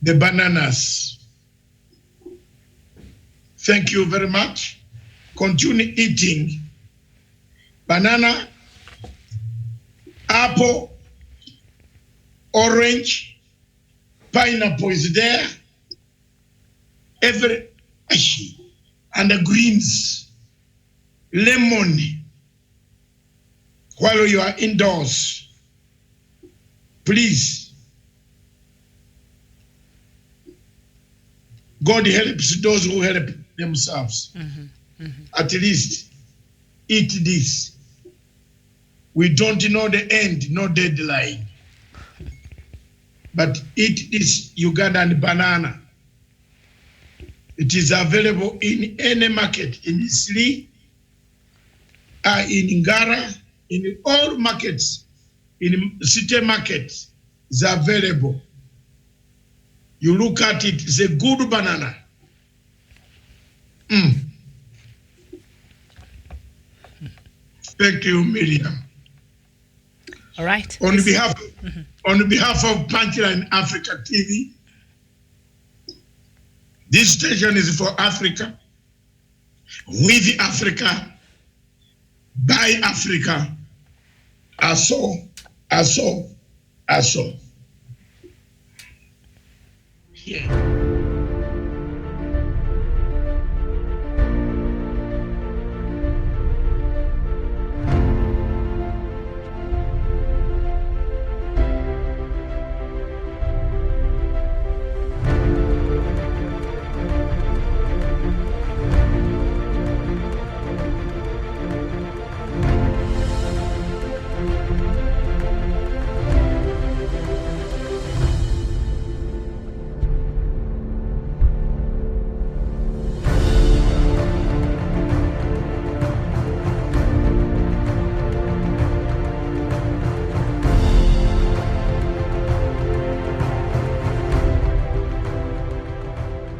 The bananas. Thank you very much. Continue eating. Banana, apple, orange, pineapple is there. And the greens, lemon, while you are indoors. Please. God helps those who help themselves. Mm-hmm. Mm-hmm. At least eat this. We don't know the end, no deadline. but eat this Ugandan banana. It is available in any market, in Isli, in Ngara, in all markets, in city markets, it's available. You look at it, it's a good banana. Thank you, Miriam. All right. On behalf of Punchline Africa TV, this station is for Africa, with Africa, by Africa, aso. Yeah.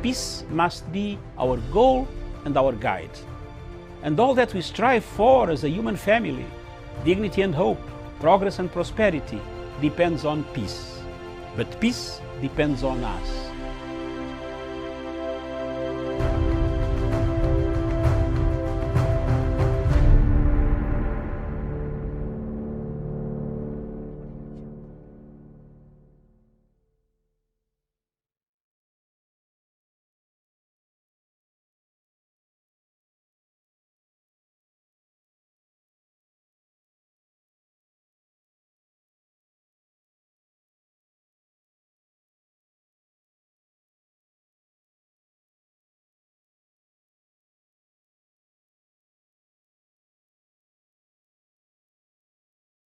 Peace must be our goal and our guide. And all that we strive for as a human family, dignity and hope, progress and prosperity, depends on peace. But peace depends on us.